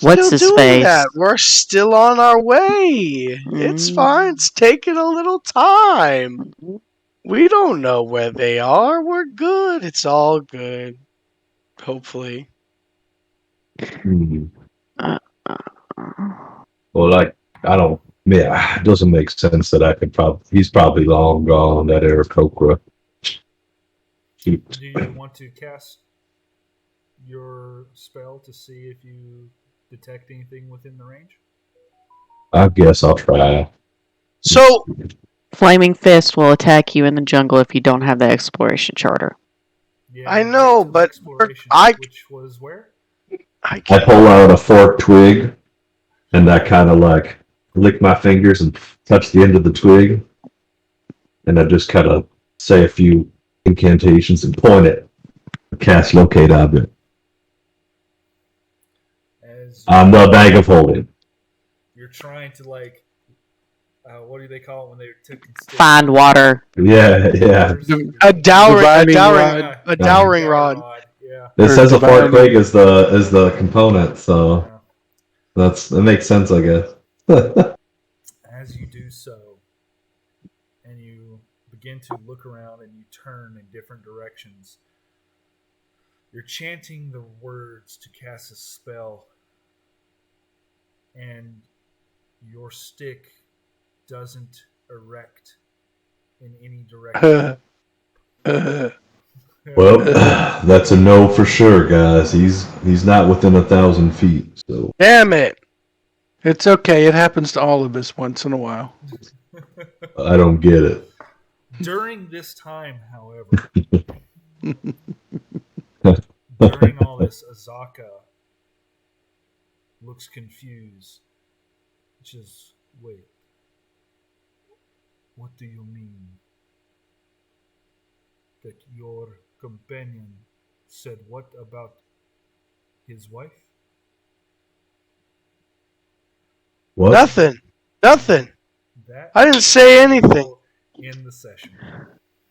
what's his Still doing face. that. We're still on our way. It's fine. It's taking a little time. We don't know where they are. We're good. It's all good. Hopefully. Well, like, I don't. Yeah, it doesn't make sense that I could probably. He's probably long gone, that Aarakocra. Do you want to cast your spell to see if you detect anything within the range? I guess I'll try. So, Flaming Fist will attack you in the jungle if you don't have the exploration charter. Yeah, I know, to but exploration, I- which was where? I I can't. pull out a forked twig, and I kind of like lick my fingers and touch the end of the twig, and I just kind of say a few incantations and point it. Cast locate object As on the bag of holding. you're trying to what do they call it when they took Find water. Yeah. A dowering Divining dowering rod. Yeah. It Or says a forked divining- twig is the component, so that makes sense, I guess. As you do so, and you begin to look around and you turn in different directions, you're chanting the words to cast a spell, and your stick doesn't erect in any direction. Well, that's a no for sure, guys. He's not within 1,000 feet. So Damn it. It's okay. It happens to all of us once in a while. I don't get it. During this time, however, during all this, Azaka looks confused. Just wait. What do you mean? That your companion said what about his wife? What? Nothing. Nothing. That I didn't say anything. in the session.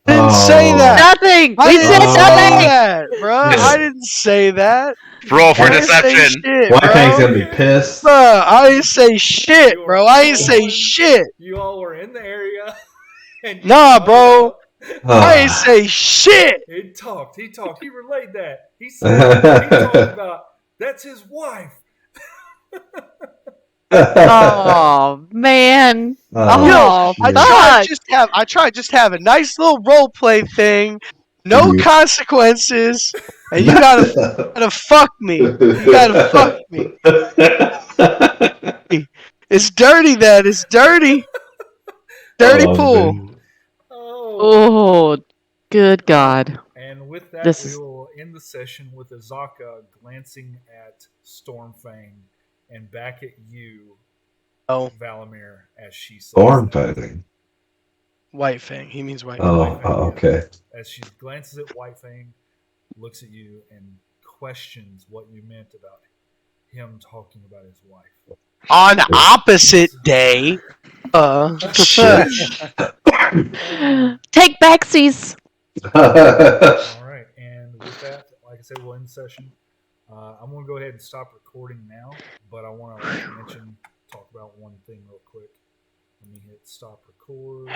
Didn't say that. Nothing. I We didn't said say nothing. that, bruh. Yeah. I didn't say that. Roll for I didn't say deception. shit, Whitefang's bro. gonna be pissed. Bruh, I didn't say shit, You bro. were I didn't all say in- shit. You all were in the area, and you Nah, brought it bro. up. I didn't say shit. He talked. He relayed that. He said he talked about that's his wife. Oh man. Yo, Oh, shit. I tried just have a nice little role play thing, no Mhm. consequences, and you gotta fuck me. You gotta fuck me. It's dirty, then. It's dirty. Dirty Oh, pool. man. Oh. oh, good God. And with that, This we is- will end the session with Azaka glancing at Stormfang and back at you, Oh, Valamir, as she says Storm that. fighting. White Fang. He means White Fang. Oh, okay. As she glances at Whitefang, looks at you, and questions what you meant about him talking about his wife. On opposite day. Shit. Take backsies. All right, and with that, like I said, we'll end the session. I'm going to go ahead and stop recording now, but I want to talk about one thing real quick. Let me hit stop record.